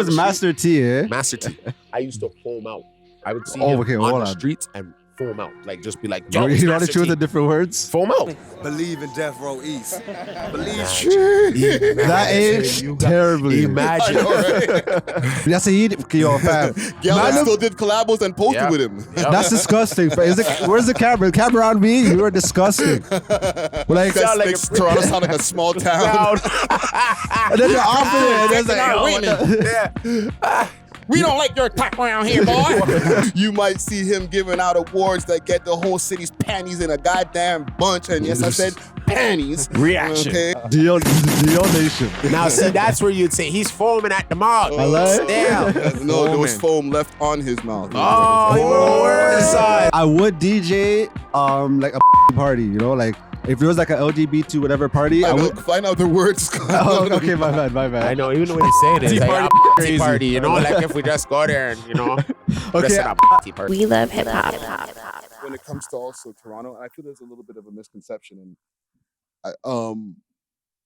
is Master T, eh? Master T. I used to foam out. I would see him on the streets and foam out. Like, just be like, yo, you know how to choose the different words? Foam out. Believe in Death Row East. Believe. That aged terribly. Imagine. That's a yo, fam. Galen still did collabos and posted with him. That's disgusting. Where's the camera? The camera on me? You are disgusting. Like Toronto sound like a small town. And then you're off it. And it's like, we don't like your talk around here, boy. You might see him giving out awards that get the whole city's panties in a goddamn bunch. And yes, I said panties. Reaction. Okay. Dio Nation. Now, see, that's where you'd say he's foaming at the mouth. No, there was foam left on his mouth. I would DJ like a party, you know, like if there was like an LGBT whatever party, I would find out the words. Okay, my bad. I know, even the way they say it is like a party, you know, like if we just go there and, you know, okay. We love hip hop. When it comes to also Toronto, I feel there's a little bit of a misconception, and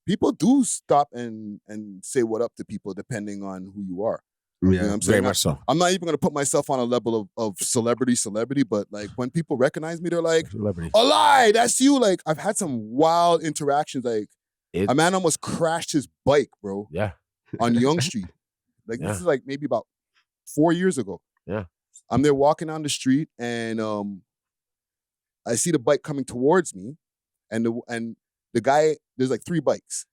people do stop and say what up to people depending on who you are. Yeah, you know what I'm saying? Very much so. I'm not even gonna put myself on a level of celebrity, but like when people recognize me, they're like, celebrity. "A lie, that's you!" Like I've had some wild interactions. Like a man almost crashed his bike, bro. Yeah. On Yonge Street. Like this is like maybe about 4 years ago. Yeah. I'm there walking down the street and I see the bike coming towards me, and the guy, there's like 3 bikes.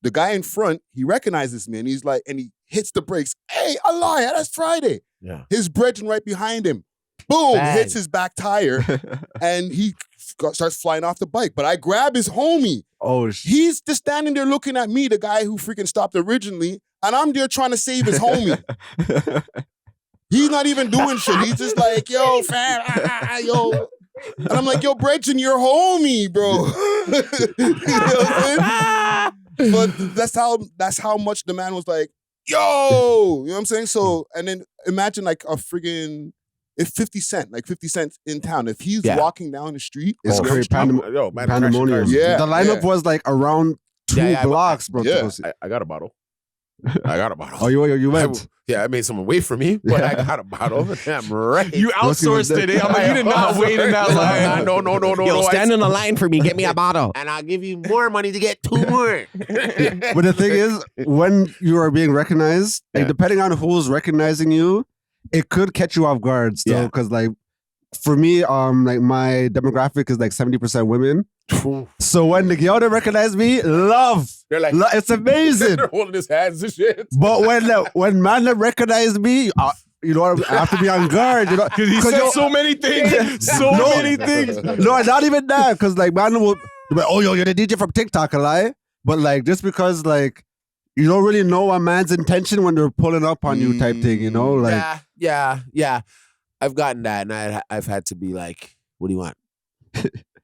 The guy in front, he recognizes me and he's like, and he hits the brakes. Hey, a liar, that's Friday. Yeah. His brethren right behind him, boom, hits his back tire and he starts flying off the bike. But I grab his homie. Oh, he's just standing there looking at me, the guy who freaking stopped originally, and I'm there trying to save his homie. He's not even doing shit. He's just like, yo, fam, yo. And I'm like, yo, brethren, you're homie, bro. You know what I'm saying? But that's how much the man was like, yo, you know what I'm saying? So, and then imagine like a friggin', if 50 Cent in town, if he's walking down the street, it's crazy. Pandemonium. Yeah. The lineup was like around 2 blocks, bro. Yeah. I got a bottle. Oh, you went? I made someone wait for me, but I got a bottle. I'm right. You outsourced it. I'm like, you did not wait in that line. No. Yo, stand in the line for me. Get me a bottle. And I'll give you more money to get 2 more. But the thing is, when you are being recognized, like, depending on who's recognizing you, it could catch you off guard still. Because like, for me, like my demographic is like 70% women. So when the girl that recognize me, love. They're like, it's amazing. They're holding his hands and shit. But when man that recognize me, you know, I have to be on guard. You know, because he said so many things. Many things. No, not even that. Because like man will be like, oh yo, you're the DJ from TikTok, a lie. But like just because like you don't really know a man's intention when they're pulling up on you, type thing. You know, like yeah. I've gotten that, and I've had to be like, what do you want?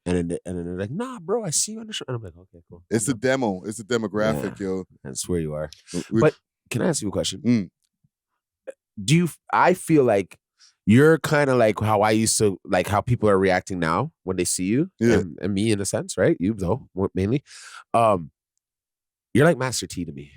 And then they're like, nah, bro, I see you on the show. And I'm like, okay, cool. It's a demo. It's a demographic, yo. That's where you are. But can I ask you a question? I feel like you're kind of like how I used to, like how people are reacting now when they see you, and me in a sense, right? You though, mainly. You're like Master T to me.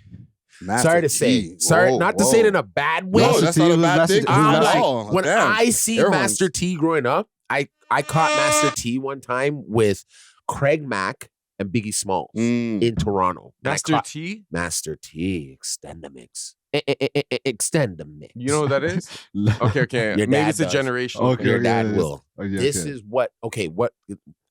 Sorry to say. Sorry, not to say it in a bad way. No, that's not a bad thing. I'm like, when I see Master T growing up, I caught Master T one time with Craig Mack and Biggie Smalls in Toronto. Master T? Master T, Extendamix. Extendamix. You know what that is? Okay. Maybe it's a generation. Okay, your dad will. This is what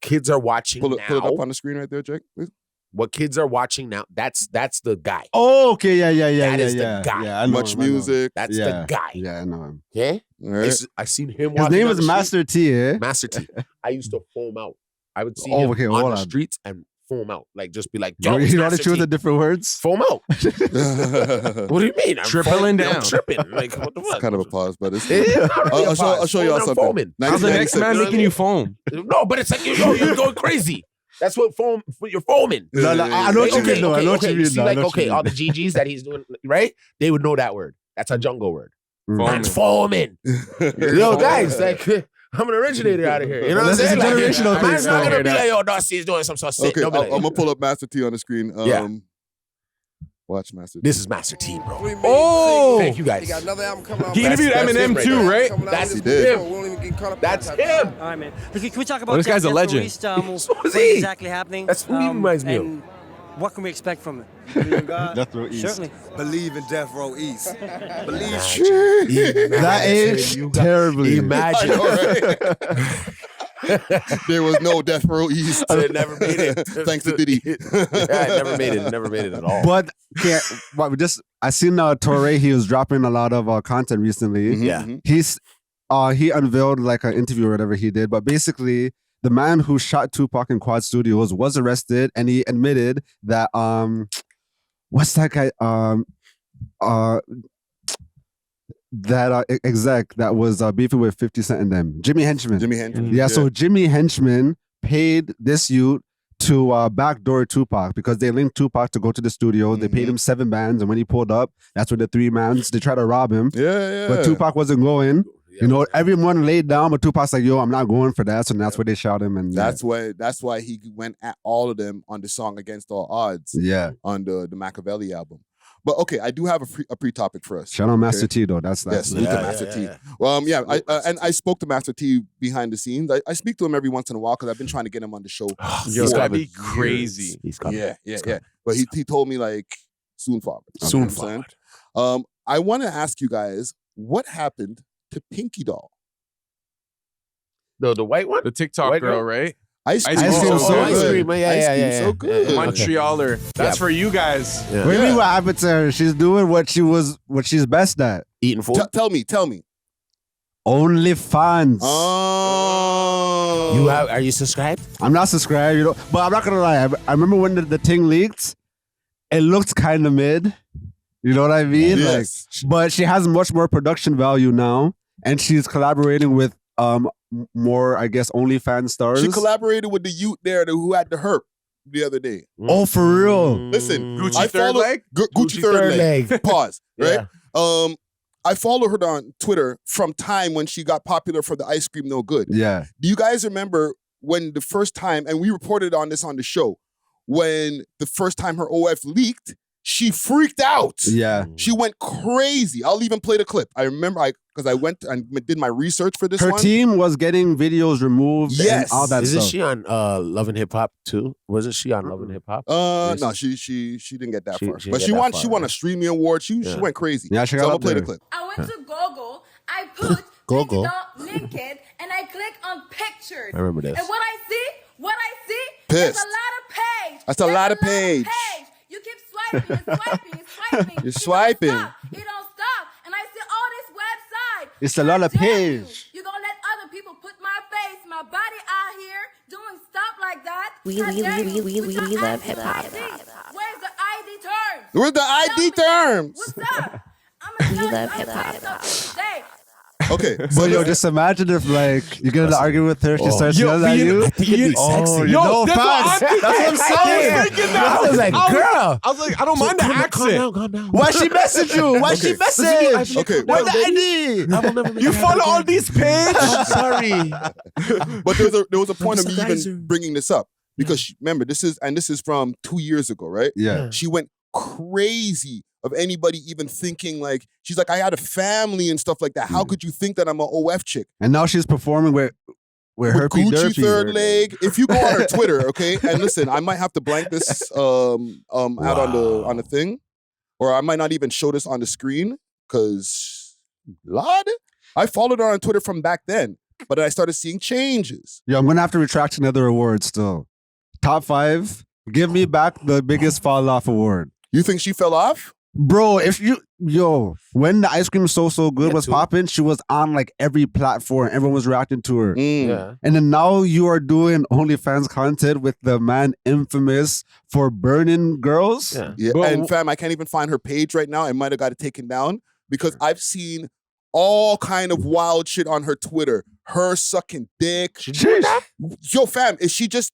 kids are watching now. Pull it up on the screen right there, Jake, please. What kids are watching now, that's the guy. Oh, okay, yeah. That is the guy. Yeah, Much music. That's the guy. Yeah, I know him. Okay? Right. I seen him. His name is Master T, eh? Master T. I used to foam out. I would see him on the streets and foam out. Like, just be like, yo, you know how to choose the different words? Foam out. What do you mean? I'm tripling down. I'm tripping. Like, what the fuck? It's kind of a pause, but it's I'll show y'all something. Foaming. How's the next man making you foam? No, but it's like, you're going crazy. That's what you're foaming. No, I know what you mean. I know what you mean. See, like, all the GGs that he's doing, right? They would know that word. That's a jungle word. That's foaming. Yo, guys, like, I'm an originator out of here. You know what I'm saying? Like, man's not going to be like, yo, Dusty is doing some sort of shit. Okay, I'm going to pull up Master T on the screen. Watch Master T. This is Master T, bro. Oh! Thank you guys. He got another album coming out. He interviewed That's him Eminem right too, there. right? That's He did. him. That's him. All right, man. Can we talk about this guy's a Death Row legend. East, So is what's he. exactly happening? That's who he reminds me of. and what can we expect from it? Believe in God? Death Row East. Certainly. Believe in Death Row East. Believe. That aged terribly. Imagine. I know, right? There was no Death Row East. It never made it. Thanks to Diddy. Yeah, it never made it. It never made it at all. But I seen Torre. He was dropping a lot of content recently. Yeah. He unveiled like an interview or whatever he did. But basically, the man who shot Tupac in Quad Studios was arrested, and he admitted that what's that guy that exec that was beefing with 50 Cent and them, Jimmy Henchman. Jimmy Henchman. Yeah, so Jimmy Henchman paid this youth to backdoor Tupac because they linked Tupac to go to the studio. They paid him 7 bands, and when he pulled up, that's when the 3 mans they tried to rob him. Yeah. But Tupac wasn't going. You know, everyone laid down, but Tupac's like, "Yo, I'm not going for that." So that's where they shot him, and That's why he went at all of them on the song Against All Odds on the Machiavelli album. But okay, I do have a pre-topic for us. Shout out Master T though. That's Yes, salute to Master T. Well, I spoke to Master T behind the scenes. I speak to him every once in a while because I've been trying to get him on the show. Yo, that'd be crazy. He's coming. Yeah. But he told me like soon forward. Soon forward. I want to ask you guys what happened to Pinky Doll. The white one? The TikTok White girl, girl? right? Ice cream. Ice cream, so Ice good. cream. Yeah. So good. Montrealer. That's for you guys. Yeah. What do you mean what happened to her? She's doing what she's best at. Eating food. Tell me. Only fans. Oh. Are you subscribed? I'm not subscribed, you know, but I'm not gonna lie. I remember when the thing leaked, it looked kind of mid. You know what I mean? Yes. Like, but she has much more production value now, and she's collaborating with more, I guess, OnlyFans stars. She collaborated with the youth there who had the herp the other day. Oh, for real? Listen, Gucci I third follow leg? Gucci third leg. Pause. Right. Yeah. I follow her on Twitter from time when she got popular for the ice cream no good. Yeah. Do you guys remember when the first time, and we reported on this on the show, when the first time her OF leaked, she freaked out. Yeah. She went crazy. I'll even play the clip. I remember because I went and did my research for this Her one. team was getting videos removed and Yes. all that Isn't stuff. she on Love and Hip Hop too? Wasn't she on Love and Hip Hop? No, she didn't get that She- far. she But didn't she get won. that She far, won a right? streaming award. She went crazy. Yeah, she got so I'm up gonna play the there. clip. I went to Google, I put Google. naked, and I click on pictures. I remember this. And what I see, Pissed. there's a lot of page. That's a lot of page. You keep swiping and swiping and swiping. You're swiping. It don't stop. And I see all this website. It's a lot of How dare page. You gonna let other people put my face, my body out here doing stuff like that? We How dare you? we With your love ID. hip-hop. Where's the ID terms? Where's the Tell ID me that. terms? What's up? I'm We love hip-hop. Today. Okay, So yo, just imagine if like you get in an argument with her, she starts yelling at you. I think it'd be sexy. No, that's what facts. I'm thinking. That's what I'm saying. I was thinking that. I was like, girl. I was like, I don't mind the accent. Calm down. Why she message you? Why she message? Okay, Where's but, the ID? I will never make You it follow happen all again. these pages? I'm sorry. but there was a point of me just a geyser. even bringing this up because remember this is from 2 years ago, right? Yeah. She went crazy of anybody even thinking like she's like I had a family and stuff like that. How could you think that I'm an OF chick? And now she's performing with her Gucci derpy. third leg. If you go on her Twitter, okay, and listen, I might have to blank this out on the thing, or I might not even show this on the screen because Lord, I followed her on Twitter from back then, but I started seeing changes. Yo, I'm gonna have to retract another award still. Top 5. Give me back the biggest fall off award. You think she fell off? Bro, when the ice cream so good Yeah, was too. popping, she was on like every platform. Everyone was reacting to her. Yeah. And then now you are doing OnlyFans content with the man infamous for burning girls. Yeah. Yeah, Bro, and fam, I can't even find her page right now. I might have got it taken down because I've seen all kind of wild shit on her Twitter. Her sucking dick. Yo, fam, it's just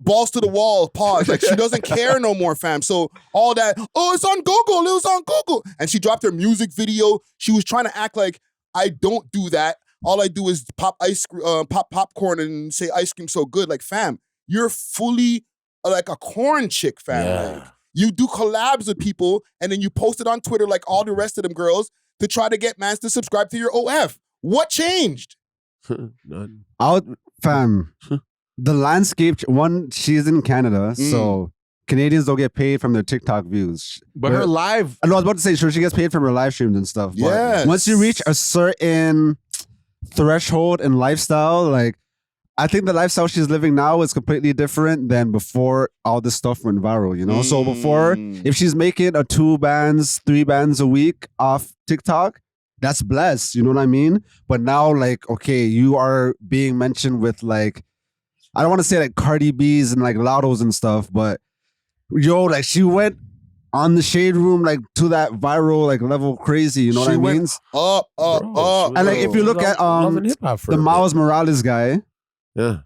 balls to the wall, pause. Like she doesn't care no more, fam. So all that, it's on Google, it was on Google. And she dropped her music video. She was trying to act like I don't do that. All I do is pop popcorn and say ice cream so good. Like, fam, you're fully like a corn chick, fam. Yeah. Like, You do collabs with people, and then you post it on Twitter like all the rest of them girls to try to get mans to subscribe to your OF. What changed? None. Fam, the landscape, she's in Canada, so Canadians don't get paid from their TikTok views. But her live... I was about to say, sure, she gets paid from her live streams and stuff. But Yes. once you reach a certain threshold in lifestyle, like, I think the lifestyle she's living now is completely different than before all this stuff went viral, you know? So before, if she's making 2 bands, 3 bands a week off TikTok, that's blessed, you know what I mean? But now, like, okay, you are being mentioned with, like, I don't want to say like Cardi B's and like Lottos and stuff, but yo, like she went on the Shade Room like to that viral like level crazy, you know what I mean? Up. And like if you look at the Miles Morales guy, yeah,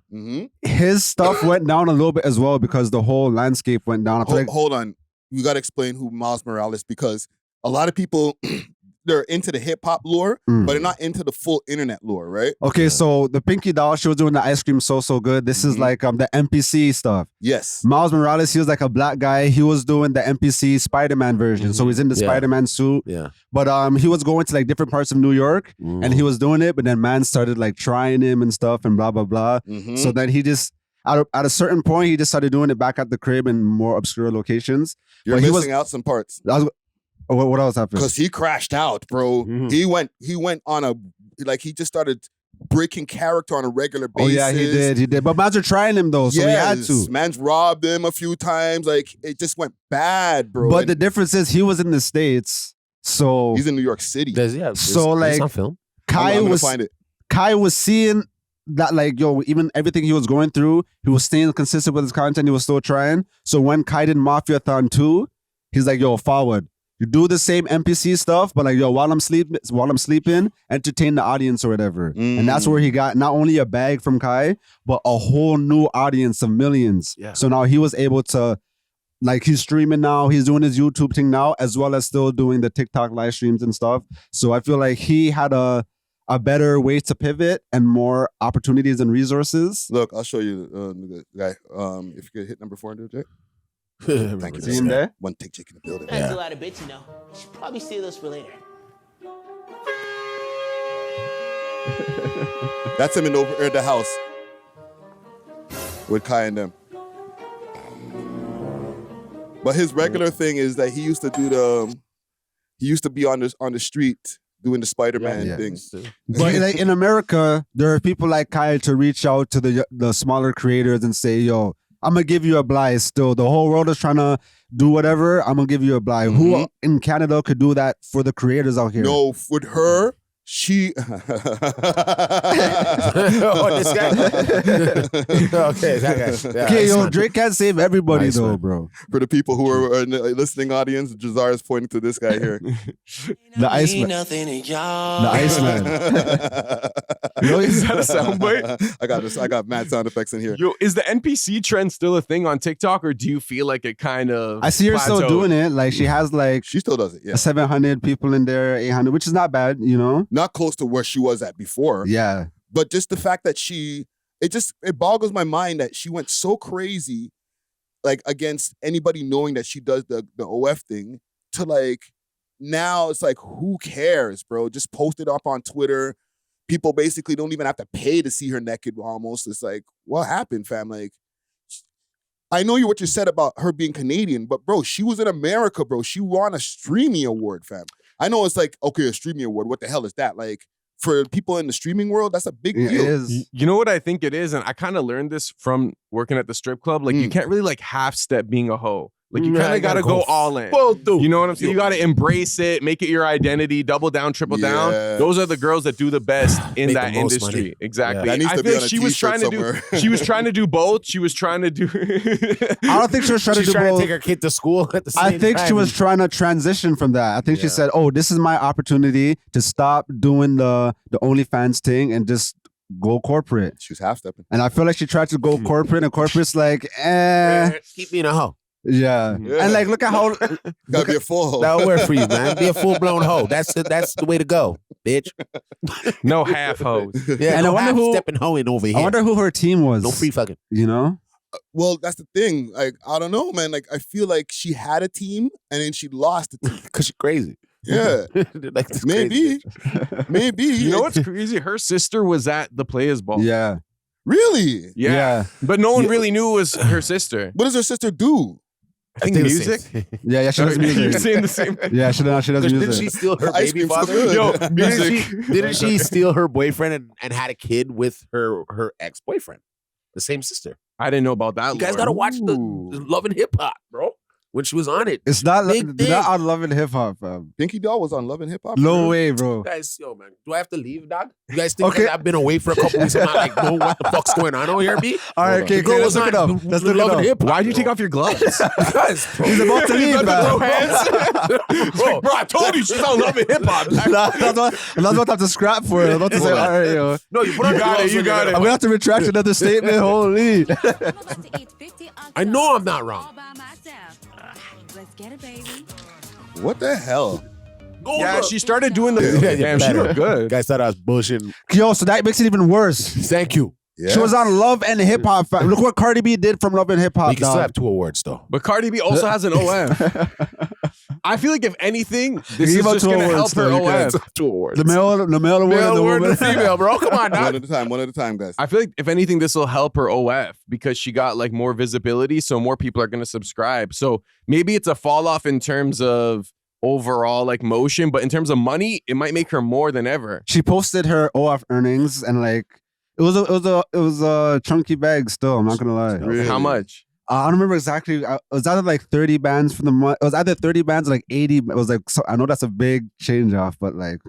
his stuff went down a little bit as well because the whole landscape went down. Hold on, you got to explain who Miles Morales, because a lot of people they're into the hip hop lore, but they're not into the full internet lore, right? Okay, so the Pinky Doll, she was doing the ice cream so good. This is like the NPC stuff. Yes. Miles Morales, he was like a black guy. He was doing the NPC Spider-Man version. So he's in the Spider-Man suit. Yeah. But he was going to like different parts of New York and he was doing it, but then man started like trying him and stuff and blah, blah, blah. So then he just, at a certain point, he just started doing it back at the crib in more obscure locations. You're missing out some parts. What else happened? Because he crashed out, bro. He went on a, like, he just started breaking character on a regular basis. Oh yeah, he did. But mans are trying him though, so he had to. Man's robbed him a few times. Like, it just went bad, bro. But the difference is he was in the States, so he's in New York City. So like, on film. Kai was seeing that, like, yo, even everything he was going through, he was staying consistent with his content. He was still trying. So when Kai did Mafiathon 2, he's like, yo, forward. You do the same NPC stuff, but like, yo, while I'm sleeping, entertain the audience or whatever. And that's where he got not only a bag from Kai, but a whole new audience of millions. Yeah. So now he was able to, like, he's streaming now, he's doing his YouTube thing now, as well as still doing the TikTok live streams and stuff. So I feel like he had a better way to pivot and more opportunities and resources. Look, I'll show you the guy. If you could hit number 4 and do it, Jake. Thank you. See him there? One tick chick in the building. That's a lot of bits, you know. You should probably save those for later. That's him in over at the house with Kai and them. But his regular thing is that he used to be on the street doing the Spider-Man thing. But like in America, there are people like Kai to reach out to the smaller creators and say, yo, I'm gonna give you a blight still. The whole world is trying to do whatever. I'm gonna give you a blight. Who in Canada could do that for the creators out here? No, with her, she. Oh, this guy. Okay, yo, Drake can't save everybody though, bro. For the people who are in the listening audience, Jazar is pointing to this guy here. The Iceman. The Iceman. Yo, is that a soundbite? I got mad sound effects in here. Yo, is the NPC trend still a thing on TikTok, or do you feel like it kind of? I see her still doing it. Like she has like she still does it. Yeah, 700 people in there, 800, which is not bad, you know. Not close to where she was at before. Yeah, but just the fact that it boggles my mind that she went so crazy, like against anybody knowing that she does the OF thing, to like now it's like, who cares, bro? Just post it up on Twitter. People basically don't even have to pay to see her naked almost. It's like, what happened, fam? Like, I know what you said about her being Canadian, but bro, she was in America, bro. She won a streaming award, fam. I know it's like, okay, a streaming award. What the hell is that? Like, for people in the streaming world, that's a big deal. It is. You know what I think it is? And I kind of learned this from working at the strip club. Like, you can't really like half step being a hoe. Like, you kind of got to go all in. You know what I'm saying? You got to embrace it, make it your identity, double down, triple down. Those are the girls that do the best in that industry. Money. Exactly. Yeah. I feel like she was trying to do both. She was trying to do I don't think she was trying to do both. To take her kid to school at the same time. I think she was trying to transition from that. I think she said, oh, this is my opportunity to stop doing the OnlyFans thing and just go corporate. She was half stepping. And I feel like she tried to go corporate, and corporate's like, keep being a hoe. Yeah. And like, look at how gotta be a full hoe. That'll work for you, man. Be a full-blown hoe. That's the way to go, bitch. no half hoes. Yeah, and no half stepping hoeing over here. I wonder who her team was. No free fucking. You know? Well, that's the thing. Like, I don't know, man. Like, I feel like she had a team and then she lost the team. Because she's crazy. Yeah. Like this Maybe. crazy Maybe. You know what's crazy? Her sister was at the Players Ball. Yeah. Really? Yeah. But no one really knew it was her sister. What does her sister do? I think music. Yeah, she does You're music. saying the same thing. Yeah, she does Didn't music. she steal her Ice baby cream's so father? good. Yo, music. Didn't she steal her boyfriend and had a kid with her ex-boyfriend? The same sister. I didn't know about that. You guys lore. gotta watch the Ooh. Love and Hip Hop, bro. When she was on it. It's not Big thing. not on Love and Hip Hop, fam. Pinky Doll was on Love and Hip Hop? No way, bro. You guys, yo, man. Do I have to leave, dog? You guys think Okay. that I've been away for a couple weeks? I'm not like, know what the fuck's going on over here, B? All right, okay, Girl let's was look it on up. Let's look it Love and up. Hip Hop. Why'd you take off your gloves? Because, bro. He's about to leave, Throw man. hands. bro, I told you she's on Love and Hip Hop. I'm not about to have to scrap for it. I'm about to say, all right, yo. No, you put on You the got gloves it, you when got you're it. I'm gonna have to retract another statement. Holy. I know I'm not wrong. Let's get it, baby. What the hell? Go Yeah, look. she started doing the. Yeah, Damn, she better. looked good. Guys thought I was bullshitting. Yo, so that makes it even worse. Thank you. Yeah. She was on Love and Hip Hop. fam. Look what Cardi B did from Love and Hip Hop. You can still dog. have 2 awards, though. But Cardi B also has an OF. I feel like if anything, this Give is out just 2 going to awards, help her though, you OF. can. 2 awards. The male award Male and the award woman. and the female, bro. Come on, One dog. at a time, guys. I feel like if anything, this will help her OF because she got like more visibility, so more people are going to subscribe. So maybe it's a fall off in terms of overall like motion, but in terms of money, it might make her more than ever. She posted her OF earnings and like it was a chunky bag still. I'm not gonna lie. Really? How much? I don't remember exactly. It was either like 30 bands for the month. It was either 30 bands or like 80. It was like, so, I know that's a big change off, but like,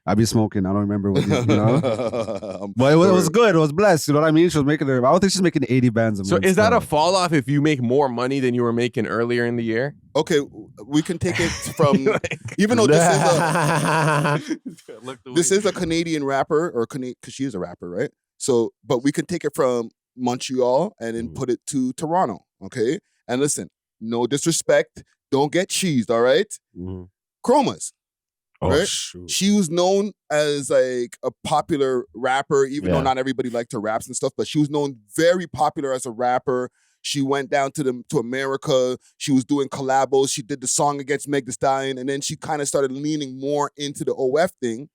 I be smoking. I don't remember what, you know? But it was good. It was blessed. You know what I mean? She was making her, I don't think she's making 80 bands a So month. is that a still. fall off if you make more money than you were making earlier in the year? Okay, we can take it from even though this is a Canadian rapper or because she is a rapper, right? So, but we can take it from Montreal and then put it to Toronto, okay? And listen, no disrespect, don't get cheesed, all right? Chromas. Oh, right? shoot. She was known as like a popular rapper, even though not everybody liked her raps and stuff, but she was known very popular as a rapper. She went down to America. She was doing collabos. She did the song against Meg Thee Stallion, and then she kind of started leaning more into the OF thing.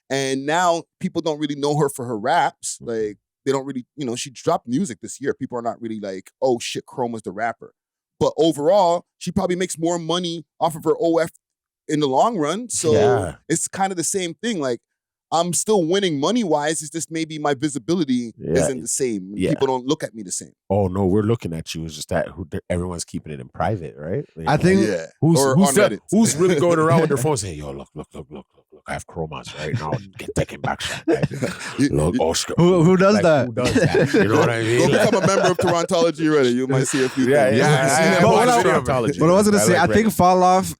And now people don't really know her for her raps. Like, they don't really, you know, she dropped music this year. People are not really like, oh shit, Chroma's the rapper. But overall, she probably makes more money off of her OF in the long run. So it's kind of the same thing. Like, I'm still winning money-wise. It's just maybe my visibility isn't the same. Yeah. People don't look at me the same. Oh, no, we're looking at you. It's just that everyone's keeping it in private, right? Like, I think who's really going around with their phone saying, yo, look, I have chromas right now. Get taken back shot. Right? Look, Oscar. Who does that? Who does that? You know what I mean? Go become a member of Torontology already. You might see a few things. But what I was gonna say, I think fall off,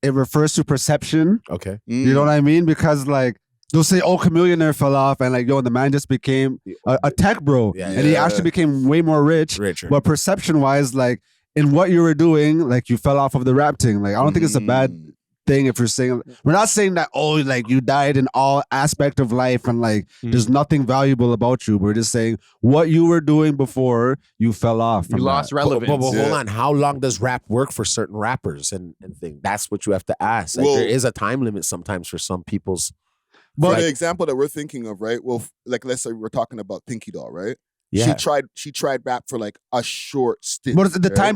it refers to perception. Okay. You know what I mean? Because like they'll say, "Oh, Chameleonaire fell off," and like, yo, the man just became a tech bro, and he actually became way more richer. But perception-wise, like in what you were doing, like you fell off of the rap thing. Like I don't think it's a bad thing if you're saying, we're not saying that, oh, like you died in all aspect of life and like there's nothing valuable about you. We're just saying what you were doing before you fell off. You lost relevance. But hold on. How long does rap work for certain rappers and things? That's what you have to ask. Like, there is a time limit sometimes for some people's. But the example that we're thinking of, right? Well, like let's say we're talking about Pinky Doll, right? Yeah. She tried rap for like a short stint. But the timer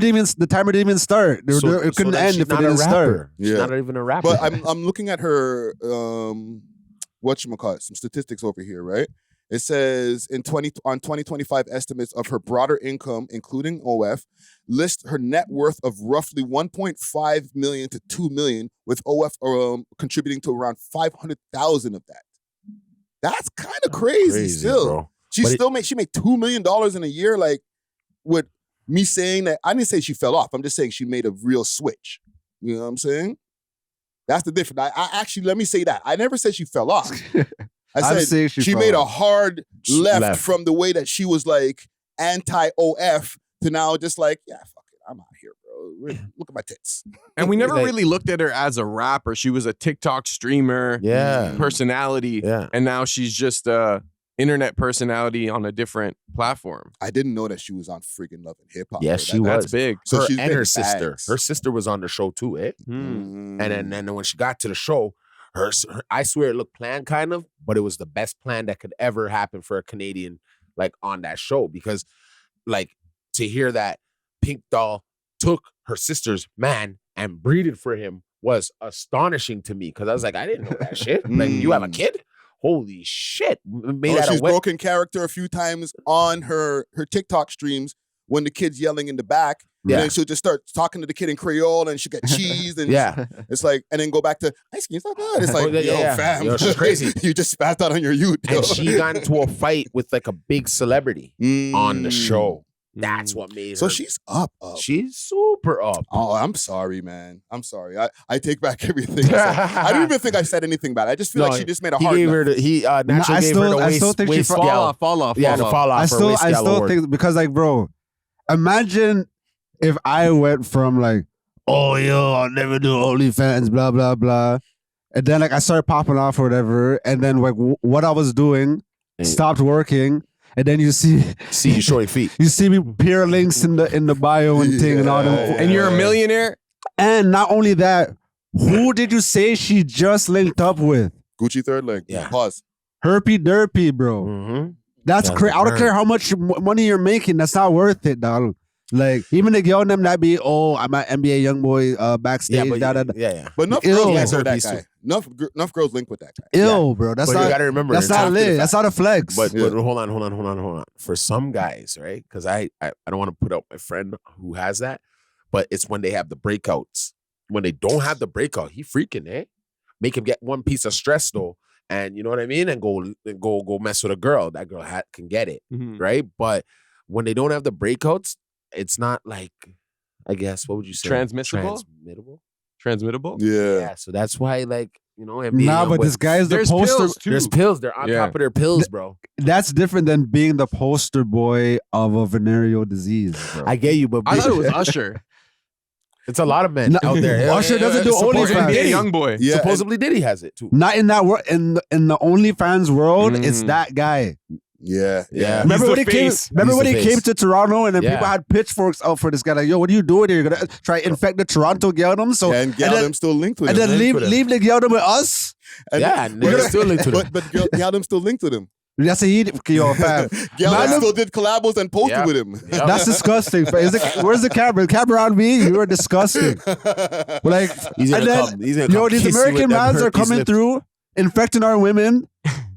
didn't even start. It couldn't end if it didn't start. She's not even a rapper. But I'm looking at her whatchamacallit, some statistics over here, right? It says on 2025 estimates of her broader income, including OF, list her net worth of roughly 1.5 million to 2 million, with OF contributing to around 500,000 of that. That's kind of crazy still. Bro. She made $2 million in a year, like with me saying that. I didn't say she fell off. I'm just saying she made a real switch. You know what I'm saying? That's the difference. I actually, let me say that. I never said she fell off. I said she made a hard left from the way that she was like anti-OF to now just like, yeah, fuck it, I'm out here, bro. Look at my tits. And we never really looked at her as a rapper. She was a TikTok streamer, personality, and now she's just internet personality on a different platform. I didn't know that she was on freaking Love and Hip Hop. Yeah, she was. That's big. So her she's and big her sister. bags. Her sister was on the show too, eh? Hmm. And then when she got to the show, her I swear it looked planned kind of, but it was the best plan that could ever happen for a Canadian like on that show, because like to hear that Pink Doll took her sister's man and breeded for him was astonishing to me, because I was like, I didn't know that shit. Like, you have a kid? Holy shit. Made she's broken character a few times on her TikTok streams when the kid's yelling in the back. Yeah. And then she'll just start talking to the kid in Creole and she'll get cheese. And Yeah. it's like, and then go back to, ice cream's not good. It's like, fam. Yo, she's crazy. You just spazzed out on your youth. And she got into a fight with like a big celebrity on the show. That's what made her. So she's up. She's super up. Oh, I'm sorry, man. I'm sorry. I take back everything. I don't even think I said anything bad. I just feel like she just made a hard. Gave her the, naturally gave her the I still think she fall off. Yeah, the fall off. I still think, because like, bro, imagine if I went from like, oh yo, I'll never do OnlyFans, blah blah blah, and then like I started popping off or whatever, and then like what I was doing stopped working. And then you see you showing feet. You see me peer links in the bio and thing and all that. And you're a millionaire? And not only that, who did you say she just linked up with? Gucci third leg. Yeah. Pause. Herpy Derpy, bro. Mm-hmm. That's crazy. I don't care how much money you're making. That's not worth it, dog. Like, even the girl them that be, I'm an NBA young boy backstage. Yeah. But enough girls linked with that guy. Enough girls linked with that guy. Bro. That's but not. You gotta remember, that's not lit. That's not a flex. But hold on. For some guys, right? Because I don't want to put out my friend who has that, but it's when they have the breakouts. When they don't have the breakout, he freaking, eh? Make him get one piece of stress though, and you know what I mean, and go mess with a girl. That girl can get it, right? But when they don't have the breakouts, it's not like, I guess, what would you say? Transmittable? Yeah. So that's why, like, you know, but this guy's the poster. Pills too. There's pills. They're on top of their pills, bro. That's different than being the poster boy of a venereal disease, bro. I get you, but I thought it was Usher. It's a lot of men out there. Usher doesn't do OnlyFans. NBA young boy. Yeah, supposedly Diddy has it too. Not in that world. In the OnlyFans world, it's that guy. Yeah. Remember when he came? Remember when he came to Toronto and then Yeah. people had pitchforks out for this guy? Like, yo, what are you doing here? You're gonna try to infect the Toronto Geldom? So and Geldom still linked with him. and then leave the Geldom with us? And they're still linked to them. But Geldom still linked with him. That's a yo, fam. Geldom still did collabos and posted with him. That's disgusting. Fam. Where's the camera? The camera on me? You are disgusting. Like, He's gonna come. He's gonna come these kiss you American with them mans are herpes coming lips. through, infecting our women.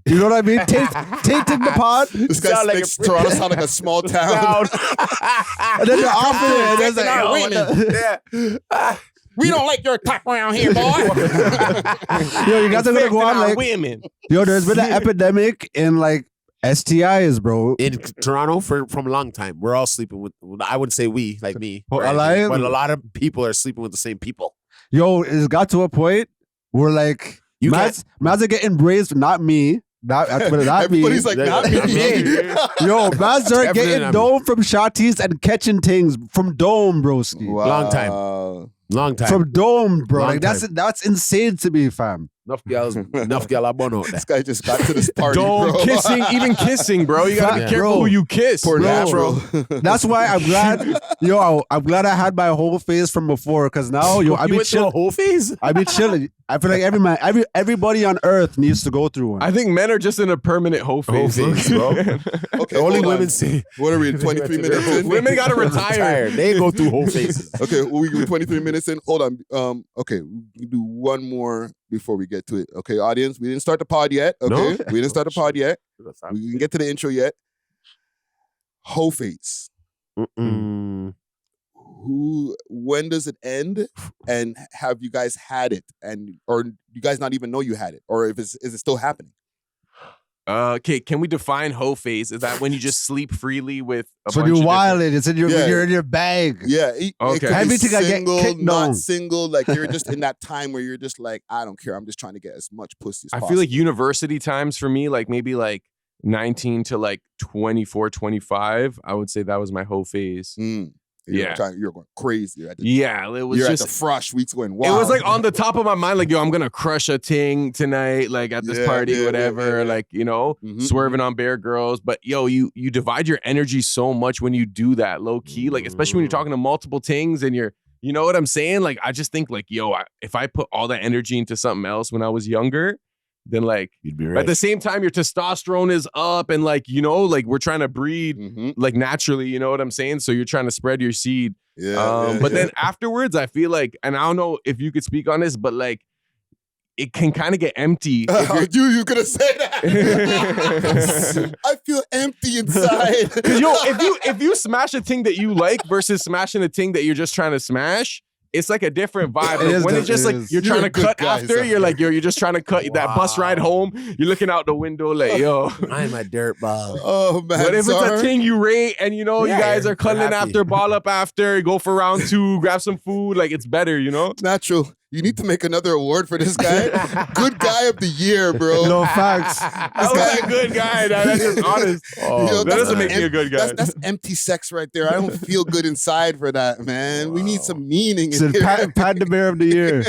You know what I mean? Tainting the pot. This guy makes Toronto sound like a small town. And then they're offering it. And it's like, We don't like your talk around here, boy. yo, you guys are gonna go on like women. Yo, there's been an epidemic in like STIs, bro. In Toronto from a long time. We're all sleeping with, I wouldn't say we, like me. Well, right? But a lot of people are sleeping with the same people. Yo, it's got to a point where like Mads are getting braced, not me. Not me. Everybody's like, not me. Yo, Mads are Definitely getting not me. dome from shotties and catching things from dome, broski. Wow. Long time. From dome, bro. Long Like that's insane to me, fam. Enough girl are born out there. This guy just got to this party, Don't bro. even kissing, bro. You gotta be careful Bro. who you kiss. Poor Bro. natural. That's why I'm glad. I'm glad I had my whole face from before, because now I You be went through a chilling. whole phase? I be chilling. I feel like everybody on earth needs to go through one. I think men are just in a permanent hoe phase. bro. Okay, Only hold on. women say. What are we, 23 minutes in? Women gotta retire. They go through whole phases. Okay, we're 23 minutes in. Hold on. Okay, we do one more before we get to it. Okay, audience, we didn't start the pod yet. Okay, No? we didn't start the pod yet. We didn't get to the intro yet. Hoe face. When does it end? And have you guys had it? Or you guys not even know you had it? Or is it still happening? Okay, can we define hoe phase? Is that when you just sleep freely with a So bunch you're of wilding. It's in your you're in your bag. Yeah. Okay. It could be Everything I get single, kicked not down. single. Like you're just in that time where you're just like, I don't care. I'm just trying to get as much pussy as I possible. feel like university times for me, like maybe like 19 to like 24, 25, I would say that was my hoe phase. Yeah. You're going crazy. It was you're just at the Frosh weeks going, wow. It was like on the top of my mind, like, yo, I'm gonna crush a ting tonight, like at this party, whatever, like, you know, swerving on bare girls. But yo, you divide your energy so much when you do that low key, like, especially when you're talking to multiple tings and you're, you know what I'm saying? Like, I just think like, yo, if I put all that energy into something else when I was younger, then like, you'd be right. But at the same time, your testosterone is up and like, you know, like we're trying to breed like naturally, you know what I'm saying? So you're trying to spread your seed. But then afterwards, I feel like, and I don't know if you could speak on this, but like, it can kind of get empty. You gonna say that? I feel empty inside. Cause yo, if you smash a thing that you like versus smashing a thing that you're just trying to smash, it's like a different vibe. Like when it's just like you're trying to cut after, you're like, you're just trying to cut that bus ride home. You're looking out the window like, yo, I'm a dirtball. Oh man. But if it's a thing you rate and you know you guys are cuddling after, ball up after, go for round 2, grab some food, like it's better, you know? Natural. You need to make another award for this guy. Good guy of the year, bro. No facts. That was a good guy. That's just honest. That doesn't make me a good guy. That's empty sex right there. I don't feel good inside for that, man. We need some meaning in here. Pat the Bear of the year.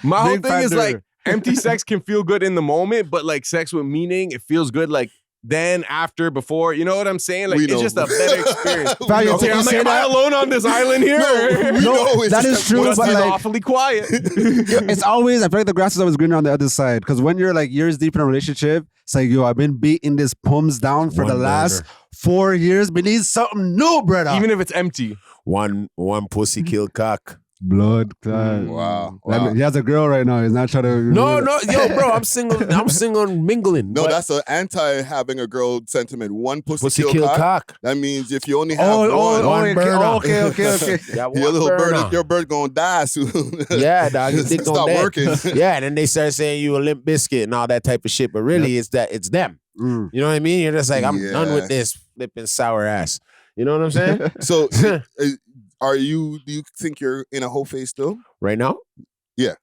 My whole thing is like empty sex can feel good in the moment, but like sex with meaning, it feels good like then, after, before, you know what I'm saying? Like, it's just a better experience. Okay, I'm like, am I alone on this island here? No, that is true, but like, awfully quiet. It's always, I feel like the grass is always greener on the other side. Because when you're like years deep in a relationship, it's like, yo, I've been beating this pums down for the last 4 years. We need something new, brother. Even if it's empty. One pussy kill cock. Blood clot. Wow. He has a girl right now. He's not trying to. No, yo, bro, I'm single. I'm single and mingling. No, that's an anti having a girl sentiment. One pussy kill cock. That means if you only have one burner. Okay. Your bird gonna die soon. Yeah, dog. Your dick stop working. Yeah, and then they start saying you a limp biscuit and all that type of shit. But really, it's them. You know what I mean? You're just like, I'm done with this flipping sour ass. You know what I'm saying? So. Do you think you're in a hoe phase still? Right now? Yeah.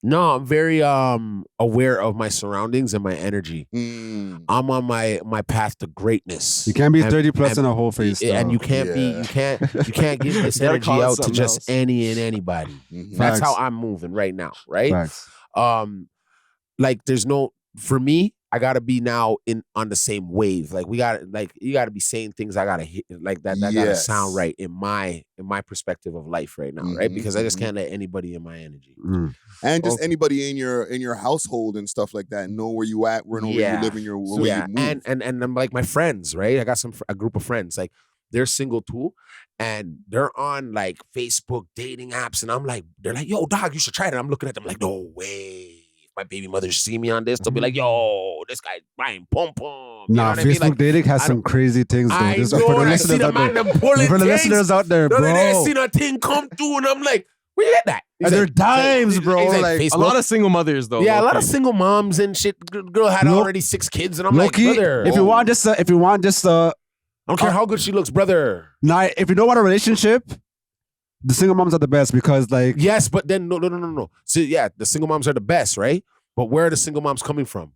No, I'm very aware of my surroundings and my energy. I'm on my path to greatness. You can't be 30 plus in a whole phase. And you can't you can't give this energy out to just any and anybody. That's how I'm moving right now, right? Facts. Like there's no, for me, I gotta be now on the same wave. Like you gotta be saying things I gotta hit like that. That gotta sound right in my perspective of life right now, right? Because I just can't let anybody in my energy. And just anybody in your household and stuff like that know where you at, where you live in your way you move. And I'm like my friends, right? I got a group of friends, like they're single too, and they're on like Facebook dating apps, and I'm like, they're like, yo, dog, you should try it. And I'm looking at them like, no way. My baby mother see me on this, they'll be like, yo, this guy buying pom-pom. Nah, Facebook dating has some crazy things, though. I know, and I see the man them pulling for the listeners out there, bro. I seen a thing come through, and I'm like, where you get that? And they're dimes, bro. Like a lot of single mothers, though. Yeah, a lot of single moms and shit. Girl had already 6 kids, and I'm like, brother. If you want just I don't care how good she looks, brother. Nah, if you don't want a relationship, the single moms are the best because like... Yes, but then, no. So yeah, the single moms are the best, right? But where are the single moms coming from?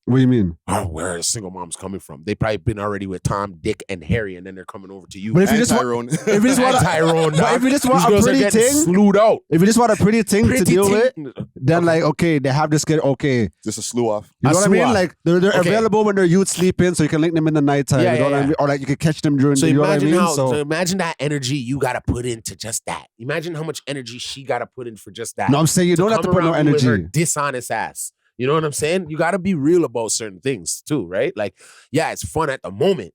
What do you mean? Oh, where are the single moms coming from? They probably been already with Tom, Dick, and Harry, and then they're coming over to you. But if you just Tyrone. want a pretty thing, slewed out. If you just want a pretty thing to deal with, then like okay, they have this kid. Okay, just a slew off. You know what I mean? Like they're available when they're youth sleeping, so you can link them in the nighttime. You know what I mean? Or like you can catch them during the. You know what I mean? So imagine that energy you got to put into just that. Imagine how much energy she got to put in for just that. No, I'm saying you don't have to put no energy. With her dishonest ass. You know what I'm saying? You got to be real about certain things too, right? Like, yeah, it's fun at the moment.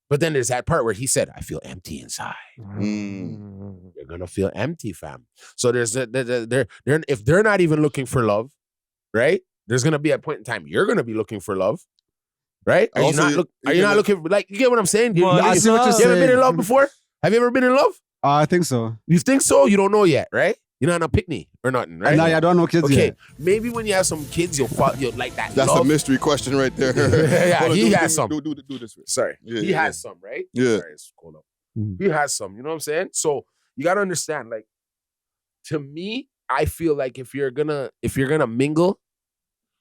But then there's that part where he said, I feel empty inside. You're going to feel empty, fam. So there's if they're not even looking for love, right? There's going to be a point in time you're going to be looking for love, right? Are you not looking for, like, you get what I'm saying? I see what you're saying. You ever been in love before? Have you ever been in love? I think so. You think so? You don't know yet, right? You're not on a picnic or nothing, right? No, I don't know kids yet. Maybe when you have some kids, you'll like that. That's a mystery question right there. Yeah, he has some. Do this. Sorry. He has some, right? Yeah. Sorry, it's cold up. He has some, you know what I'm saying? So you got to understand, like, to me, I feel like if you're gonna mingle,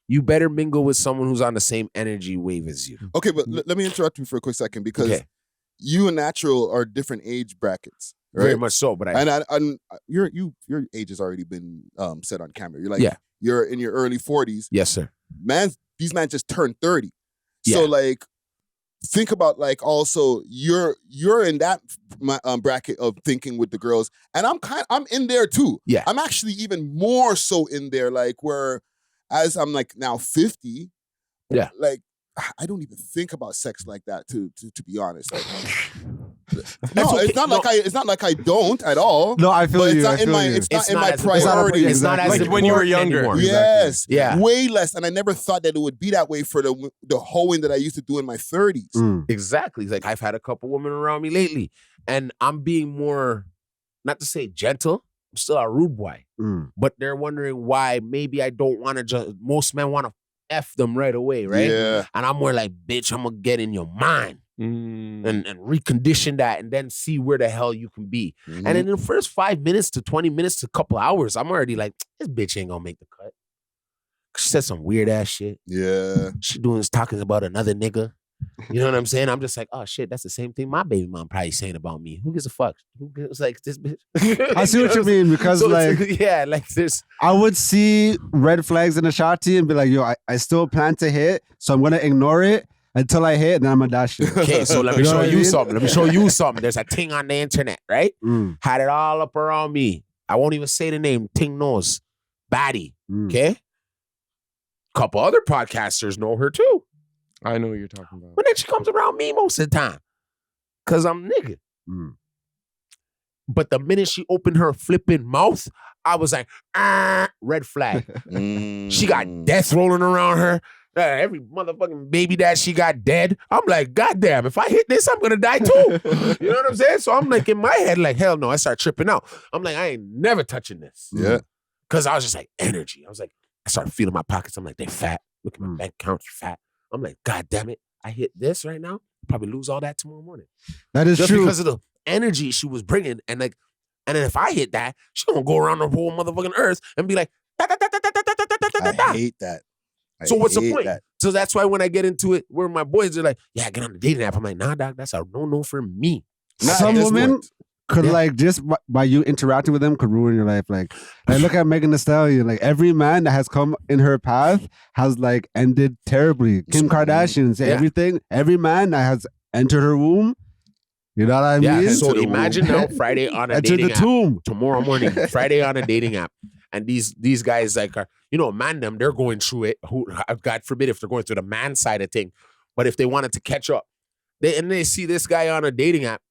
you better mingle with someone who's on the same energy wave as you. Okay, but let me interrupt you for a quick second because you and Natural are different age brackets. Right? Very much so, but your age has already been set on camera. You're like you're in your early 40s. Yes, sir. These men just turned 30. Yeah. So like, think about like also you're in that bracket of thinking with the girls, and I'm in there too. Yeah, I'm actually even more so in there. Like where as I'm like now 50. Yeah, like I don't even think about sex like that to be honest. Like, no, okay. It's not like I don't at all. No, I feel but you. It's not in my priority. It's not as when you were younger. Anymore. Yes, yeah, way less. And I never thought that it would be that way for the hoeing that I used to do in my 30s. Exactly. Like I've had a couple women around me lately, and I'm being more, not to say gentle. I'm still a rude boy, but they're wondering why maybe I don't want to just. Most men want to F them right away, right? Yeah. And I'm more like, bitch, I'm gonna get in your mind and recondition that and then see where the hell you can be. And in the first 5 minutes to 20 minutes to a couple hours, I'm already like, this bitch ain't gonna make the cut. She said some weird ass shit. Yeah. She talking about another nigga. You know what I'm saying? I'm just like, oh shit, that's the same thing my baby mom probably saying about me. Who gives a fuck? Who gives like this bitch? I see what you mean because so like yeah, like this. I would see red flags in the shotty and be like, yo, I still plan to hit, so I'm gonna ignore it until I hit, and then I'm gonna dash it. Okay, so let me show you something. Let me show you something. There's a thing on the internet, right? Had it all up around me. I won't even say the name. Ting knows. Baddie. Okay? Couple other podcasters know her too. I know what you're talking about. But then she comes around me most of the time. Cause I'm nigga. But the minute she opened her flipping mouth, I was like, red flag. She got death rolling around her. Every motherfucking baby that she got dead. I'm like, goddamn, if I hit this, I'm gonna die too. You know what I'm saying? So I'm like in my head, like, hell no, I start tripping out. I'm like, I ain't never touching this. Yeah. Cause I was just like, energy. I was like, I started feeling my pockets. I'm like, they fat. Look at my bank account, fat. I'm like, God damn it. I hit this right now. Probably lose all that tomorrow morning. That is just true. Because of the energy she was bringing. And then if I hit that, she gonna go around the whole motherfucking earth and be like, da, da, da, da, da, da, da, da, da, da. I hate that. So what's the point? So that's why when I get into it, where my boys are like, yeah, get on the dating app. I'm like, nah, dog, that's a no for me. Some women could like just by you interacting with them could ruin your life. Like look at Megan Thee Stallion. Like every man that has come in her path has like ended terribly. Kim Kardashian, everything. Every man that has entered her womb. You know what I mean? So imagine now Friday on a dating app. Tomorrow morning, Friday on a dating app. And these guys like are, man them, they're going through it. Who, God forbid if they're going through the man side of thing. But if they wanted to catch up, they see this guy on a dating app,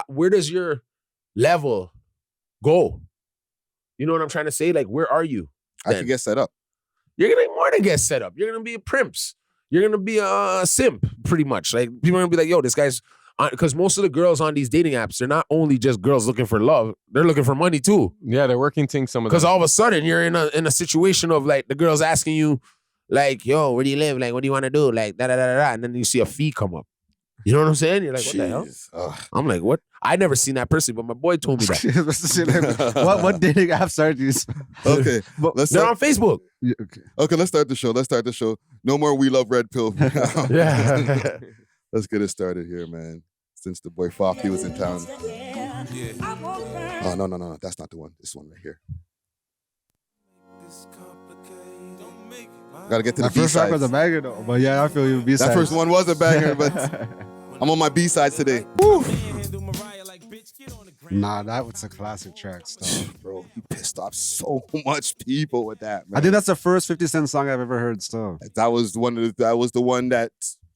where does your level go? You know what I'm trying to say? Like, where are you? I can get set up. You're going to more than get set up. You're going to be a primps. You're going to be a simp, pretty much. Like, people are going to be like, yo, this guy's... Because most of the girls on these dating apps, they're not only just girls looking for love, they're looking for money too. Yeah, they're working things some of them. Because all of a sudden, you're in a situation of like, the girl's asking you, like, yo, where do you live? Like, what do you want to do? Like, da-da-da-da-da. And then you see a fee come up. You know what I'm saying? You're like, what the hell? I'm like, what? I never seen that person, but my boy told me that. what dating apps are these? Okay. They're on Facebook. Okay, let's start the show. No more We Love Red Pill. Yeah. Let's get it started here, man. Since the boy Fofi was in town. Oh, no. That's not the one. This one right here. Gotta get to the B-sides. First track was a banger though. But yeah, I feel you. B-sides. That first one was a banger, but I'm on my B-sides today. Woo! Nah, that was a classic track stuff. Bro, he pissed off so much people with that, man. I think that's the first 50 Cent song I've ever heard still. That was the one that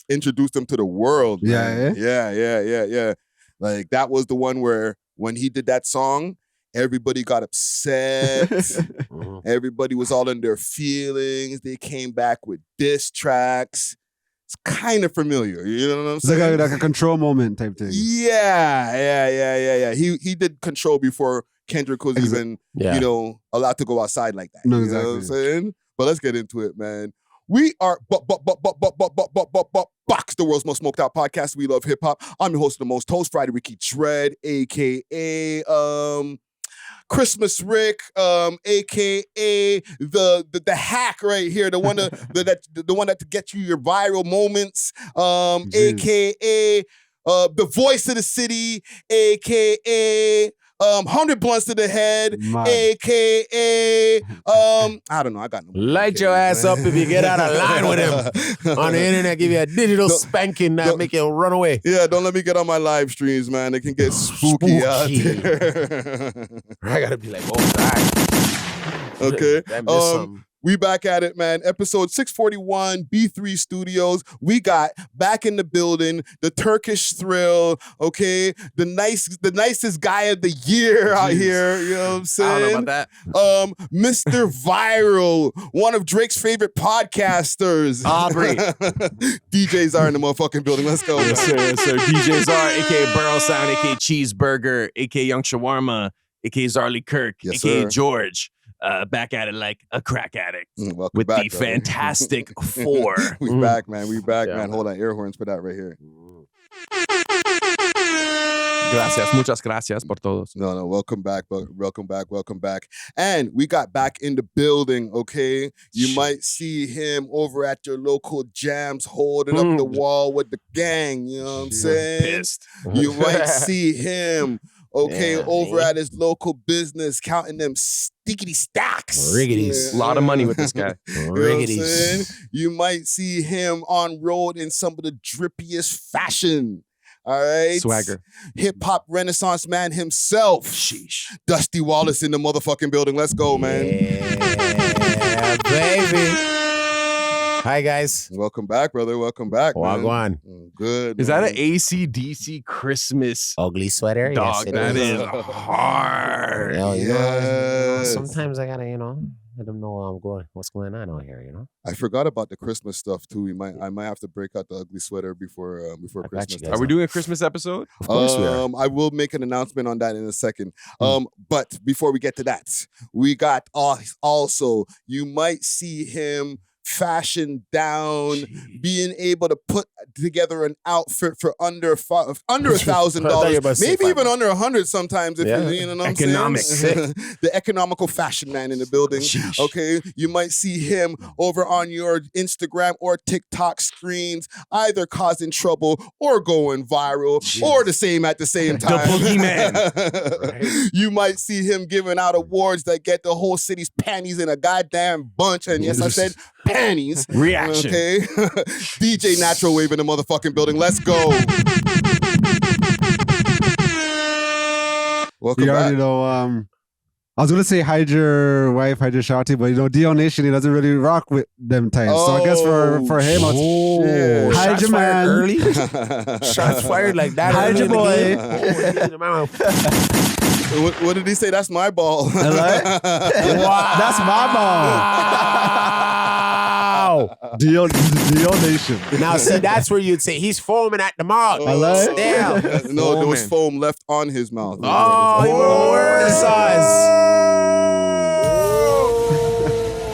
introduced him to the world, man. Yeah. Like that was the one where when he did that song, everybody got upset. Everybody was all in their feelings. They came back with diss tracks. It's kind of familiar, you know what I'm saying? Like a control moment type thing. Yeah. He did Control before Kendrick was even, allowed to go outside like that. No, you exactly. know what I'm saying? But let's get into it, man. We are Box, the world's most smoked out podcast. We love hip hop. I'm your host of the most host, Friday Ricky Dread, aka Christmas Rick, aka the hack right here, the one that to get you your viral moments, aka the voice of the city, aka 100 blunts to the head, aka I don't know. I got no. Light your ass up if you get out of line with him on the internet. Give you a digital spanking that make you run away. Yeah, don't let me get on my live streams, man. It can get spooky out there. I gotta be like, oh God. Okay. We back at it, man. Episode 641, B3 Studios. We got back in the building, the Turkish Thrill, okay? The nicest guy of the year out here, you know what I'm saying? I don't know about that. Mr. Viral, one of Drake's favorite podcasters. Aubrey. DJs are in the motherfucking building. Let's go. Yes, sir. Yes, sir. DJs are, aka Burrow Sound, aka Cheeseburger, aka Young Shawarma, aka Zarly Kirk, Yes, aka sir. George. Back at it like a crack addict with back, the bro. Fantastic Four. We back, man. We back, man. Hold on, air horns for that right here. Gracias, muchas gracias por todos. No, welcome back, welcome back. And we got back in the building, okay? You might see him over at your local jams holding up the wall with the gang, you know what I'm saying? Pissed. You might see him, okay, over at his local business counting them stickity stacks. Riggities. A lot of money with this guy. You know what I'm saying? You might see him on road in some of the drippiest fashion. All right. Swagger. Hip hop renaissance man himself. Sheesh. Dusty Wallace in the motherfucking building. Let's go, man. Yeah, baby. Hi, guys. Welcome back, brother. Welcome back. Wagwan. Good. Is that an AC/DC Christmas ugly sweater? dog? Yes, That is hard. You know, Yes. sometimes I gotta, let them know what's going on out here, I forgot about the Christmas stuff too. I might have to break out the ugly sweater before Christmas. Are we doing a Christmas episode? Of course we are. I will make an announcement on that in a second. But before we get to that, we got also, you might see him fashioned down, being able to put together an outfit for under $1,000, maybe even under $100 sometimes. If you know what I'm saying. The economical fashion man in the building. Sheesh. Okay, you might see him over on your Instagram or TikTok screens, either causing trouble or going viral, or the same at the same time. The boogeyman. You might see him giving out awards that get the whole city's panties in a goddamn bunch. And yes, I said panties. Reaction. Okay. DJ Natural Wave in the motherfucking building. Let's go. Welcome You back. already know. I was gonna say hide your wife, hide your shawty, but D.O. Nation, he doesn't really rock with them types. So I guess for him, shit. hide Shots your fired man. early. Shots fired like that. Hide early your in the boy. game. What did he say? That's my ball. Right? That's my ball. D.O. Nation. Now, see, that's where you'd say he's foaming at the mouth. Damn. No, there was foam left on his mouth. Oh, you were the size.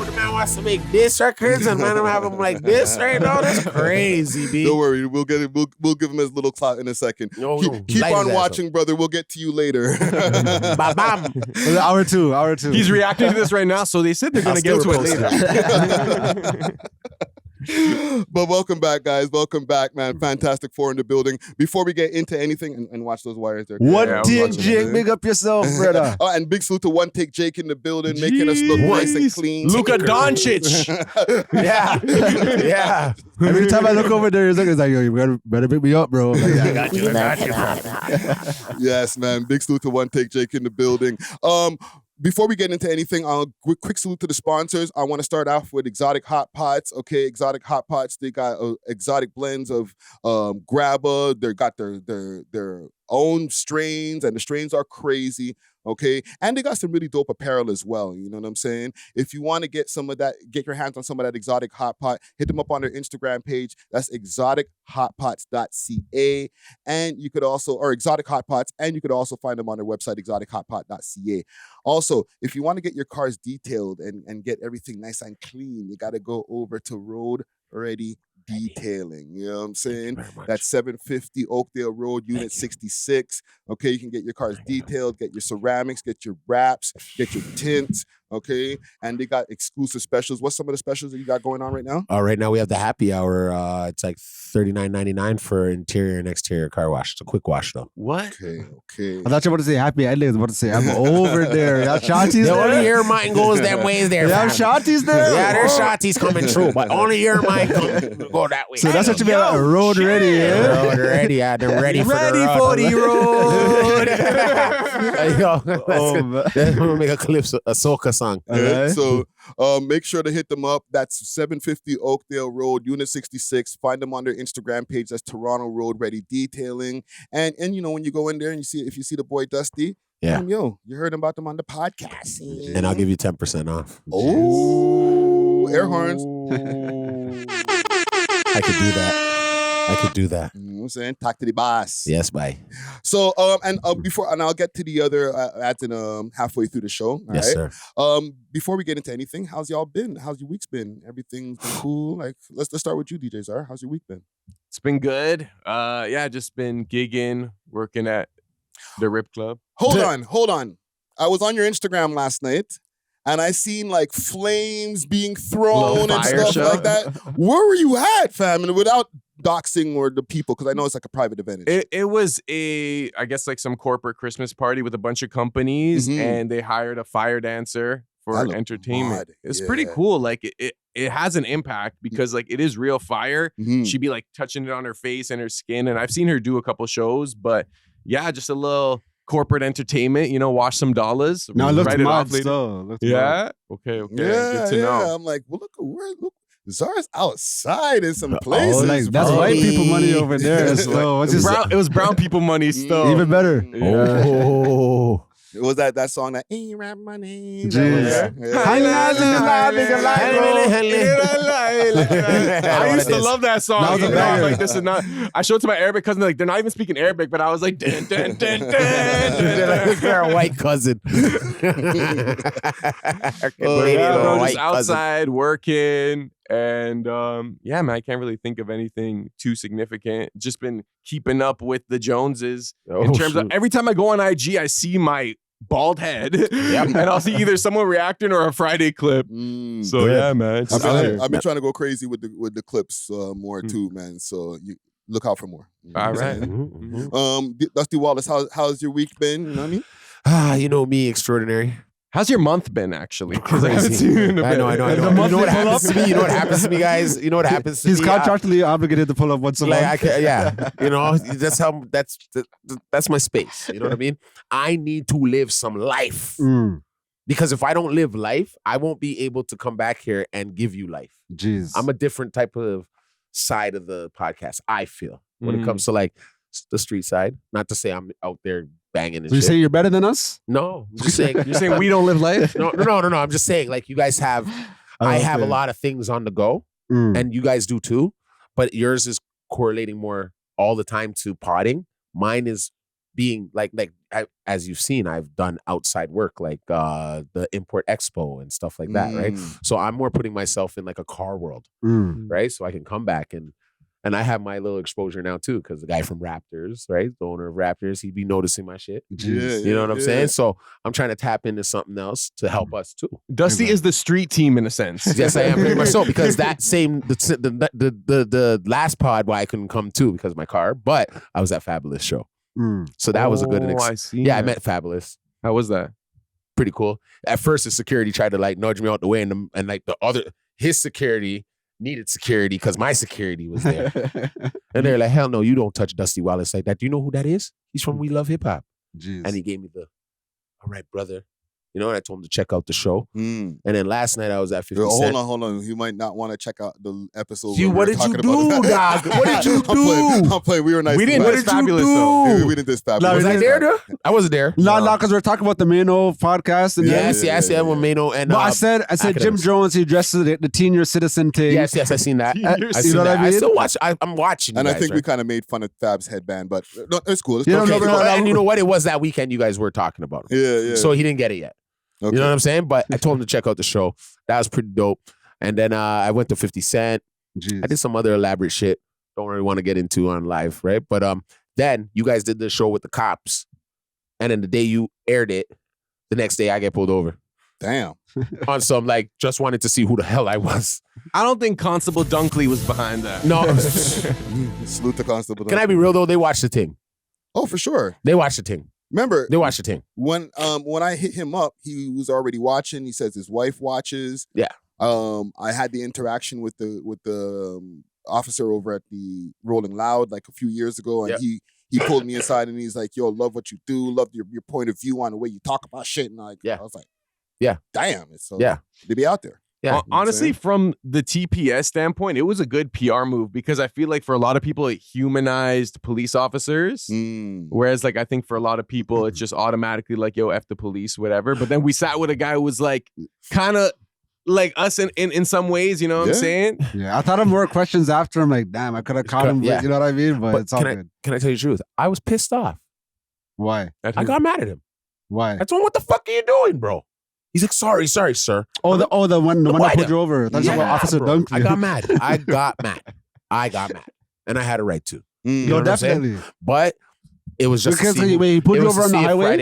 The man wants to make diss records and man, I'm having him like this right now. That's crazy, B. Don't worry, we'll get it. We'll give him his little clout in a second. Keep Light on his ass watching, brother. We'll get to you later. Bam. Hour two. He's reacting to this right now, so they said they're going to get to it later. But welcome back, guys. Welcome back, man. Fantastic Four in the building. Before we get into anything, and watch those wires there. One take, Jake. Big up yourself, brother. Oh, and big salute to One Take Jake in the building, making us look nice and clean. Luka Doncic. Yeah. Every time I look over there, it's like, yo, you better pick me up, bro. Like, I got you. We love hip hop. Yes, man. Big salute to One Take Jake in the building. Before we get into anything, quick salute to the sponsors. I want to start off with Exotic Hot Pots. Okay, Exotic Hot Pots. They got exotic blends of grabba. They got their own strains, and the strains are crazy. Okay, and they got some really dope apparel as well. You know what I'm saying? If you want to get some of that, get your hands on some of that Exotic Hot Pot, hit them up on their Instagram page. That's exotichotpots.ca, and you could also, or Exotic Hot Pots, and you could also find them on their website, exotichotpot.ca. Also, if you want to get your cars detailed and get everything nice and clean, you got to go over to Road Ready Detailing. You know what I'm saying? That's 750 Oakdale Road, Unit 66. Okay, you can get your cars detailed, get your ceramics, get your wraps, get your tints. Okay, and they got exclusive specials. What's some of the specials that you got going on right now? Right now we have the happy hour. It's like $39.99 for interior and exterior car wash. It's a quick wash though. What? Okay. I thought you were about to say happy. I was about to say I'm over there. Yeah, Shanti's The there. only your mind goes them ways there. Yeah, fam. Shanti's there. Yeah, there's shotties coming through, but only your mind go that way. So that's what you mean, like, road ready, yeah? Road ready, yeah. They're ready for the road. Yo, we'll make a clip, a soca song. Right. So make sure to hit them up. That's 750 Oakdale Road, Unit 66. Find them on their Instagram page. That's Toronto Road Ready Detailing. And you know, when you go in there and if you see the boy Dusty, yeah, yo, you heard about them on the podcast. And I'll give you 10% off. Oh, air horns. I could do that. You know what I'm saying? Talk to the boss. Yes, bye. So, before, and I'll get to the other ads in halfway through the show. Yes, right? sir. Before we get into anything, how's y'all been? How's your week's been? Everything's been cool? Like, let's start with you, DJ Czar. How's your week been? It's been good. Yeah, just been gigging, working at the Rip Club. Hold on. I was on your Instagram last night, and I seen like flames being thrown and stuff like that. Where were you at, fam? And without doxing or the people, because I know it's like a private event. It was I guess like some corporate Christmas party with a bunch of companies, and they hired a fire dancer for entertainment. It's pretty cool. Like it has an impact because like it is real fire. She'd be like touching it on her face and her skin, and I've seen her do a couple shows, but yeah, just a little corporate entertainment, you know, wash some dollars. Now it looks write it off mad later. still. Yeah? Okay. Yeah, Good to know. I'm like, well, look, Zara's outside in some places. Like, that's white people money over there. So It was brown people money still. Even better. Yeah. Oh. It was that song that ain't rap money. Jeez. I used to love that song. That was a I'm banger. like, this is not. I showed it to my Arabic cousin. Like, they're not even speaking Arabic, but I was like, dun, dun, dun, dun, dun. You're a white cousin. Just outside working. And yeah, man, I can't really think of anything too significant. Just been keeping up with the Joneses in terms of every time I go on IG, I see my bald head, and I'll see either someone reacting or a Friday clip. So yeah, man, I've been trying to go crazy with the clips more too, man. So you look out for more. All right. Dusty Wallace, how's your week been? You know what I mean? You know me, extraordinary. How's your month been, actually? Because I haven't seen you in a bit. I know. You know what happens to me? You know what happens to me, guys? You know what happens to He's me? contractually obligated to pull up once a month. You know, that's my space. You know what I mean? I need to live some life. Because if I don't live life, I won't be able to come back here and give you life. Jeez. I'm a different type of side of the podcast, I feel, when it comes to like the street side. Not to say I'm out there banging and So you shit. say you're better than us? No, I'm just saying. You're saying we don't live life? No. I'm just saying, like, you guys have, I have a lot of things on the go, and you guys do too, but yours is correlating more all the time to potting. Mine is being as you've seen, I've done outside work, like the Import Expo and stuff like that, right? So I'm more putting myself in like a car world, right? So I can come back and I have my little exposure now too, because the guy from Raptors, right, the owner of Raptors, he'd be noticing my shit. You know what I'm saying? So I'm trying to tap into something else to help us too. Dusty is the street team in a sense. Yes, I am pretty much so, because that same the last pod why I couldn't come too because of my car, but I was at Fabulous show, so that was a good. I met Fabulous. How was that? Pretty cool. At first, the security tried to like nudge me out the way, and like his security needed security because my security was there. And they're like, hell no, you don't touch Dusty Wallace like that. Do you know who that is? He's from We Love Hip Hop. And he gave me all right, brother. You know, and I told him to check out the show. And then last night I was at 50 Cent. Hold on. You might not want to check out the episode. What did you do, dog? What did you do? I'm playing. We were nice. We didn't. What did Fabulous, you do? though. We didn't diss Fabulous. Was I there, though? I wasn't there. No, because we're talking about the Mano podcast. And Yes, with Mano and. But I said Jim Jones. He dressed the senior citizen thing. Yes, I seen that. I seen know what that. I mean? I still watch. I'm watching. And you I guys, think we right? kind of made fun of Fab's headband, but no, it's cool. It's Yeah, okay. no, And you know what? It was that weekend you guys were talking about him. Yeah. So he didn't get it yet. Okay. You know what I'm saying? But I told him to check out the show. That was pretty dope. And then I went to 50 Cent. Jeez. I did some other elaborate shit. Don't really want to get into on live, right? But then you guys did the show with the cops. And then the day you aired it, the next day I get pulled over. Damn. On some like just wanted to see who the hell I was. I don't think Constable Dunkley was behind that. No. Salute to Constable. Can I be real though? They watched the thing. Oh, for sure. They watched the thing. Remember, they watched the thing. When I hit him up, he was already watching. He says his wife watches. Yeah. I had the interaction with the officer over at the Rolling Loud like a few years ago, and he pulled me aside and he's like, "Yo, love what you do, love your point of view on the way you talk about shit." And I was like, "Yeah, damn, it's so they be out there." Yeah, honestly, from the TPS standpoint, it was a good PR move because I feel like for a lot of people, it humanized police officers. Whereas, like, I think for a lot of people, it's just automatically like, yo, F the police, whatever. But then we sat with a guy who was like, kind of like us in some ways, you know what I'm saying? Yeah, I thought of more questions after. I'm like, damn, I could have caught him, you know what I mean? But it's all good. Can I tell you the truth? I was pissed off. Why? I got mad at him. Why? I told him, what the fuck are you doing, bro? He's like, sorry, sir. Oh, the one that pulled you over. That's about Officer Dunkley. I got mad. I got mad. And I had a right to. You know No, definitely. But it was just because he pulled you over on the highway.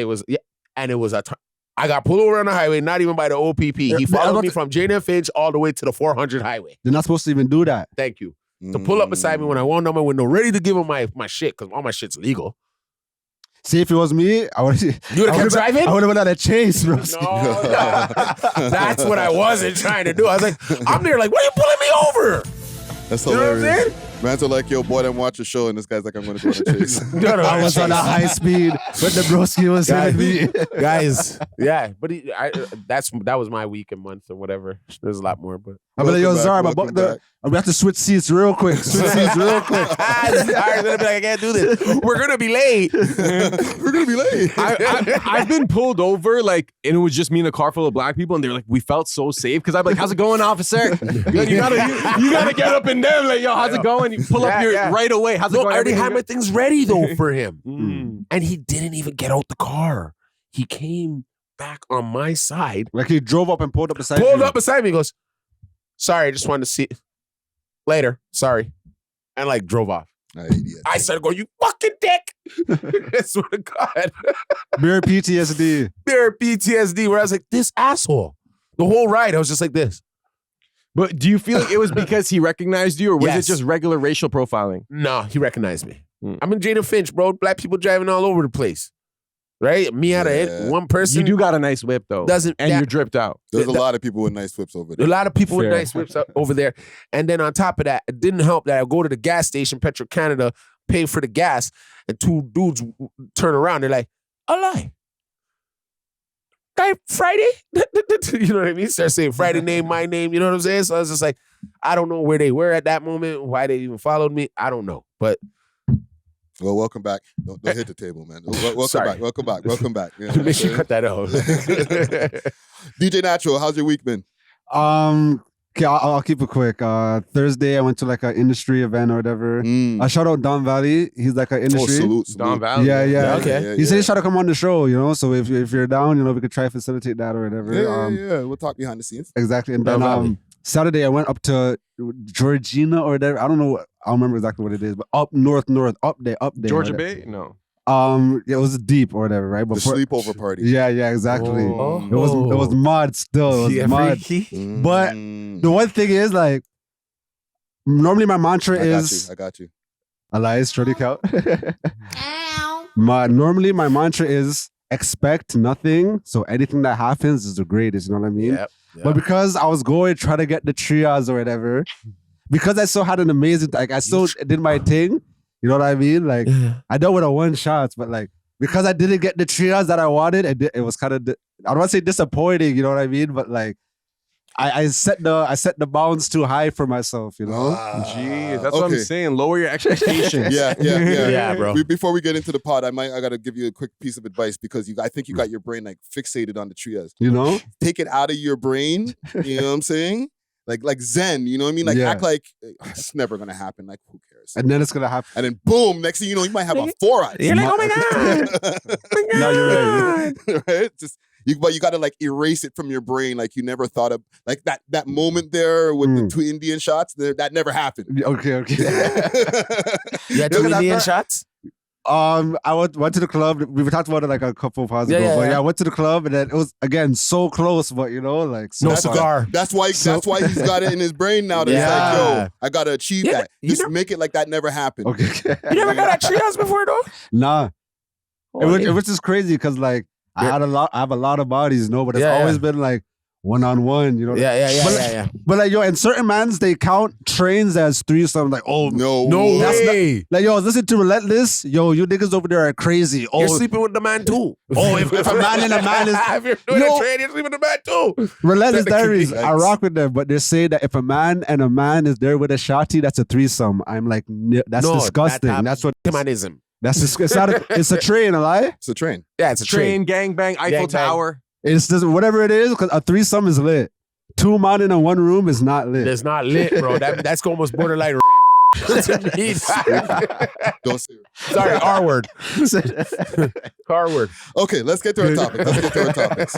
And it was I got pulled over on the highway, not even by the OPP. He followed me from Jane and Finch all the way to the 400 highway. You're not supposed to even do that. Thank you. To pull up beside me when I wound up my window, ready to give him my shit, because all my shit's legal. See, if it was me, I would have kept driving? I would have been on a chase, bro. No. That's what I wasn't trying to do. I was like, I'm there like, what are you pulling me over? That's hilarious. Man's are like, yo, boy, didn't watch the show, and this guy's like, I'm going to go on a chase. I was on a high speed, but the broski was hitting me. Guys, yeah, but that was my week and month or whatever. There's a lot more, but I'm like, yo, Zara, we have to switch seats real quick. Sorry, gonna be like, I can't do this. We're gonna be late. I've been pulled over, like, and it was just me in a car full of black people, and they're like, we felt so safe because I'm like, how's it going, officer? You gotta get up and down, like, yo, how's it going? You pull up right away. How's it going? I already had my things ready though for him, and he didn't even get out the car. He came back on my side, like he drove up and pulled up beside me. He goes, sorry, I just wanted to see. Later, sorry, and like drove off. I started going, you fucking dick. I swear to God. Mere PTSD. Where I was like, this asshole. The whole ride, I was just like this. But do you feel like it was because he recognized you, or was it just regular racial profiling? No, he recognized me. I'm in Jada Finch, bro. Black people driving all over the place. Right? Me out of it. One person. You do got a nice whip, though. You're dripped out. There's a lot of people with nice whips over there. A lot of people with nice whips over there. And then on top of that, it didn't help that I go to the gas station, Petro Canada, pay for the gas, and two dudes turn around. They're like, a lie. Guy, Friday? You know what I mean? Start saying Friday name, my name. You know what I'm saying? So I was just like, I don't know where they were at that moment, why they even followed me. I don't know. But well, welcome back. Don't hit the table, man. Welcome back. Yeah, make sure you cut that out. DJ Natural, how's your week been? Okay, I'll keep it quick. Thursday, I went to like an industry event or whatever. I shout out Don Valley. He's like an industry. Salute. Don Valley. Yeah. Okay. He said he's trying to come on the show, you know. So if you're down, you know, we could try to facilitate that or whatever. Yeah. We'll talk behind the scenes. Exactly. And then Saturday, I went up to Georgina or whatever. I don't know. I don't remember exactly what it is, but up north, up there. Georgia Bay? No. It was deep or whatever, right? The sleepover party. Yeah, exactly. It was mud still. It was mud. But the one thing is, like, normally my mantra is I got you. Elias, Shorty Count. Normally my mantra is expect nothing, so anything that happens is the greatest, you know what I mean? Yep. But because I was trying to get the triage or whatever, because I still had an amazing, like, I still did my thing. You know what I mean? Like, I dealt with a one shots, but like, because I didn't get the triage that I wanted, it was kind of, I don't want to say disappointing, you know what I mean? But like, I set the bounds too high for myself, you know? Gee, that's what I'm saying. Lower your expectations. Yeah, bro. Before we get into the pod, I got to give you a quick piece of advice because I think you got your brain like fixated on the triage. You know? Take it out of your brain, you know what I'm saying? Like Zen, you know what I mean? Like act like it's never gonna happen. Like who cares? And then it's gonna happen. And then boom, next thing you know, you might have a 4 eyes. You're like, oh my God. No, you're right. Right? But you gotta like erase it from your brain. Like you never thought of like that moment there with the 2 Indian shots. That never happened. Okay. You had 2 Indian shots? I went to the club. We talked about it like a couple of pods ago. Yeah, but yeah. I went to the club and then it was again so close, but like so No far. cigar. That's why he's got it in his brain now. That's like, yo, I gotta achieve that. Just make it like that never happened. Okay. You never got that treehouse before though? Nah. It was just crazy because like I have a lot of bodies, but it's always been like one-on-one, Yeah. But like, yo, and certain mans, they count trains as threesome. Like, oh, no way. Like, yo, listen to Relentless. Yo, you niggas over there are crazy. Oh, You're sleeping with the man too. Oh, if a man and a man is... if you're doing a train, you're sleeping with the man too. Relentless Diaries, I rock with them, but they say that if a man and a man is there with a shotty, that's a threesome. I'm like, that's disgusting. That's what... Humanism. It's a train, a lie? It's a train. Yeah, it's a train. Gangbang, Eiffel Tower. It's just whatever it is, because a threesome is lit. 2 men in a one room is not lit. It's not lit, bro. That's almost borderline. Don't say it. Sorry, R word. R word. Okay, let's get to our topics.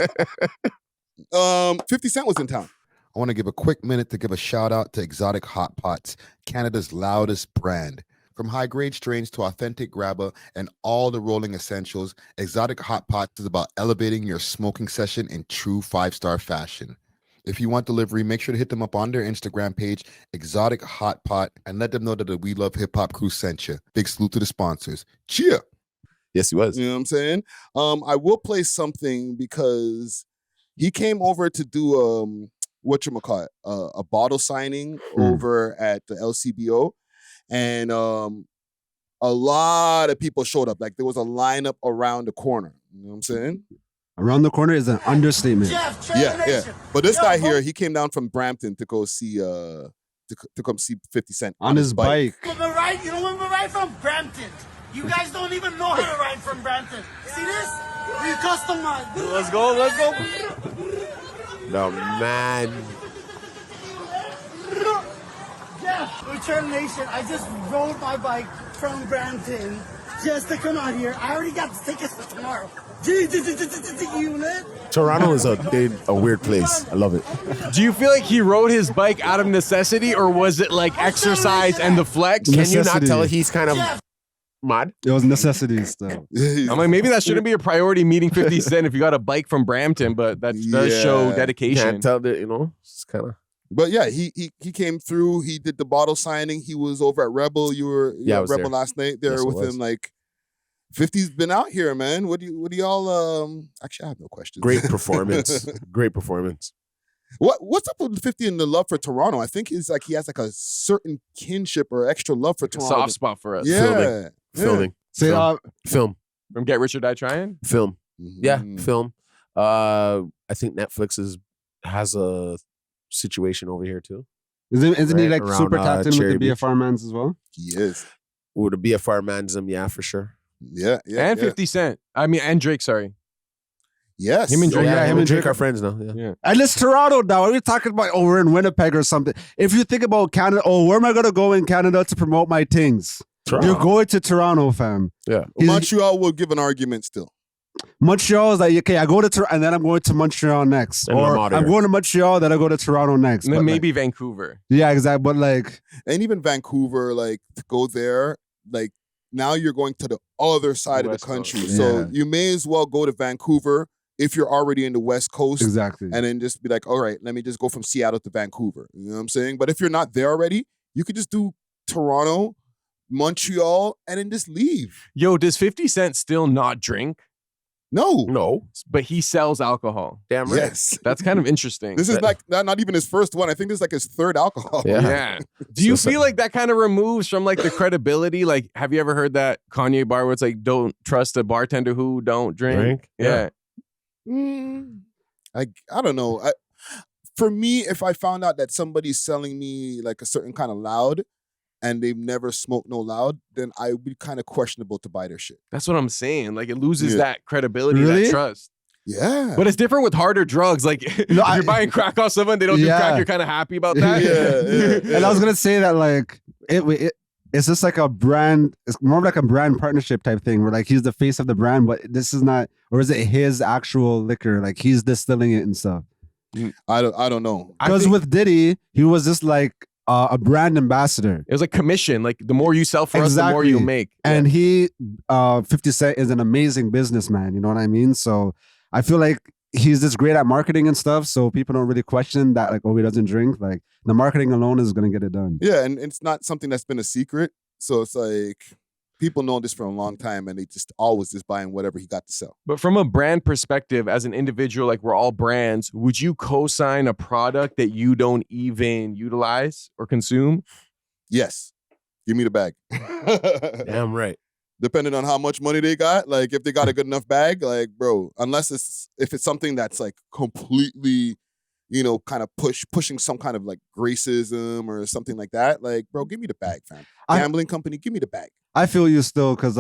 50 Cent was in town. I want to give a quick minute to give a shout out to Exotic Hot Pots, Canada's loudest brand. From high-grade strains to authentic grabber and all the rolling essentials, Exotic Hot Pots is about elevating your smoking session in true 5-star fashion. If you want delivery, make sure to hit them up on their Instagram page, Exotic Hot Pot, and let them know that the We Love Hip Hop crew sent you. Big salute to the sponsors. Cheer! Yes, he was. You know what I'm saying? I will play something because he came over to do a bottle signing over at the LCBO. And a lot of people showed up. Like there was a lineup around the corner. You know what I'm saying? Around the corner is an understatement. Yeah. But this guy here, he came down from Brampton to go see to come see 50 Cent on his bike. You know where we're right from? Brampton. You guys don't even know how to ride from Brampton. See this? We customized. Let's go. No, man. Return Nation, I just rode my bike from Brampton just to come out here. I already got the tickets for tomorrow. Toronto is a weird place. I love it. Do you feel like he rode his bike out of necessity, or was it like exercise and the flex? Can you not tell he's kind of mad? It was necessities though. I'm like, maybe that shouldn't be a priority meeting 50 Cent if you got a bike from Brampton, but that does show dedication. Can't tell that, it's kind of. But yeah, he came through. He did the bottle signing. He was over at Rebel. You were at Rebel last night there with him. Like 50's been out here, man. What do y'all? Actually, I have no questions. Great performance. Great performance. What's up with 50 and the love for Toronto? I think it's like he has like a certain kinship or extra love for Toronto. Soft spot for us. Yeah. Filming. Film. From Get Rich or Die Trying? Film. Yeah, film. I think Netflix has a situation over here too. Isn't he like around, super tapped in with Cherry the BFR mans as well? He is. With the BFR manism, yeah, for sure. Yeah. And 50 Cent. And Drake, sorry. Yes. Him and Drake. Him and Drake are friends now. Yeah. And it's Toronto now. Are we talking about, we're in Winnipeg or something? If you think about Canada, where am I going to go in Canada to promote my things? Toronto. You're going to Toronto, fam. Yeah. Montreal will give an argument still. Montreal is like, okay, I go to Toronto and then I'm going to Montreal next. And or I'm going to Montreal, then I go to Toronto next. And then but maybe Vancouver. Yeah, exactly. But like. And even Vancouver, like to go there, like now you're going to the other side of the country. Coast. So you may as well go to Vancouver if you're already in the West Coast. Exactly. And then just be like, all right, let me just go from Seattle to Vancouver. You know what I'm saying? But if you're not there already, you could just do Toronto, Montreal, and then just leave. Yo, does 50 Cent still not drink? No. But he sells alcohol. Damn right. Yes. That's kind of interesting. This is like not even his first one. I think this is like his third alcohol. Yeah. Do you feel like that kind of removes from like the credibility? Like, have you ever heard that Kanye bar where it's like, don't trust a bartender who don't drink? Yeah. I don't know. For me, if I found out that somebody's selling me like a certain kind of loud and they've never smoked no loud, then I would be kind of questionable to buy their shit. That's what I'm saying. Like it loses that credibility, that trust. Yeah. But it's different with harder drugs. Like if you're buying crack off someone, they don't do crack, you're kind of happy about that. And I was going to say that like, it's just like a brand, it's more like a brand partnership type thing where like he's the face of the brand, but this is not, or is it his actual liquor? Like he's distilling it and stuff. I don't know. Because with Diddy, he was just like a brand ambassador. It was like commission. Like the more you sell for us, the more you make. And he, 50 Cent is an amazing businessman. You know what I mean? So I feel like he's just great at marketing and stuff. So people don't really question that, like, oh, he doesn't drink. Like the marketing alone is going to get it done. Yeah, and it's not something that's been a secret. So it's like people know this for a long time, and they just always just buying whatever he got to sell. But from a brand perspective, as an individual, like we're all brands, would you co-sign a product that you don't even utilize or consume? Yes. Give me the bag. Damn right. Depending on how much money they got, like if they got a good enough bag, like bro, unless if it's something that's like completely, you know, kind of pushing some kind of like racism or something like that, like bro, give me the bag, fam. Gambling company, give me the bag. I feel you still, because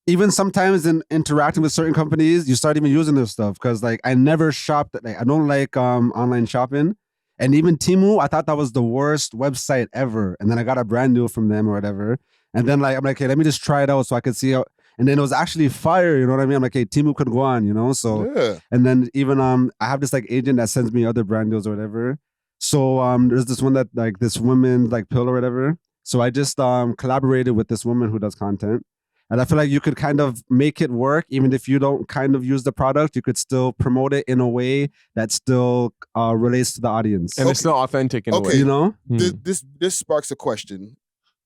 even sometimes in interacting with certain companies, you start even using this stuff. Because like I never shopped, like I don't like online shopping. And even Temu, I thought that was the worst website ever. And then I got a brand deal from them or whatever. And then like I'm like, hey, let me just try it out so I could see how. And then it was actually fire, you know what I mean? I'm like, hey, Temu could go on, you know? So yeah. And then even I have this like agent that sends me other brand deals or whatever. So there's this one that like this woman like pill or whatever. So I just collaborated with this woman who does content. And I feel like you could kind of make it work, even if you don't kind of use the product, you could still promote it in a way that still relates to the audience. And it's still authentic in a way. You know? This sparks a question.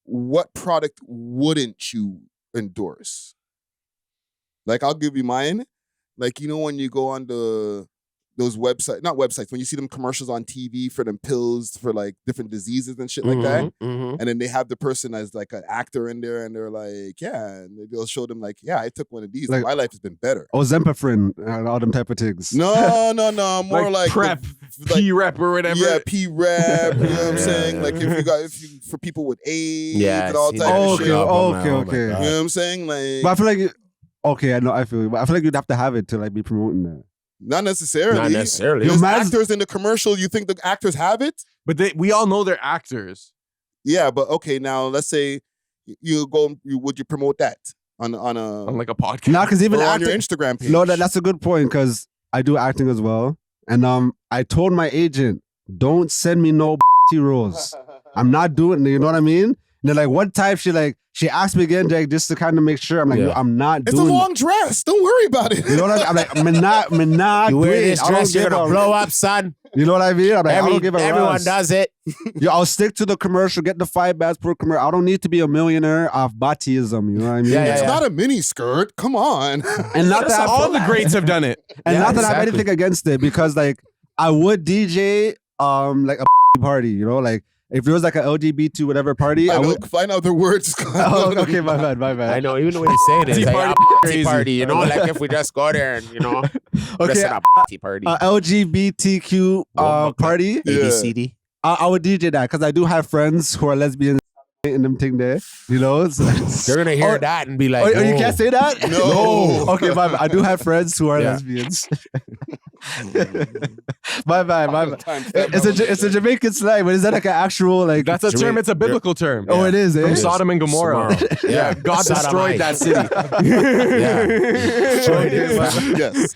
What product wouldn't you endorse? Like, I'll give you mine. Like, you know, when you go on those websites, not websites, when you see them commercials on TV for them pills for like different diseases and shit like that. And then they have the person as like an actor in there and they're like, yeah, and they'll show them like, yeah, I took one of these. Like, my life has been better. Ozempafrin and all them type of things. No. More like prep, P-rep or whatever. Yeah, P-rep. You know what I'm saying? Like if you for people with AIDS and all types of shit. Okay. You know what I'm saying? Like, but I feel like, I feel you. But I feel like you'd have to have it to like be promoting that. Not necessarily. Not necessarily. There's actors in the commercial. You think the actors have it? But we all know they're actors. Yeah, but okay. Now let's say would you promote that on like a podcast? No, because even on your Instagram page. No, that's a good point because I do acting as well, and I told my agent, don't send me no roles. I'm not doing it. You know what I mean? And then like one time she asked me again, Jake, just to kind of make sure. I'm like, no, I'm not doing it. It's a long dress. Don't worry about it. You know what I mean? I'm like, I'm not you wear this dress, you're gonna blow up, son. You know what I mean? I'm like, I don't give a everyone does it. Yo, I'll stick to the commercial, get the 5 bands per commercial. I don't need to be a millionaire off Batism. You know what I mean? It's not a mini skirt. Come on. And not that all the greats have done it. And not that I have anything against it, because like I would DJ like a party, you know, like if there was like an LGBT whatever party, I would find out the words. Okay, my bad. I know, even the way you say it is like a party, you know, like if we just go there and you know, okay, a party, LGBTQ party, ABCD. I would DJ that because I do have friends who are lesbians in them thing there, you know. So, they're gonna hear that and be like, "Oh, you can't say that." No. Okay, my bad. I do have friends who are lesbians. My bad. It's a Jamaican slang, but is that like an actual like? That's a term. It's a biblical term. Oh, it is. From Sodom and Gomorrah. Yeah, God destroyed that city. Yes.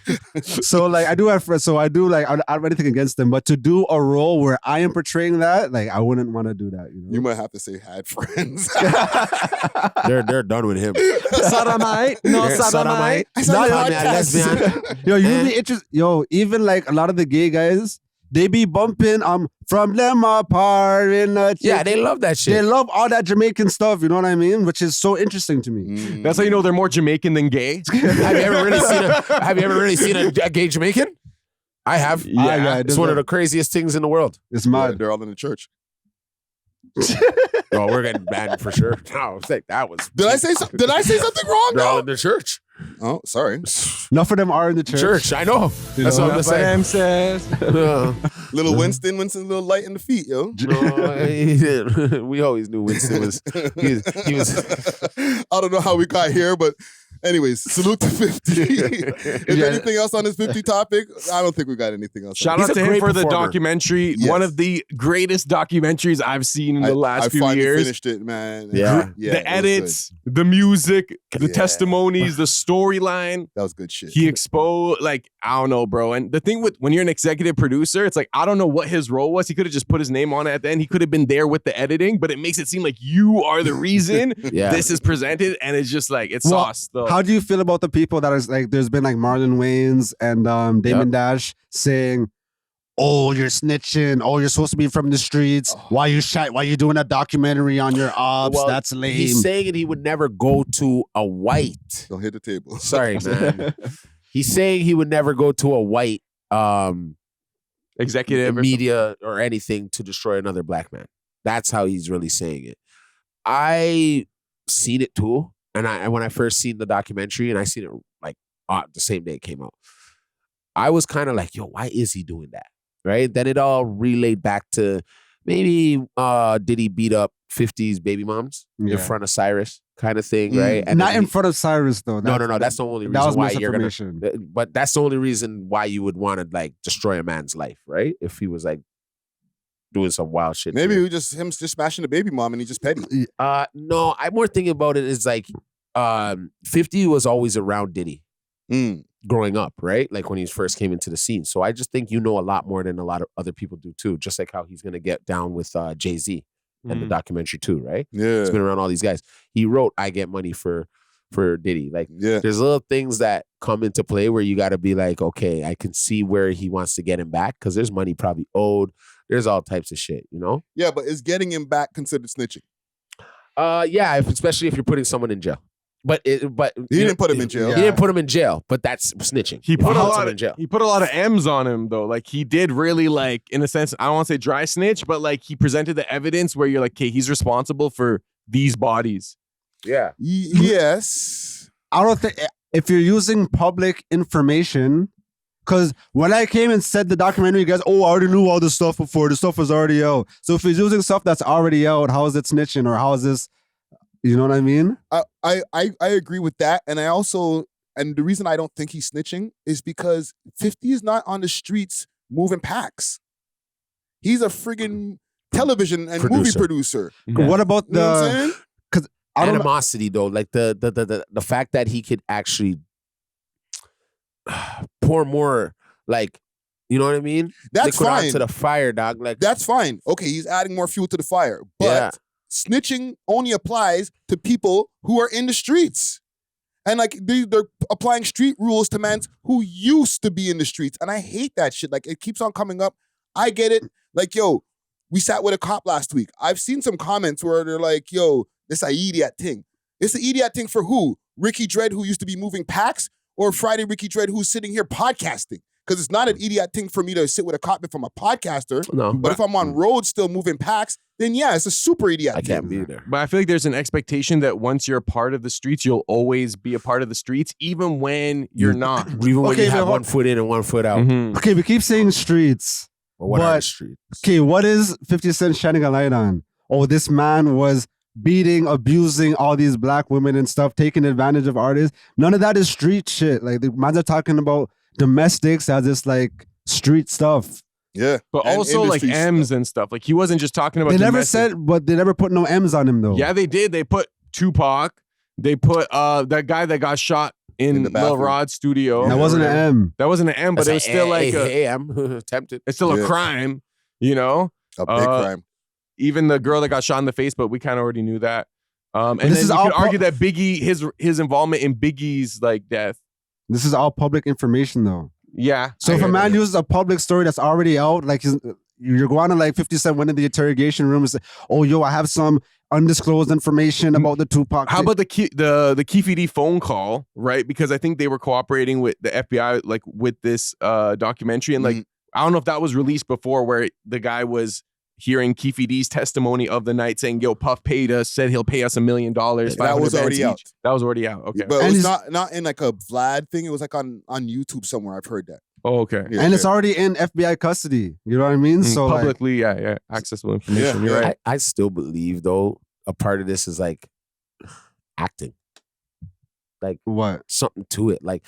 So like I do have friends. So I do like I don't have anything against them, but to do a role where I am portraying that, like I wouldn't want to do that. You know? You might have to say had friends. They're done with him. Sodomite. No sodomite. Not lesbian. Yo, you be interested. Yo, even like a lot of the gay guys, they be bumping from them apart in yeah, they love that shit. They love all that Jamaican stuff, you know what I mean? Which is so interesting to me. That's how you know they're more Jamaican than gay. Have you ever really seen a gay Jamaican? I have. Yeah, it's one of the craziest things in the world. It's mad. Yeah, they're all in the church. Oh, we're getting banned for sure. No, that was. Did I say something wrong? They're all in the church. Oh, sorry. Enough of them are in the church. I know. That's what I'm saying. Says. Little Winston's a little light in the feet, yo. No, we always knew Winston was. He was. I don't know how we got here, but anyways, salute to 50. Is there anything else on this 50 topic? I don't think we got anything else. Shout out to him for the documentary. Yes. One of the greatest documentaries I've seen in the last few years. I finished it, man. Yeah. The edits, the music, the testimonies, the storyline. That was good shit. He exposed, like, I don't know, bro. And the thing with when you're an executive producer, it's like, I don't know what his role was. He could have just put his name on it at the end. He could have been there with the editing, but it makes it seem like you are the reason this is presented. And it's just like, it's sauce. Though. How do you feel about the people that is like, there's been like Marlon Wayans and Damon Dash saying, oh, you're snitching. Oh, you're supposed to be from the streets. Why you doing a documentary on your ops? Well, that's lame. He's saying it, he would never go to a white. Don't hit the table. Sorry, man. He's saying he would never go to a white executive media or anything to destroy another black man. That's how he's really saying it. I seen it too. And when I first seen the documentary, and I seen it like the same day it came out, I was kind of like, yo, why is he doing that? Right? Then it all relayed back to maybe did he beat up 50's baby moms in front of Cyrus kind of thing, right? And not in front of Cyrus though. No. That's the only reason why you're gonna. But that's the only reason why you would want to like destroy a man's life, right? If he was like doing some wild shit. Maybe it was him just smashing the baby mom and he just petty. No, I'm more thinking about it as like 50 was always around Diddy. Growing up, right? Like when he first came into the scene. So I just think you know a lot more than a lot of other people do too. Just like how he's going to get down with Jay-Z and the documentary too, right? Yeah. He's been around all these guys. He wrote I Get Money for Diddy. Like there's little things that come into play where you got to be like, okay, I can see where he wants to get him back because there's money probably owed. There's all types of shit, you know? Yeah, but is getting him back considered snitching? Yeah, especially if you're putting someone in jail. But he didn't put him in jail. He didn't put him in jail, but that's snitching. He put a lot in jail. He put a lot of M's on him though. Like he did really like, in a sense, I don't want to say dry snitch, but like he presented the evidence where you're like, okay, he's responsible for these bodies. Yeah. Yes. I don't think if you're using public information, because when I came and said the documentary, you guys, I already knew all this stuff before. The stuff was already out. So if he's using stuff that's already out, how is it snitching or how is this? You know what I mean? I agree with that. And the reason I don't think he's snitching is because 50 is not on the streets moving packs. He's a friggin' television and movie producer. Yeah. What about the animosity though? Like the fact that he could actually pour more, like, you know what I mean? That's fine. To the fire, dog. Like that's fine. Okay, he's adding more fuel to the fire. But snitching only applies to people who are in the streets. And like they're applying street rules to men who used to be in the streets. And I hate that shit. Like it keeps on coming up. I get it. Like, yo, we sat with a cop last week. I've seen some comments where they're like, yo, this a idiot thing. It's an idiot thing for who? Ricky Dredd, who used to be moving packs, or Friday Ricky Dredd, who's sitting here podcasting? Because it's not an idiot thing for me to sit with a cop if I'm a podcaster. No, but if I'm on road still moving packs, then yeah, it's a super idiot thing. Can't be there. But I feel like there's an expectation that once you're a part of the streets, you'll always be a part of the streets, even when you're not. Even when you have 1 foot in and 1 foot out. Mm-hmm. Okay, we keep saying streets. Well, what are the streets? Okay, what is 50 Cent shining a light on? Oh, this man was beating, abusing all these black women and stuff, taking advantage of artists. None of that is street shit. Like the man's are talking about domestics as this like street stuff. Yeah. But also like M's and stuff. Like he wasn't just talking about They never said, but they never put no M's on him though. Yeah, they did. They put Tupac. They put that guy that got shot in Lil Rod's studio. That wasn't an M. That wasn't an M, but it was still like I'm tempted. It's still a crime, you know? A big crime. Even the girl that got shot in the face, but we kind of already knew that. And this then you could argue that Biggie, his involvement in Biggie's like death. This is all public information though. Yeah. So if a man uses a public story that's already out, like you're going to like 50 Cent went in the interrogation room and said, oh, yo, I have some undisclosed information about the Tupac. How about the Kofi D phone call, right? Because I think they were cooperating with the FBI, like with this documentary. And like, I don't know if that was released before where the guy was hearing Kofi D's testimony of the night saying, yo, Puff paid us, said he'll pay us $1 million. That was already out. That was already out. Okay. But it was not in like a Vlad thing. It was like on YouTube somewhere. I've heard that. Oh, okay. Yeah, and it's already in FBI custody. You know what I mean? So publicly, like, accessible information. You're right. I still believe though, a part of this is like acting. Like what? Something to it. Like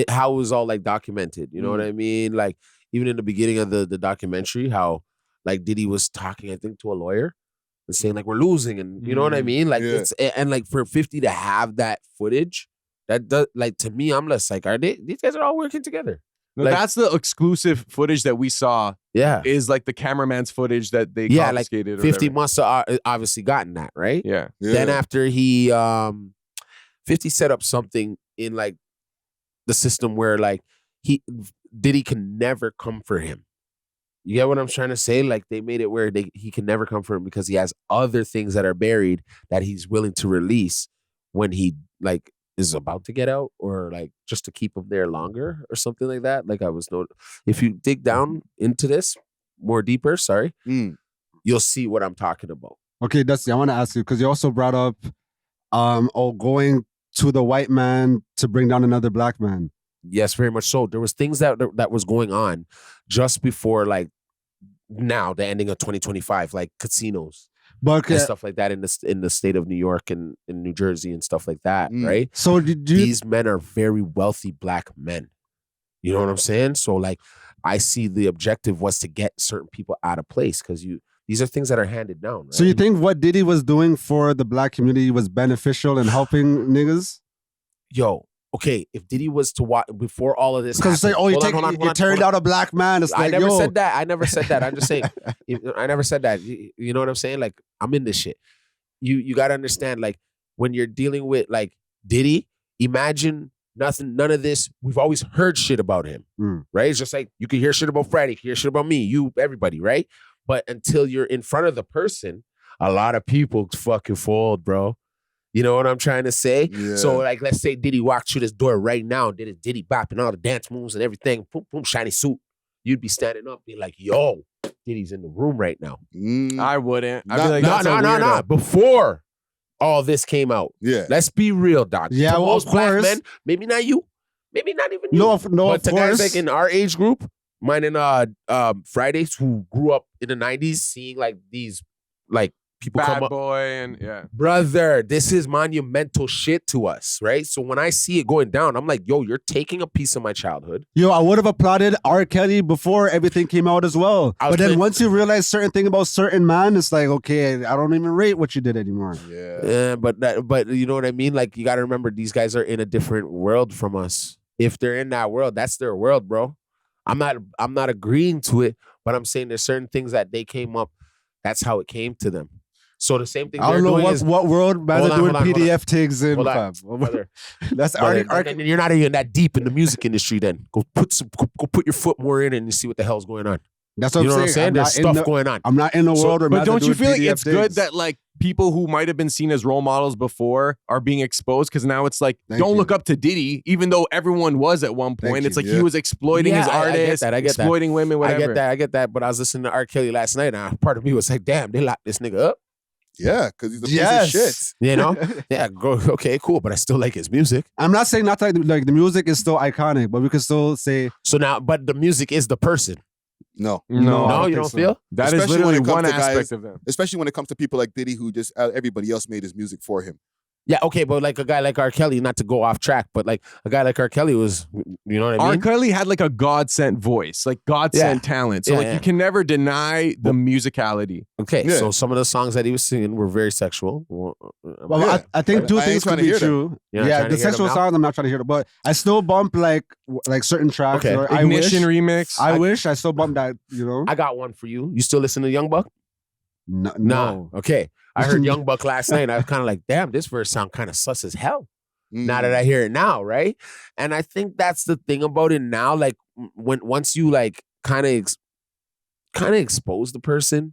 how it was all like documented. You know what I mean? Like even in the beginning of the documentary, how like Diddy was talking, I think, to a lawyer and saying like we're losing, and you know what I mean? Like it's and like for 50 to have that footage, that does like to me, I'm less like, these guys are all working together. No, Like- that's the exclusive footage that we saw. Yeah. Is like the cameraman's footage that they Yeah, like confiscated. 50 or must have obviously gotten that, right? Yeah. Then after he 50 set up something in like the system where like Diddy can never come for him. You get what I'm trying to say? Like they made it where he can never come for him because he has other things that are buried that he's willing to release when he like is about to get out, or like just to keep him there longer or something like that. Like if you dig down into this more deeper, you'll see what I'm talking about. Okay, Dusty, I want to ask you because you also brought up going to the white man to bring down another black man. Yes, very much so. There was things that was going on just before like now the ending of 2025, like casinos but and stuff like that in the state of New York and in New Jersey and stuff like that, right? So these men are very wealthy black men. You know what I'm saying? So like I see the objective was to get certain people out of place because these are things that are handed down. Right? So you think what Diddy was doing for the black community was beneficial in helping niggas? Yo, okay, if Diddy was to watch before all of this, because say, oh, you turned out a black man. It's like, I never said that. I never said that. I'm just saying, I never said that. You know what I'm saying? Like, I'm in this shit. You got to understand, like, when you're dealing with like Diddy, imagine none of this. We've always heard shit about him, right? It's just like you can hear shit about Friday, you can hear shit about me, you, everybody, right? But until you're in front of the person, a lot of people fucking fold, bro. You know what I'm trying to say? Yeah. So, like, let's say Diddy walked through this door right now and did his Diddy bop and all the dance moves and everything, boom, boom, shiny suit. You'd be standing up, be like, yo, Diddy's in the room right now. I wouldn't. I'd be like, no. Before all this came out. Yeah. Let's be real, Doc. Yeah, to well, most of black course. men, maybe not you, maybe not even you. No, but of to guys course. like in our age group, mine and Fridays, who grew up in the 90s, seeing like these like people come Bad up. Boy and Brother, this is monumental shit to us, right? So when I see it going down, I'm like, yo, you're taking a piece of my childhood. Yo, I would have applauded R. Kelly before everything came out as well. But then once you realize certain thing about certain man, it's like, okay, I don't even rate what you did anymore. Yeah, but you know what I mean? Like, you got to remember, these guys are in a different world from us. If they're in that world, that's their world, bro. I'm not agreeing to it, but I'm saying there's certain things that they came up. That's how it came to them. So the same thing I don't know what world man are doing PDF things in. That's and you're not even that deep in the music industry. Then go put your foot more in it and see what the hell's going on. That's what I'm saying. There's stuff going on. I'm not in the world. But don't you feel like PDF it's good that like people who might have been seen as role models before are being exposed? Because now it's like, don't look up to Diddy, even though everyone was at one point. It's like he was exploiting his artists, I get exploiting women, whatever. I get that. But I was listening to R. Kelly last night, and part of me was like, damn, they locked this nigga up. Yeah, because he's a piece of shit. You know? Yeah, okay, cool. But I still like his music. I'm not saying not to, like the music is still iconic, but we can still say. So now, but the music is the person. No, you don't feel? That is literally one aspect of them. Especially when it comes to people like Diddy, who just everybody else made his music for him. Yeah, okay, but like a guy like R. Kelly, not to go off track, but like a guy like R. Kelly was, you know what I mean? R. Kelly had like a God-sent voice, like God-sent talent. So you can never deny the musicality. Okay, so some of the songs that he was singing were very sexual. Well, I think two things could be true. Yeah, the sexual songs, I'm not trying to hear them, but I still bump like certain tracks. Okay. Or Ignition remix. I wish I still bump that, you know? I got one for you. You still listen to Young Buck? No. Okay. I heard Young Buck last night and I was kind of like, damn, this verse sound kind of sus as hell. Now that I hear it now, right? And I think that's the thing about it now. Like once you like kind of expose the person,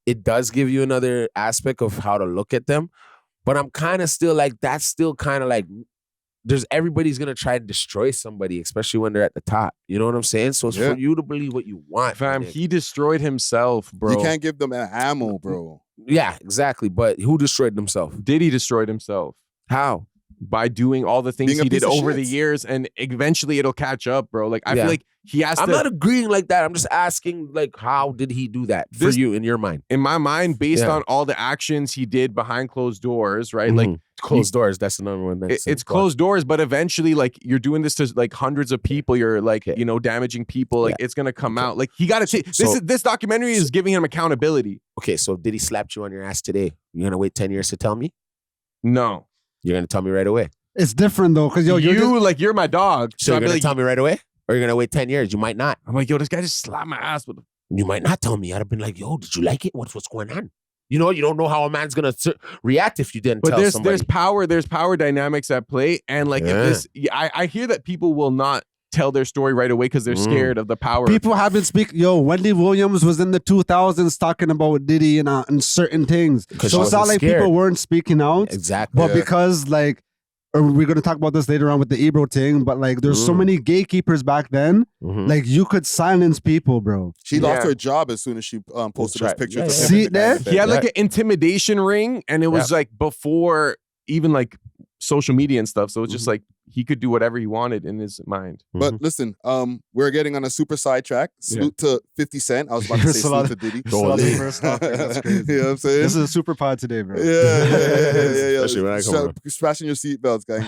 it does give you another aspect of how to look at them. But I'm kind of still like, that's still kind of like, everybody's gonna try to destroy somebody, especially when they're at the top. You know what I'm saying? So it's for you to believe what you want. Fam, he destroyed himself, bro. You can't give them ammo, bro. Yeah, exactly. But who destroyed himself? Diddy destroyed himself. How? By doing all the things he did over the years, and eventually it'll catch up, bro. Like I feel like he has to. I'm not agreeing like that. I'm just asking, like, how did he do that for you in your mind? In my mind, based on all the actions he did behind closed doors, right? Like closed doors. That's the number one. It's closed doors, but eventually, like you're doing this to like hundreds of people. You're like, you know, damaging people. Like it's gonna come out. Like he got to take this documentary is giving him accountability. Okay, so did he slap you on your ass today? You're gonna wait 10 years to tell me? No. You're gonna tell me right away. It's different though, because you're my dog. So you're gonna tell me right away? or you're gonna wait 10 years. You might not. I'm like, yo, this guy just slapped my ass with. You might not tell me. I'd have been like, yo, did you like it? What's going on? You know, you don't know how a man's gonna react if you didn't tell somebody. There's power dynamics at play, and like if this, I hear that people will not tell their story right away because they're scared of the power. People have been speaking. Yo, Wendy Williams was in the 2000s talking about Diddy and certain things. So it's not like people weren't speaking out. Exactly. But because like, or we're going to talk about this later on with the Ebro thing, but like there's so many gatekeepers back then, like you could silence people, bro. She lost her job as soon as she posted those pictures. See there? He had like an intimidation ring, and it was like before even like social media and stuff. So it's just like he could do whatever he wanted in his mind. But listen, we're getting on a super sidetrack. Salute to 50 Cent. I was about to say salute to Diddy. That's crazy. You know what I'm saying? This is a super pod today, bro. Yeah. Especially when I come around. Fasten your seatbelts, gang.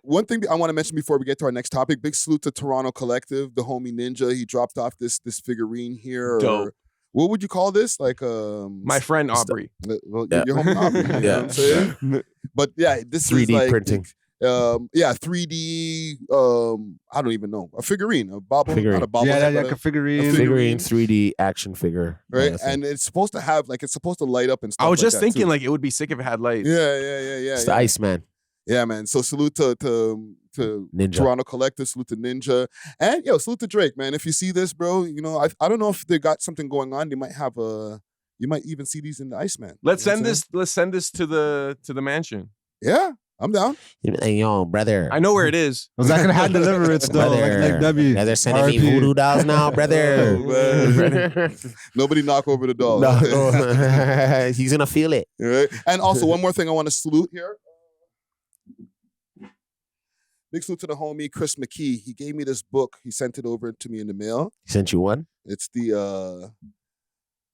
One thing I want to mention before we get to our next topic, big salute to Toronto Collective, the homie Ninja. He dropped off this figurine here. Dope. What would you call this? Like my friend Aubrey. Well, your homie Aubrey. You know what I'm saying? But yeah, this 3D is like printing. 3D. I don't even know. A figurine, a bobble, not a bobble. Like a figurine. Figurine, 3D action figure. Right, and it's supposed to have like it's supposed to light up and stuff. I was just that thinking too. like it would be sick if it had lights. Yeah. It's the Iceman. Yeah, man. So salute to Ninja. Toronto Collective, salute to Ninja, and salute to Drake, man. If you see this, bro, you know I don't know if they got something going on. They might have you might even see these in the Iceman. Let's send this to the mansion. Yeah, I'm down. Hey, yo, brother. I know where it is. Was that gonna hand deliver it still? Like W. They're sending me voodoo dolls now, brother. Nobody knock over the door. No. He's gonna feel it. Right? And also one more thing I want to salute here. Big salute to the homie Chris McKee. He gave me this book. He sent it over to me in the mail. He sent you one? It's the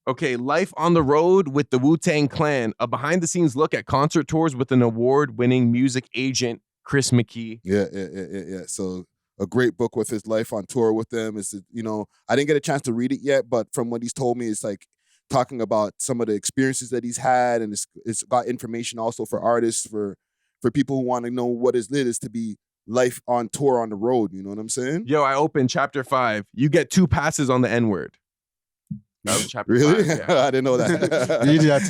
Okay, Life on the Road with the Wu-Tang Clan, a behind-the-scenes look at concert tours with an award-winning music agent, Chris McKee. Yeah. So a great book with his life on tour with them. Is I didn't get a chance to read it yet, but from what he's told me, it's like talking about some of the experiences that he's had, and it's got information also for artists, for people who want to know what it is to be life on tour on the road. You know what I'm saying? Yo, I opened chapter 5. You get 2 passes on the N-word. That was chapter Really? 5, yeah. I didn't know that. Idiot.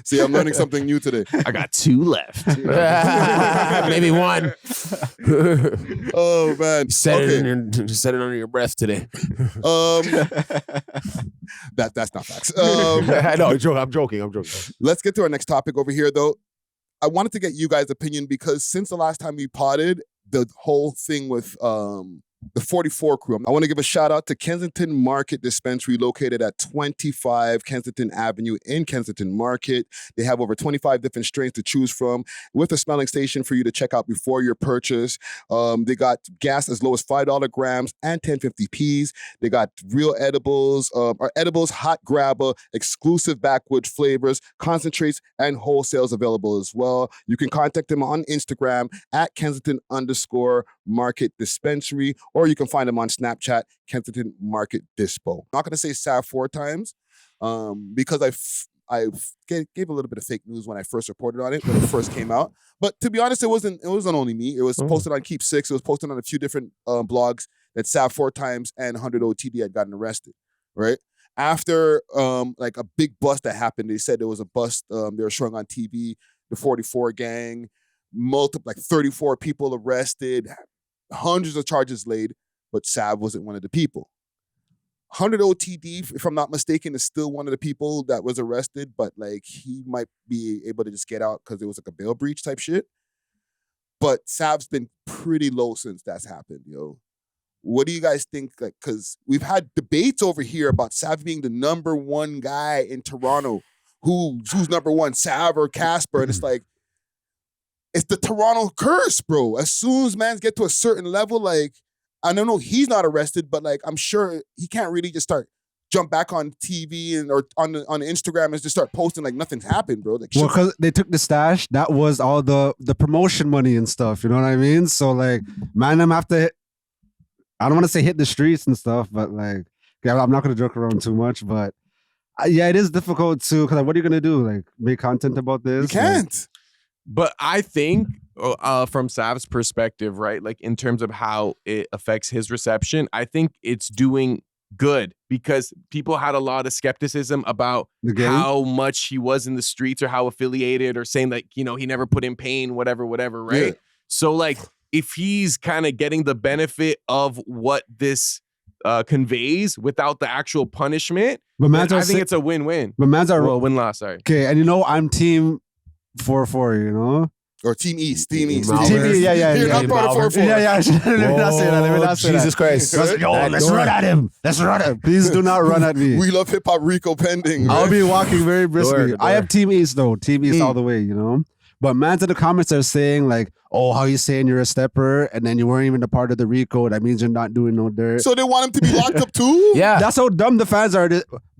See, I'm learning something new today. I got 2 left. Maybe 1. Oh man, Set it under your breath today. That's not facts. I know. I'm joking. Let's get to our next topic over here, though. I wanted to get you guys' opinion because since the last time we potted, the whole thing with the 44 crew. I want to give a shout out to Kensington Market Dispensary located at 25 Kensington Avenue in Kensington Market. They have over 25 different strains to choose from with a smelling station for you to check out before your purchase. They got gas as low as $5 grams and 1050Ps. They got real edibles, hot grabber, exclusive backwood flavors, concentrates, and wholesales available as well. You can contact them on Instagram at Kensington_Market Dispensary, or you can find them on Snapchat, Kensington Market Dispo. I'm not going to say Savv4x because I gave a little bit of fake news when I first reported on it, when it first came out. But to be honest, it wasn't only me. It was posted on Keep 6. It was posted on a few different blogs that Savv4x and 100 OTD had gotten arrested, right? After like a big bust that happened, they said there was a bust. They were showing on TV, the 44 gang, like 34 people arrested, hundreds of charges laid, but Savv wasn't one of the people. 100 OTD, if I'm not mistaken, is still one of the people that was arrested, but like he might be able to just get out because it was like a bail breach type shit. But Savv's been pretty low since that's happened, yo. What do you guys think? Like, because we've had debates over here about Savv being the number one guy in Toronto. Who's number one, Savv or Casper? And it's like, it's the Toronto curse, bro. As soon as mans get to a certain level, like, I don't know, he's not arrested, but like, I'm sure he can't really just jump back on TV or on Instagram and just start posting like nothing's happened, bro. Like, well, because they took the stash, that was all the promotion money and stuff. You know what I mean? So like, man, I'm have to. I don't want to say hit the streets and stuff, but like, I'm not gonna joke around too much, but yeah, it is difficult to. Because like, what are you gonna do? Like, make content about this? You can't. But I think from Savv's perspective, right, like in terms of how it affects his reception, I think it's doing good because people had a lot of skepticism about how much he was in the streets or how affiliated or saying like, you know, he never put in pain, whatever, right? Yeah. So like if he's kind of getting the benefit of what this conveys without the actual punishment, but I think it's a win-win. But man's are win-loss, sorry. Okay, and you know, I'm team 4-4, you know? Or Team East. Team East. Yeah. You're not part of 4-4. Yeah. Let me not say that. Jesus Christ. Let's run at him. Let's run at him. Please do not run at me. We love hip hop Rico pending. I'll be walking very briskly. I have Team East though. Team East all the way, you know? But man's in the comments are saying like, oh, how you saying you're a stepper and then you weren't even a part of the Rico. That means you're not doing no dirt. So they want him to be locked up too? Yeah. That's how dumb the fans are.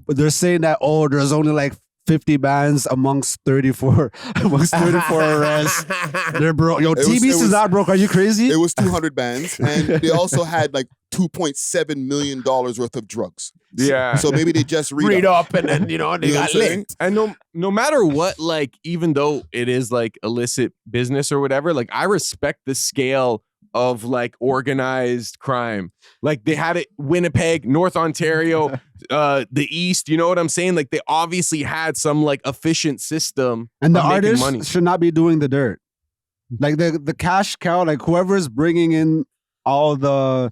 They're saying that, oh, there's only like 50 bands amongst 34 arrests. They're broke. Yo, TBC is not broke. Are you crazy? It was 200 bands, and they also had like $2.7 million worth of drugs. Yeah. So maybe they just read up and then, you know, they got linked. And no matter what, like, even though it is like illicit business or whatever, like I respect the scale of like organized crime. Like they had it Winnipeg, North Ontario, the East, you know what I'm saying? Like they obviously had some like efficient system. And the artists should not be doing the dirt. Like the cash cow, like whoever's bringing in all the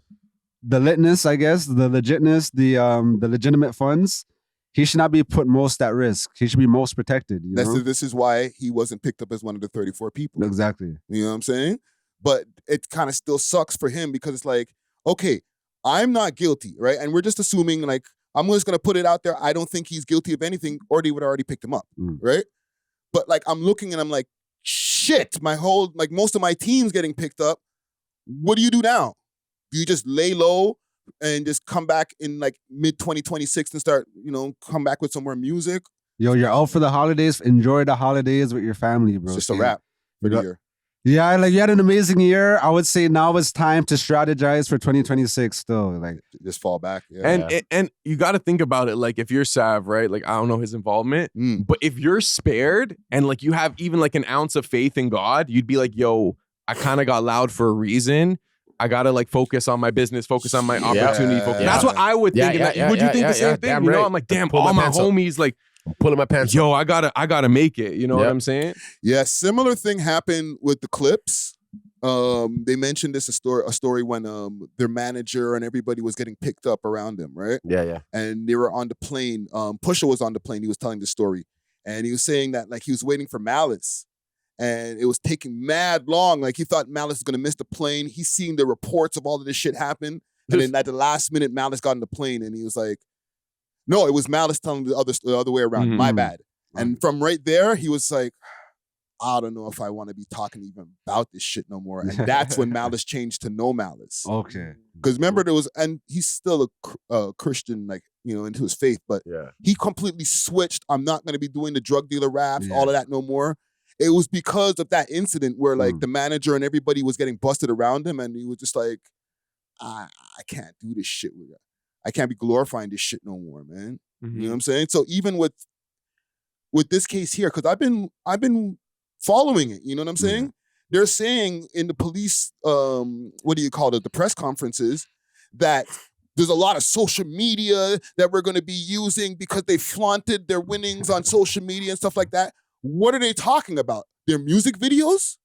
litness, I guess, the legitness, the legitimate funds, he should not be put most at risk. He should be most protected. You know? This is why he wasn't picked up as one of the 34 people. Exactly. You know what I'm saying? But it kind of still sucks for him because it's like, okay, I'm not guilty, right? And we're just assuming, like, I'm just going to put it out there. I don't think he's guilty of anything, or they would already picked him up, right? But, like, I'm looking and I'm like, shit, most of my team's getting picked up. What do you do now? Do you just lay low and just come back in, like, mid-2026 and start, you know, come back with some more music? Yo, you're out for the holidays. Enjoy the holidays with your family, bro. It's just a wrap for the year. Yeah, like you had an amazing year. I would say now it's time to strategize for 2026 still. Like just fall back. Yeah. And you got to think about it. Like if you're Savv, right? Like I don't know his involvement, but if you're spared and like you have even like an ounce of faith in God, you'd be like, yo, I kind of got loud for a reason. I got to like focus on my business, focus on my opportunity. That's what I would think. Would you think the same thing? You know, I'm like, damn, all my homies like, I'm pulling my pants. Yo, I gotta make it. You know what I'm saying? Yeah, similar thing happened with the Clips. They mentioned this a story when their manager and everybody was getting picked up around them, right? Yeah. And they were on the plane. Pusha was on the plane. He was telling the story, and he was saying that like he was waiting for Malice, and it was taking mad long. Like he thought Malice was gonna miss the plane. He's seeing the reports of all of this shit happen, and then at the last minute, Malice got on the plane, and he was like. No, it was Malice telling the other way around. My bad. And from right there, he was like, I don't know if I want to be talking even about this shit no more. And that's when Malice changed to no Malice. Okay. Because remember, and he's still a Christian, like, you know, into his faith, but he completely switched. I'm not going to be doing the drug dealer raps, all of that no more. It was because of that incident where, like, the manager and everybody was getting busted around him, and he was just like, I can't do this shit with it. I can't be glorifying this shit no more, man. You know what I'm saying? So even with this case here, because I've been following it, you know what I'm saying? They're saying in the police, what do you call it, the press conferences, that there's a lot of social media that we're going to be using because they flaunted their winnings on social media and stuff like that. What are they talking about? Their music videos?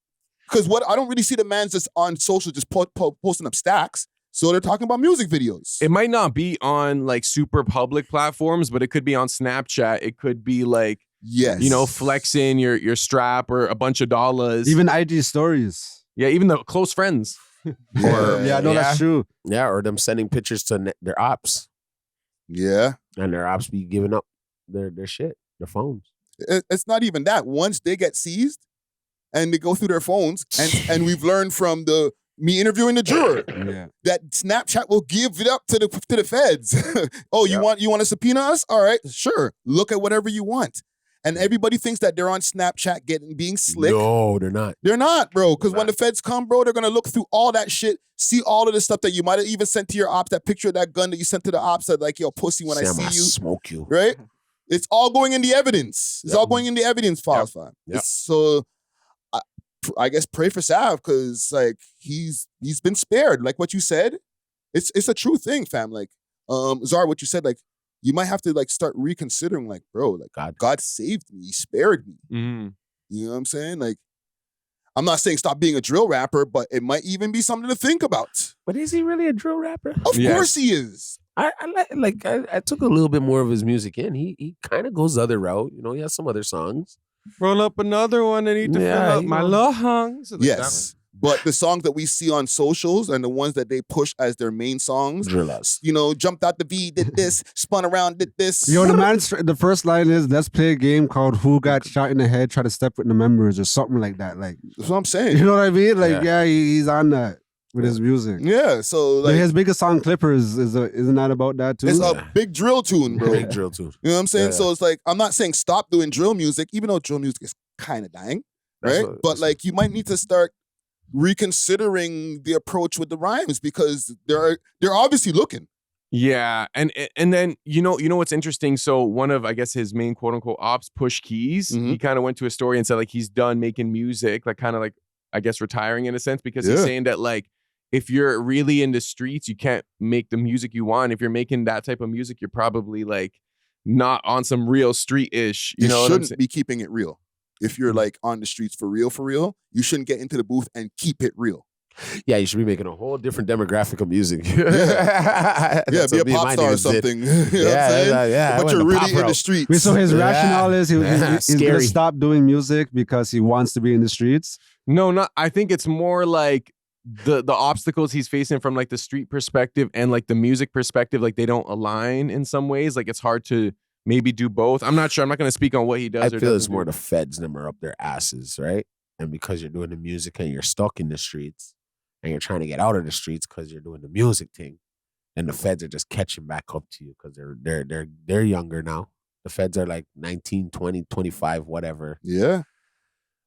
Because I don't really see the man just on social just posting up stacks. So they're talking about music videos. It might not be on like super public platforms, but it could be on Snapchat. It could be like, you know, flexing your strap or a bunch of dollars. Even IG stories. Yeah, even the close friends. That's true. Yeah, or them sending pictures to their ops. Yeah. And their ops be giving up their shit, their phones. It's not even that. Once they get seized and they go through their phones, and we've learned from me interviewing the juror that Snapchat will give it up to the feds. Oh, you want to subpoena us? All right, sure. Look at whatever you want. And everybody thinks that they're on Snapchat being slick. No, they're not. They're not, bro. Because when the feds come, bro, they're gonna look through all that shit, see all of the stuff that you might have even sent to your ops. That picture of that gun that you sent to the ops that like, yo, pussy, when I see you, smoke you. Right? It's all going in the evidence. It's all going in the evidence files. So I guess pray for Savv because like he's been spared. Like what you said, it's a true thing, fam. Like Zara, what you said, like you might have to like start reconsidering, like, bro, like God saved me, he spared me. You know what I'm saying? Like, I'm not saying stop being a drill rapper, but it might even be something to think about. But is he really a drill rapper? Of course he is. I took a little bit more of his music in. He kind of goes the other route. You know, he has some other songs. Roll up another one and eat the fill up my lungs. Yes. But the songs that we see on socials and the ones that they push as their main songs, you know, jumped out the V, did this, spun around, did this. Yo, the first line is, let's play a game called Who Got Shot in the Head, Try to Step with the Members or something like that. Like, that's what I'm saying. You know what I mean? Like, he's on that with his music. Yeah, so like his biggest song, Clippers, isn't that about that too? It's a big drill tune, bro. Big drill tune. You know what I'm saying? So it's like, I'm not saying stop doing drill music, even though drill music is kind of dying, right? But like, you might need to start reconsidering the approach with the rhymes because they're obviously looking. Yeah, and then you know what's interesting. So one of, I guess, his main quote unquote ops, Push Keys, he kind of went to a story and said like he's done making music, like kind of like, I guess, retiring in a sense, because he's saying that like if you're really in the streets, you can't make the music you want. If you're making that type of music, you're probably like not on some real street-ish. You know, shouldn't be keeping it real. If you're like on the streets for real, you shouldn't get into the booth and keep it real. Yeah, you should be making a whole different demographic of music. Be a pop star or something. You know what I'm saying? But you're really in the streets. So his rationale is he's going to stop doing music because he wants to be in the streets? No, I think it's more like the obstacles he's facing from like the street perspective and like the music perspective, like they don't align in some ways. Like it's hard to maybe do both. I'm not sure. I'm not going to speak on what he does. I feel it's more the feds them are up their asses, right? And because you're doing the music and you're stuck in the streets and you're trying to get out of the streets because you're doing the music thing, and the feds are just catching back up to you because they're younger now. The feds are like 19, 20, 25, whatever. Yeah.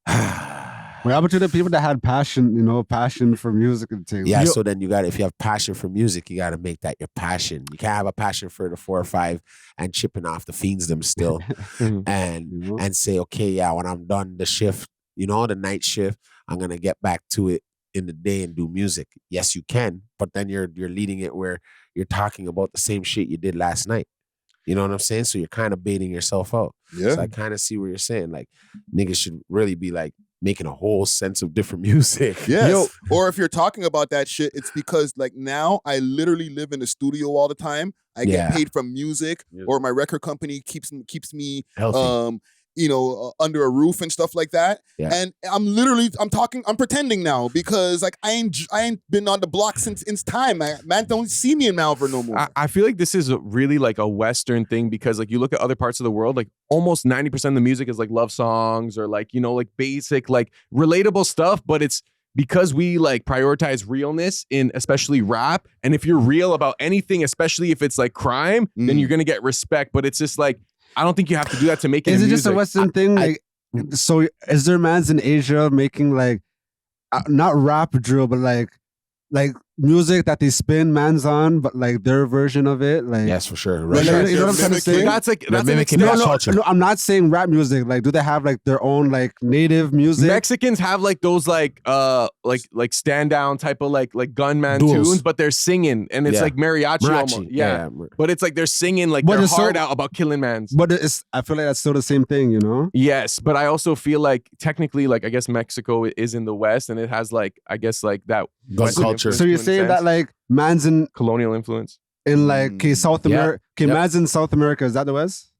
What happened to the people that had passion for music and things? Yeah, so then if you have passion for music, you got to make that your passion. You can't have a passion for the 4 or 5 and chipping off the fiends them still and say, okay, yeah, when I'm done the shift, the night shift, I'm going to get back to it in the day and do music. Yes, you can, but then you're leading it where you're talking about the same shit you did last night. You know what I'm saying? So you're kind of baiting yourself out. Yeah. So I kind of see what you're saying. Like, niggas should really be like, making a whole sense of different music. Yes. Or if you're talking about that shit, it's because like now I literally live in the studio all the time. I get paid from music, or my record company keeps me healthy. Under a roof and stuff like that. Yeah. And I'm pretending now because like I ain't been on the block since time. Man don't see me in Malvern no more. I feel like this is really like a Western thing because like you look at other parts of the world, like almost 90% of the music is like love songs or like, like basic, like relatable stuff, but it's because we like prioritize realness in especially rap. And if you're real about anything, especially if it's like crime, then you're going to get respect. But it's just like, I don't think you have to do that to make it. Is it music. just a Western thing? Like, so is there mans in Asia making like not rap drill, but like music that they spin mans on, but like their version of it? Like, yes, for sure. Right. You know what I'm trying to say? That's mimicking that culture. No, I'm not saying rap music. Like, do they have like their own like native music? Mexicans have like those like stand down type of like gunman Duels. tunes, but they're singing and it's like mariachi almost. Yeah. But it's like they're singing like their heart out about killing mans. But I feel like that's still the same thing, Yes, but I also feel like technically, like I guess Mexico is in the West and it has like I guess like that gun culture. So you're saying that like man's in colonial influence in like South America. Man's in South America. Is that the West?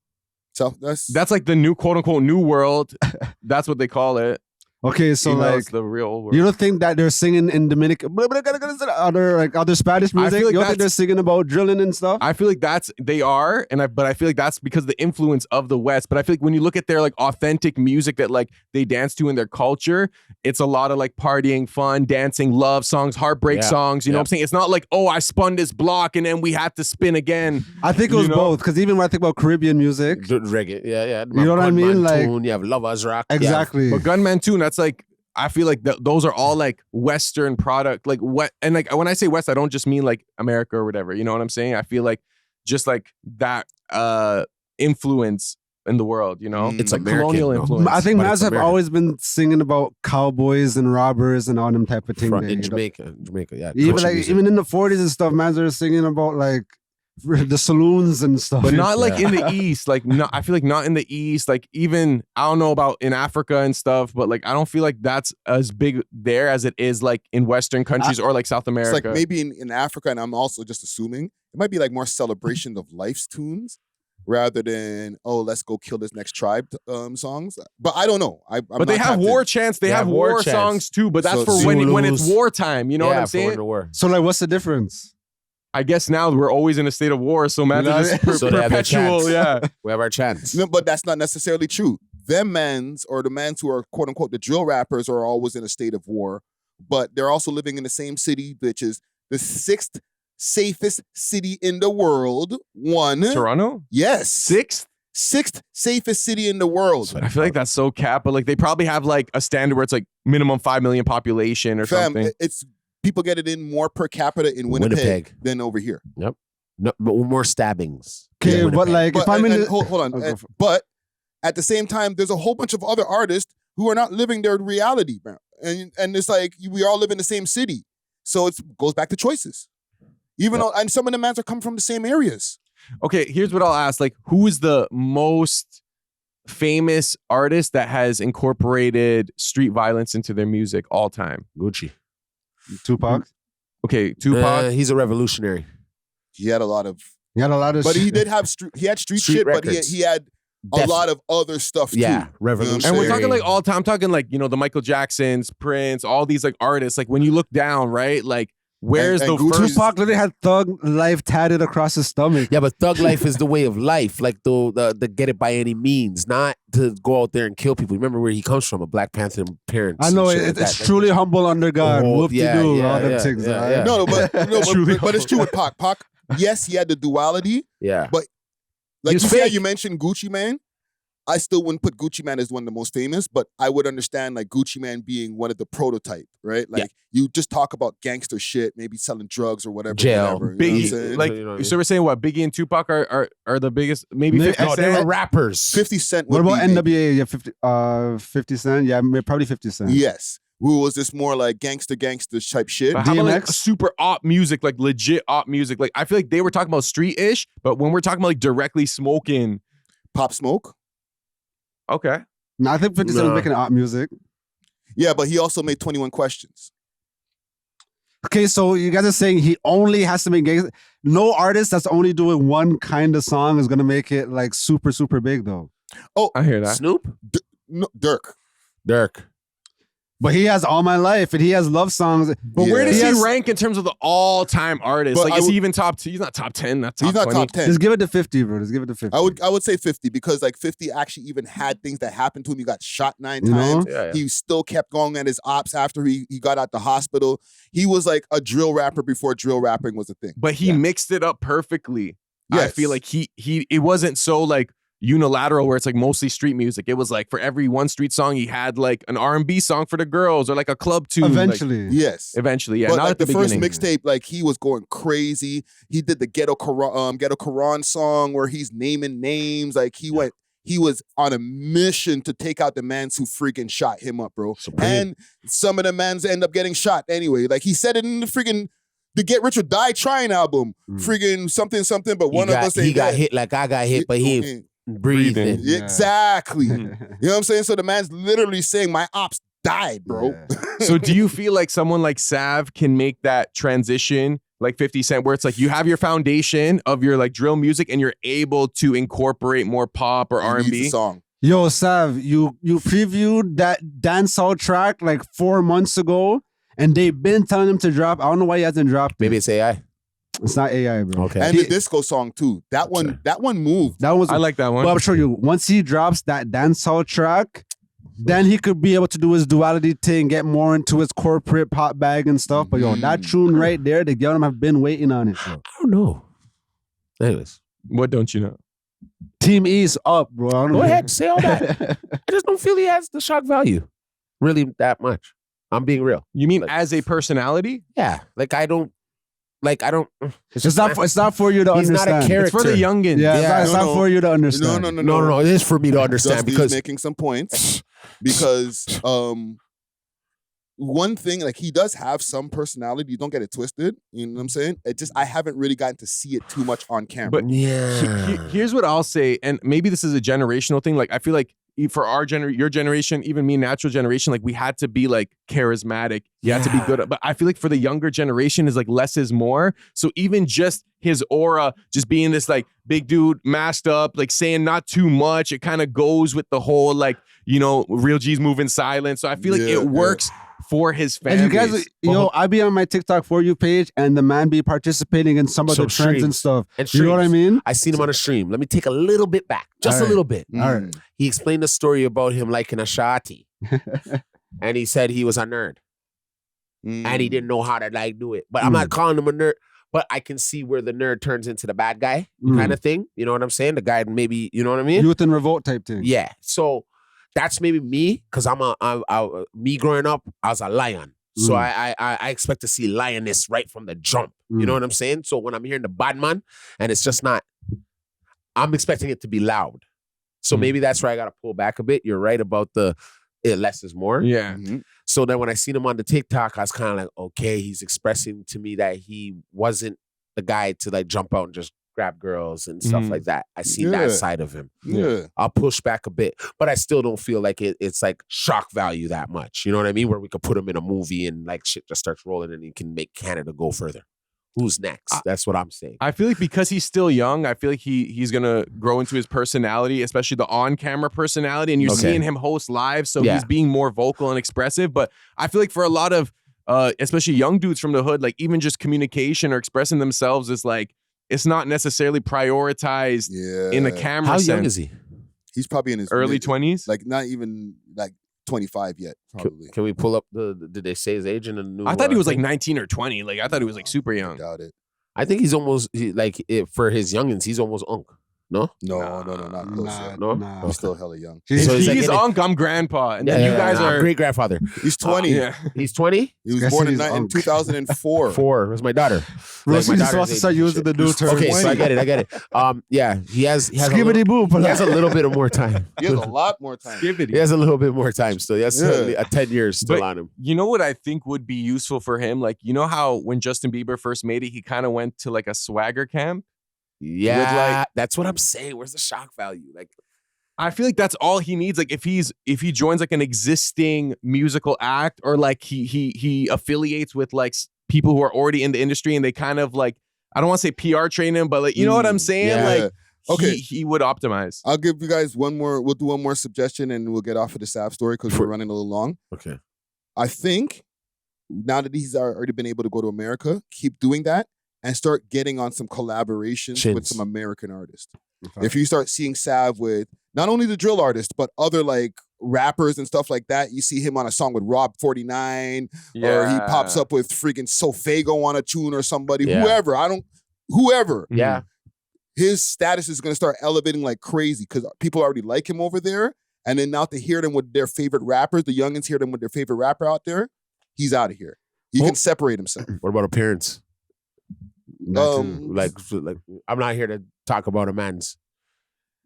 So that's like the new quote unquote new world. That's what they call it. Okay, so like it's the real world. You don't think that they're singing in Dominican, other Spanish music? You don't think they're singing about drilling and stuff? I feel like they are, but I feel like that's because of the influence of the West. But I feel like when you look at their like authentic music that like they dance to in their culture, it's a lot of like partying, fun, dancing, love songs, heartbreak songs. You know what I'm saying? It's not like, oh, I spun this block and then we had to spin again. I think it was both, because even when I think about Caribbean music, reggae, yeah. You know what I mean? Like, tune, you have Lovers Rock, exactly. But Gunman tune, that's like, I feel like those are all like Western product, like what, and like when I say West, I don't just mean like America or whatever. You know what I'm saying? I feel like just like that influence in the world, you know? It's like American, colonial no? influence. I think But Maz it's have American. always been singing about cowboys and robbers and all them type of thing. From, there, in you know? Jamaica, yeah. Even country like music. even in the 40s and stuff, Maz are singing about like the saloons and stuff. But not like in the East. Like, no, I feel like not in the East. Like, even, I don't know about in Africa and stuff, but like, I don't feel like that's as big there as it is like in Western countries or like South America. It's like maybe in Africa, and I'm also just assuming, it might be like more celebration of life's tunes rather than, oh, let's go kill this next tribe songs. But I don't know. But they have war chants. They have war songs too, but that's for when it's wartime. You know what I'm saying? So like, what's the difference? I guess now we're always in a state of war, so man, just So they have their perpetual, chants. yeah. We have our chants. No, but that's not necessarily true. Them mans or the mans who are quote unquote the drill rappers are always in a state of war, but they're also living in the same city, which is the 6th safest city in the world. Toronto? Yes. 6th? 6th safest city in the world. I feel like that's so cap, but like they probably have like a standard where it's like minimum 5 million population or something. It's people get it in more per capita in Winnipeg than over here. Yep. No, more stabbings. Okay, Yeah, but like if I'm in the, hold on. But at the same time, there's a whole bunch of other artists who are not living their reality, bro. And it's like we all live in the same city. So it goes back to choices. Even though, and some of the mans are coming from the same areas. Okay, here's what I'll ask. Like, who is the most famous artist that has incorporated street violence into their music all time? Gucci. Tupac. Okay, Tupac. He's a revolutionary. He had a lot of. But he did have street shit, records. but he had a lot of other stuff too. Yeah, revolutionary. And we're talking like all time. I'm talking like, you know, the Michael Jacksons, Prince, all these like artists. Like when you look down, right? Like where's And the Gucci's- first? Tupac literally had Thug Life tatted across his stomach. Yeah, but thug life is the way of life. Like the get it by any means, not to go out there and kill people. Remember where he comes from, a Black Panther parents. I know and shit like it's that. truly humble under God. Oh, Whoop de doo, all them things. yeah, right? yeah. No, but it's true with Pac. Pac, yes, he had the duality. Yeah. But like He's you see how fake. you mentioned Gucci Mane, I still wouldn't put Gucci Mane as one of the most famous, but I would understand like Gucci Mane being one of the prototype, right? Like you just talk about gangster shit, maybe selling drugs or whatever. Jail. Whatever, you know what I'm saying? Biggie, like, You know what I mean? so we're saying what Biggie and Tupac are the biggest, maybe Maybe- 50 No, they Cent? were rappers. 50 Cent What would about be NWA? Yeah, 50 Cent. Yeah, probably 50 Cent. Yes. Who was this more like gangster type shit? But how about like DMX? super op music, like legit op music? Like I feel like they were talking about street-ish, but when we're talking about like directly smoking, Pop Smoke? okay. No, I think 50 Cent was Nah. making art music. Yeah, but he also made 21 Questions. Okay, so you guys are saying he only has to make gangster. No artist that's only doing one kind of song is gonna make it like super, super big though. Oh, I hear that. Snoop? no, Dirk. Dirk. But he has All My Life and he has love songs. But where does He he has- rank in terms of the all-time artists? But Like, I is would- he even top 2? He's not top 10. Not top He's not 20. top 10. Just give it to 50, bro. Just give it to 50. I would say 50 because like 50 actually even had things that happened to him. He got shot 9 You know? times. Yeah, yeah. He still kept going at his ops after he got out the hospital. He was like a drill rapper before drill rapping was a thing. But he mixed it up perfectly. I Yes. feel like he it wasn't so like unilateral where it's like mostly street music. It was like for every one street song he had like an R&B song for the girls or like a club tune. Eventually. Yes. Eventually, yeah. But Not like at the, the first beginning. mixtape, like he was going crazy. He did the Ghetto Quran song where he's naming names. Like he was on a mission to take out the mans who freaking shot him up, bro. And some of the mans end up getting shot anyway. Like he said it in the freaking the Get Rich or Die Trying album. Freaking something, but one of us ain't He got dead. hit like I got hit, but he ain't breathing. Yeah. Exactly. You know what I'm saying? So the man's literally saying my ops died, bro. So do you feel like someone like Savv can make that transition like 50 Cent where it's like you have your foundation of your like drill music and you're able to incorporate more pop or He needs R&B? a song. Yo, Savv, you previewed that dancehall track like 4 months ago, and they've been telling him to drop. I don't know why he hasn't dropped. Maybe it's AI. It's not AI, bro. Okay. And the disco song too. That one moved. That was. I like that one. Well, I'm sure you. Once he drops that dancehall track, then he could be able to do his duality thing, get more into his corporate pop bag and stuff. But yo, that tune right there, the girl have been waiting on it. Bro. I don't know. Anyways. What don't you know? Team E's up, bro. I don't Go know. ahead, say all that. I just don't feel he has the shock value. Really that much. I'm being real. You mean Like- as a personality? Yeah. Like I don't like I don't. It's not for you to He's understand. not a character. It's for the youngins. Yeah, it's not for you to understand. No. It is for me to understand Dusty's because making some points because one thing, like he does have some personality. You don't get it twisted. You know what I'm saying? I haven't really gotten to see it too much on camera. But here's what I'll say, and maybe this is a generational thing. Like I feel like for your generation, even me, natural generation, like we had to be like charismatic. You had to be good. But I feel like for the younger generation is like less is more. So even just his aura, just being this like big dude masked up, like saying not too much, it kind of goes with the whole like, you know, real G's move in silence. So I feel like it works for his fan And you guys, base. I be on my TikTok For You page and the man be participating in some of the trends and stuff. You know what I mean? I seen him on a stream. Let me take a little bit back. Just a little bit. All right. He explained a story about him liking a shawty. And he said he was a nerd. And he didn't know how to like do it. But I'm not calling him a nerd. But I can see where the nerd turns into the bad guy kind of thing. You know what I'm saying? The guy maybe, you know what I mean? Youth and revolt type thing. Yeah. So that's maybe me, because me growing up, I was a lion. So I expect to see lioness right from the jump. You know what I'm saying? So when I'm hearing the bad man, and it's just not, I'm expecting it to be loud. So maybe that's where I got to pull back a bit. You're right about the less is more. Yeah. So then when I seen him on the TikTok, I was kind of like, okay, he's expressing to me that he wasn't the guy to like jump out and just grab girls and stuff like that. I see that side of him. Yeah. I'll push back a bit, but I still don't feel like it's like shock value that much. You know what I mean? Where we could put him in a movie and like shit just starts rolling and he can make Canada go further. Who's next? That's what I'm saying. I feel like because he's still young, I feel like he's gonna grow into his personality, especially the on-camera personality. And you're seeing him host live, so he's being more vocal and expressive. But I feel like for a lot of, especially young dudes from the hood, like even just communication or expressing themselves is like, it's not necessarily prioritized in the camera How sense. young is he? He's probably in his early 20s. Like not even like 25 yet, probably. Can we pull up did they say his age in the new? I thought he was like 19 or 20. Like I thought he was like super young. I doubt it. I think he's almost for his youngins, he's almost unk. No, not close. Yet. No, He's still hella young. So he's he's like unk, I'm grandpa, and then you guys are great grandfather. He's 20. He's 20. He was born in 2004. 4 was my daughter. Rosie is supposed to start using the new term. Okay, so I get it. Yeah, he has Skibbity boop. He has a little bit of more time. He has a lot more time. He has a little bit more time still. He has 10 years still on him. You know what I think would be useful for him? Like, you know how when Justin Bieber first made it, he kind of went to like a swagger camp? Yeah, that's what I'm saying. Where's the shock value? Like, I feel like that's all he needs. Like, if he joins like an existing musical act, or like he affiliates with like people who are already in the industry, and they kind of like, I don't want to say PR train him, but like, you know what I'm saying? Yeah. Like, okay, he would optimize. I'll give you guys one more. We'll do one more suggestion, and we'll get off of the Savv story because we're running a little long. Okay, I think now that he's already been able to go to America, keep doing that. And start getting on some collaborations with some American artists. Okay. If you start seeing Savv with not only the drill artists, but other like rappers and stuff like that, you see him on a song with Rob 49, or he pops up with freaking Sofago on a tune or somebody, whoever. Yeah. His status is going to start elevating like crazy because people already like him over there. And then now to hear them with their favorite rappers, the youngins hear them with their favorite rapper out there, he's out of here. He can separate himself. What about appearance? Like I'm not here to talk about a man's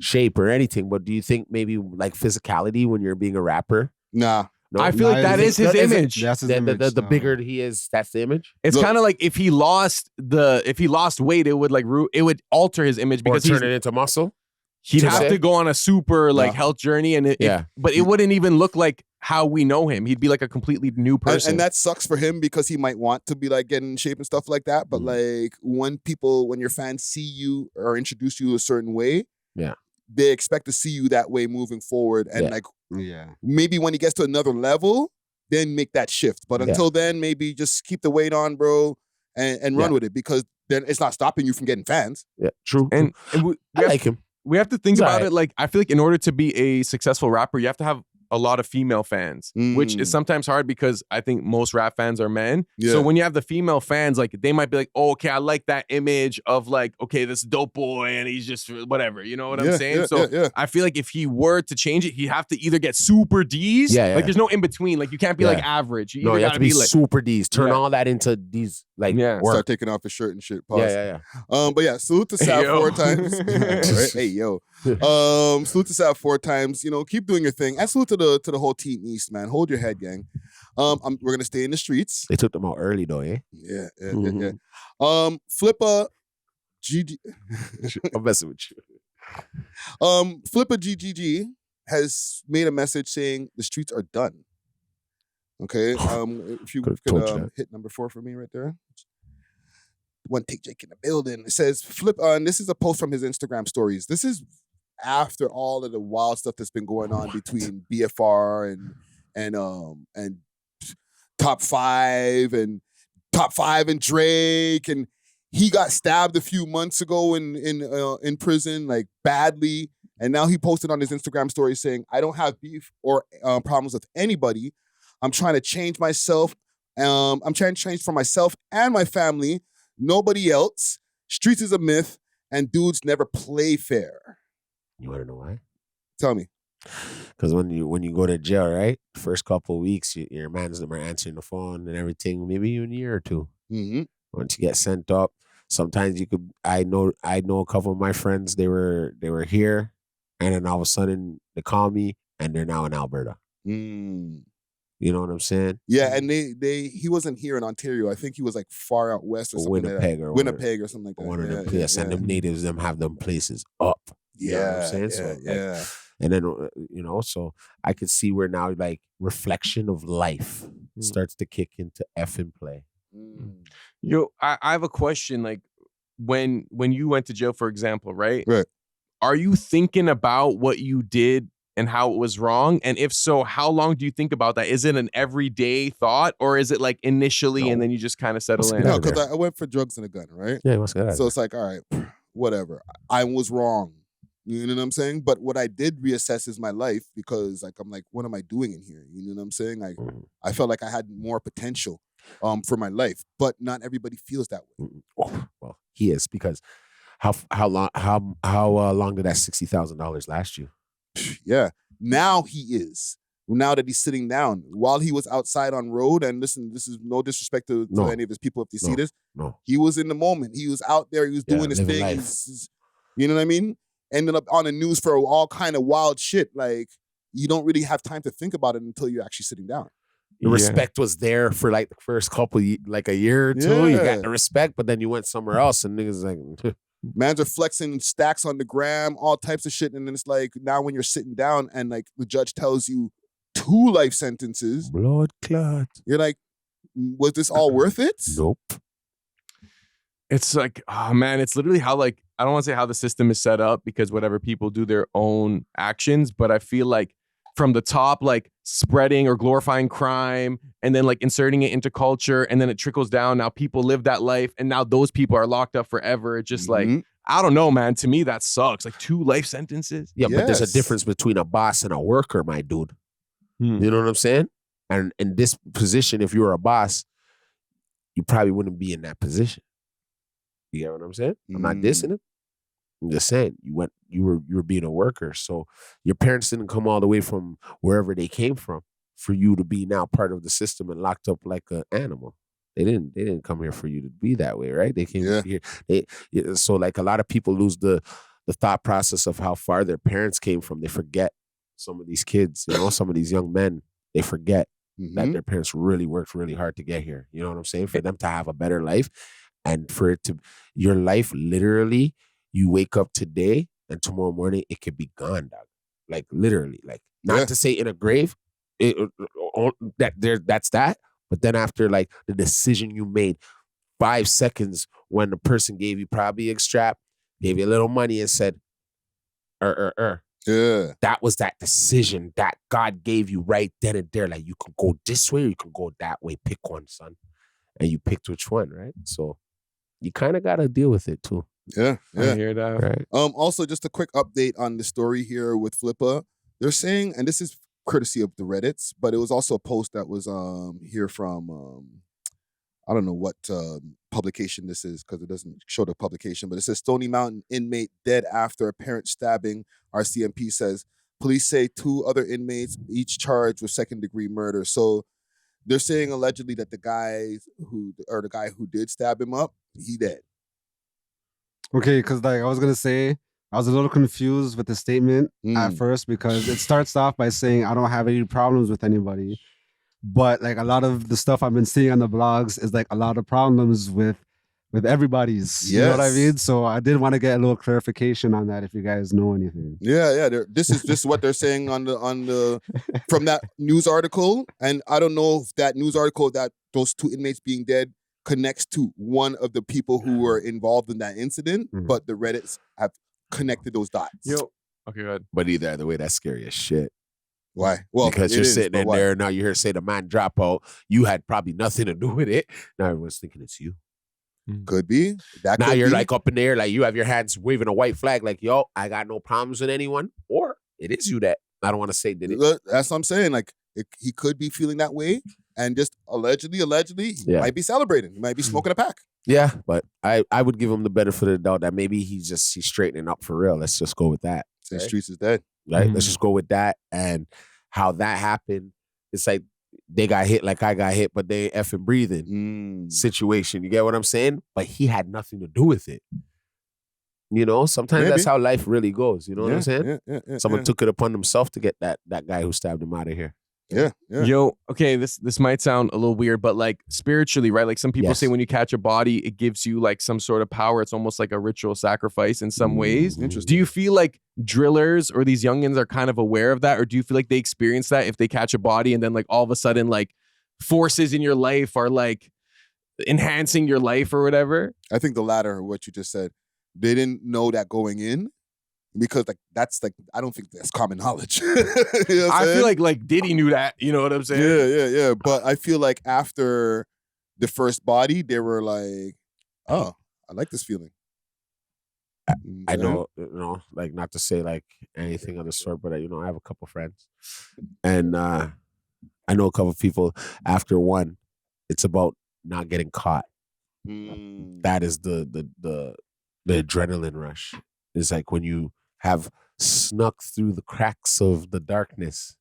shape or anything, but do you think maybe like physicality when you're being a rapper? Nah. No, I feel like that is his image. That's his image. The bigger he is, that's the image. It's kind of like if he lost weight, it would like it would alter his image because turn it into muscle. He'd have to go on a super like health journey, and but it wouldn't even look like how we know him. He'd be like a completely new person, and that sucks for him because he might want to be like getting in shape and stuff like that. But like when your fans see you or introduce you a certain way, they expect to see you that way moving forward, and maybe when he gets to another level, then make that shift. But until then, maybe just keep the weight on, bro, and run with it because then it's not stopping you from getting fans. Yeah, true. And I like him. We have to think about it like, I feel like in order to be a successful rapper, you have to have a lot of female fans, which is sometimes hard because I think most rap fans are men. Yeah. So when you have the female fans, like they might be like, oh, okay, I like that image of like, okay, this dope boy and he's just whatever. You know what I'm saying? So I feel like if he were to change it, he'd have to either get super D's. Like there's no in between. Like you can't be like average. You have to be like super D's. Turn all that into D's. Like work. Start taking off his shirt and shit. Pause. Yeah. But yeah, salute to Savv 4 times. Right? Hey yo. Salute to Savv 4 times. You know, keep doing your thing. And salute to the whole Team East, man. Hold your head, gang. We're gonna stay in the streets. They took them out early though, eh? Yeah. Flippa GG. I'm messing with you. Flippa GGG has made a message saying the streets are done. Okay. If you could hit number 4 for me right there. One take Jake in the building. It says and this is a post from his Instagram stories. This is after all of the wild stuff that's been going on between BFR and Top 5 and Drake, and he got stabbed a few months ago in prison, like badly, and now he posted on his Instagram story saying, "I don't have beef or problems with anybody. I'm trying to change myself. I'm trying to change for myself and my family. Nobody else. Streets is a myth, and dudes never play fair." You want to know why? Tell me. Because when you go to jail, right, first couple of weeks, your man's never answering the phone and everything. Maybe even a year or two. Mm-hmm. Once you get sent up, sometimes you could. I know a couple of my friends. They were here, and then all of a sudden they call me, and they're now in Alberta. You know what I'm saying? Yeah, and he wasn't here in Ontario. I think he was like far out west or something. Winnipeg or something like that. One of them places, and them natives have them places up. You know what I'm saying? Yeah. And then, so I could see where now, like, reflection of life starts to kick into effing play. Yo, I have a question. Like, when you went to jail, for example, right? Right. Are you thinking about what you did and how it was wrong? And if so, how long do you think about that? Is it an everyday thought, or is it like initially and then you just kind of settle in? No, because I went for drugs and a gun, right? Yeah, what's good? So it's like, all right, whatever. I was wrong. You know what I'm saying? But what I did reassess is my life, because like I'm like, what am I doing in here? You know what I'm saying? Like I felt like I had more potential for my life, but not everybody feels that way. Well, he is, because how long did that $60,000 last you? Yeah. Now he is. Now that he's sitting down, while he was outside on road, and listen, this is no disrespect to any of his people if they see this. No. He was in the moment. He was out there. He was doing his thing. You know what I mean? Ended up on the news for all kind of wild shit. Like, you don't really have time to think about it until you're actually sitting down. The respect was there for like the first couple, like a year or two. You got the respect, but then you went somewhere else, and niggas like, mans are flexing stacks on the gram, all types of shit. And then it's like, now when you're sitting down and like the judge tells you 2 life sentences, blood clot, you're like, was this all worth it? Nope. It's like, oh man, it's literally how, like, I don't want to say how the system is set up, because whatever, people do their own actions, but I feel like from the top, like spreading or glorifying crime and then like inserting it into culture, and then it trickles down. Now people live that life, and now those people are locked up forever. It's just like, I don't know, man. To me, that sucks. Like 2 life sentences. Yeah, but there's a difference between a boss and a worker, my dude. You know what I'm saying? And in this position, if you were a boss, you probably wouldn't be in that position. You get what I'm saying? I'm not dissing him. I'm just saying you were being a worker. So your parents didn't come all the way from wherever they came from for you to be now part of the system and locked up like an animal. They didn't come here for you to be that way, right? They came here. So like a lot of people lose the thought process of how far their parents came from. They forget some of these kids, some of these young men, they forget that their parents really worked really hard to get here. You know what I'm saying? For them to have a better life. And for it to, your life, literally, you wake up today and tomorrow morning, it could be gone, dog. Like, literally. Like, not to say in a grave, that's that. But then after, like, the decision you made 5 seconds when the person gave you probably a strap, gave you a little money and said, Yeah. That was that decision that God gave you right then and there. Like, you can go this way or you can go that way. Pick one, son. And you picked which one, right? So you kind of got to deal with it too. Yeah. I hear that. Right. Also, just a quick update on the story here with Flippa. They're saying, and this is courtesy of the Reddits, but it was also a post that was here from I don't know what publication this is because it doesn't show the publication, but it says Stony Mountain inmate dead after apparent stabbing. RCMP says police say 2 other inmates each charged with second-degree murder. So they're saying allegedly that the guy who did stab him up, he dead. Okay, because like I was gonna say, I was a little confused with the statement at first because it starts off by saying I don't have any problems with anybody, but like a lot of the stuff I've been seeing on the blogs is like a lot of problems with everybody's. Yes. You know what I mean? So I did want to get a little clarification on that if you guys know anything. Yeah. This is what they're saying on the from that news article, and I don't know if that news article that those 2 inmates being dead connects to one of the people who were involved in that incident, but the Reddits have connected those dots. Yo, okay, go ahead. But either way, that's scary as shit. Why? Well, because you're sitting in there now. You hear say the man drop out. You had probably nothing to do with it. Now everyone's thinking it's you. Could be. That now could you're be. like up in the air, like you have your hands waving a white flag, like yo, I got no problems with anyone. Or it is you that I don't want to say did it. That's what I'm saying. Like he could be feeling that way, and just allegedly, he might be celebrating. He might be smoking a pack. Yeah, but I would give him the benefit of the doubt that maybe he's straightening up for real. Let's just go with that. Say Streets is dead. Right? Let's just go with that. And how that happened, it's like they got hit like I got hit, but they ain't effing breathing situation. You get what I'm saying? But he had nothing to do with it. You know, sometimes that's how life really goes. You know what I'm saying? Someone took it upon themselves to get that guy who stabbed him out of here. Yeah. Yo, okay, this might sound a little weird, but like spiritually, right? Like some people say when you catch a body, it gives you like some sort of power. It's almost like a ritual sacrifice in some ways. Interesting. Do you feel like drillers or these youngins are kind of aware of that? Or do you feel like they experience that if they catch a body and then like all of a sudden like forces in your life are like enhancing your life or whatever? I think the latter, what you just said. They didn't know that going in. Because like that's like I don't think that's common knowledge. You know what I feel like Diddy knew that. You know what I'm saying? Yeah. But I feel like after the first body, they were like, "Oh, I like this feeling." I know, like not to say like anything of the sort, but I have a couple friends, and I know a couple people. After one, it's about not getting caught. That is the adrenaline rush. It's like when you have snuck through the cracks of the darkness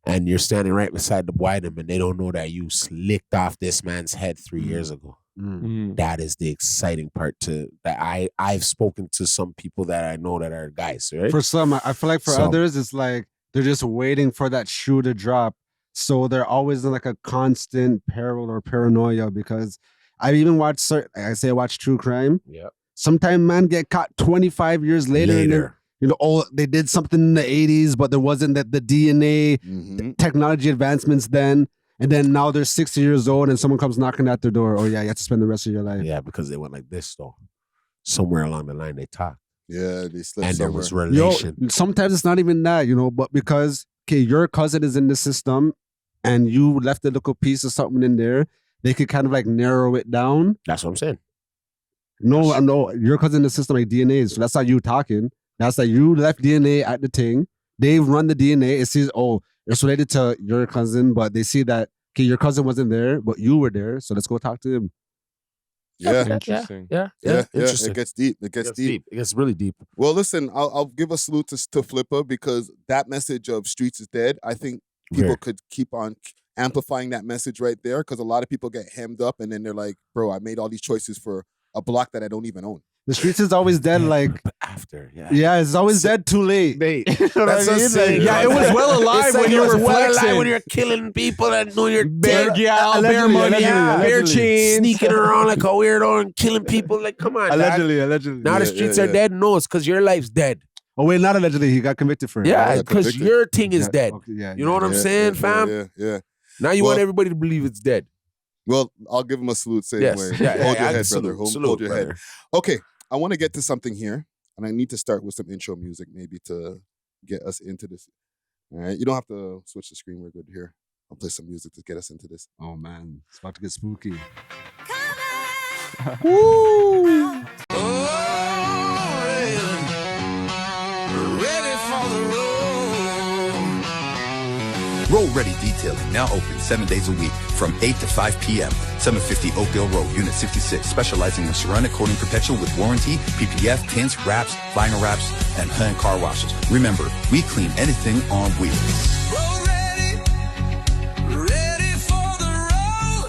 and you're standing right beside the white and they don't know that you slicked off this man's head 3 years ago. That is the exciting part that I've spoken to some people that I know that are guys, right? For some, I feel like for others, it's like they're just waiting for that shoe to drop. So they're always in like a constant peril or paranoia because I even watch, I watch true crime. Yeah. Sometimes man get caught 25 years later. And they did something in the 80s, but there wasn't the DNA technology advancements then. And then now they're 60 years old and someone comes knocking at their door. Oh yeah, you have to spend the rest of your life. Yeah, because they went like this though. Somewhere along the line they talked. Yeah, they slipped and somewhere. there was relation. Sometimes it's not even that, but because your cousin is in the system and you left a little piece of something in there, they could kind of like narrow it down. That's what I'm saying. No, your cousin in the system like DNA, so that's how you talking. That's like you left DNA at the thing. They run the DNA. It says, it's related to your cousin, but they see that your cousin wasn't there, but you were there. So let's go talk to him. Yeah, interesting. Yeah. It gets deep. It gets deep. It gets really deep. Well, listen, I'll give a salute to Flippa because that message of Streets is dead. I think people could keep on amplifying that message right there because a lot of people get hemmed up and then they're like, bro, I made all these choices for a block that I don't even own. The streets is always dead, like after, it's always dead too late. You know what I mean? It was well alive when you were flexing. When you're killing people and know you're bear money, bear chains, sneaking around like a weirdo and killing people. Like, come on, allegedly. Now the streets are dead. No, it's because your life's dead. Oh wait, not allegedly. He got convicted for it. Yeah, because your thing is dead. Okay, you know what I'm saying, fam? Yeah. Now you want everybody to believe it's dead. Well, I'll give him a salute same way. Hold your head, brother. Hold your head. Okay, I want to get to something here, and I need to start with some intro music maybe to get us into this. All right, you don't have to switch the screen. We're good here. I'll play some music to get us into this. Oh man, it's about to get spooky. Woo! Ready for the road. Roll Ready Detailing, now open 7 days a week from 8 to 5 p.m. 750 Oakdale Road, Unit 66, specializing in ceramic coating perpetual with warranty, PPF, tints, wraps, vinyl wraps, and hand car washes. Remember, we clean anything on wheels. Roll ready, ready for the road.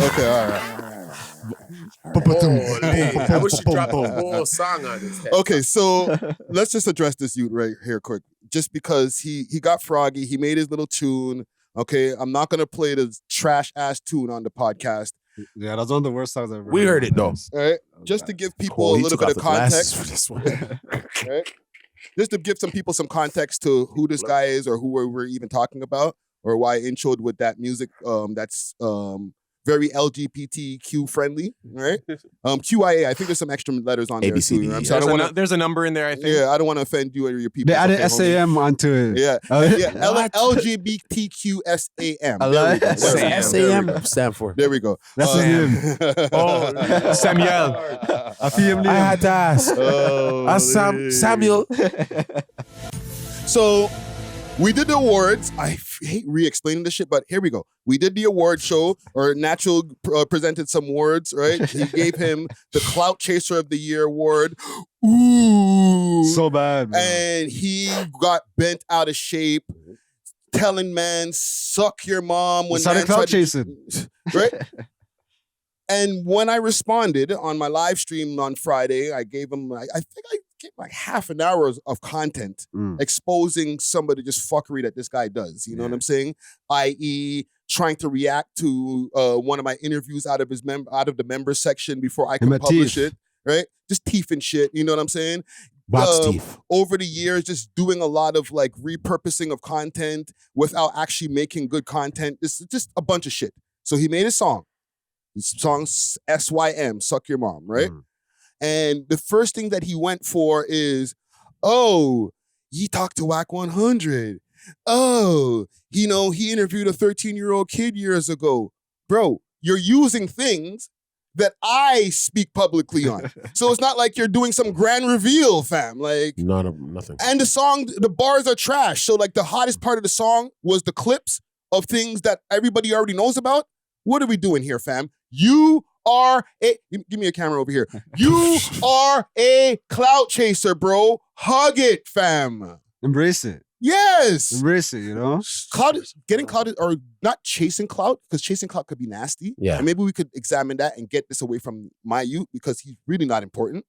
Okay, all right. I wish you dropped a whole song on this. Okay, so let's just address this youth right here quick. Just because he got froggy, he made his little tune. Okay, I'm not gonna play the trash ass tune on the podcast. Yeah, that's one of the worst songs I've ever We heard it though. All right, just to give people a little bit of context for this one. Right? Just to give some people some context to who this guy is or who we're even talking about, or why I introed with that music that's very LGBTQ friendly, right? QIA. I think there's some extra letters on there too. You know what I'm saying? There's a number in there, I think. Yeah, I don't want to offend you or your people. They added SAM onto it. Yeah, LGBTQSAM. SAM stand for. There we go. That's his name. Samuel. I had to ask. Samuel. So we did the awards. I hate re-explaining this shit, but here we go. We did the award show, or Natural presented some awards, right? He gave him the Clout Chaser of the Year award. Ooh. So bad, man. And he got bent out of shape, telling man, suck your mom. When started clout chasing. Right? And when I responded on my live stream on Friday, I gave him, I think I gave like half an hour of content exposing some of the just fuckery that this guy does. You know what I'm saying? I.e., trying to react to one of my interviews out of the members section before I can publish it. Right? Just teeth and shit. You know what I'm saying? Box teeth. Over the years, just doing a lot of like repurposing of content without actually making good content. This is just a bunch of shit. So he made a song. His song SYM, Suck Your Mom, right? And the first thing that he went for is, oh, he talked to WAC 100. Oh, you know, he interviewed a 13-year-old kid years ago. Bro, you're using things that I speak publicly on. So it's not like you're doing some grand reveal, fam. Like nothing. And the song, the bars are trash. So like the hottest part of the song was the clips of things that everybody already knows about. What are we doing here, fam? You are give me a camera over here. You are a clout chaser, bro. Hug it, fam. Embrace it. Yes. Embrace it, you know? Getting clout, or not chasing clout, because chasing clout could be nasty. Yeah. And maybe we could examine that and get this away from my youth, because he's really not important.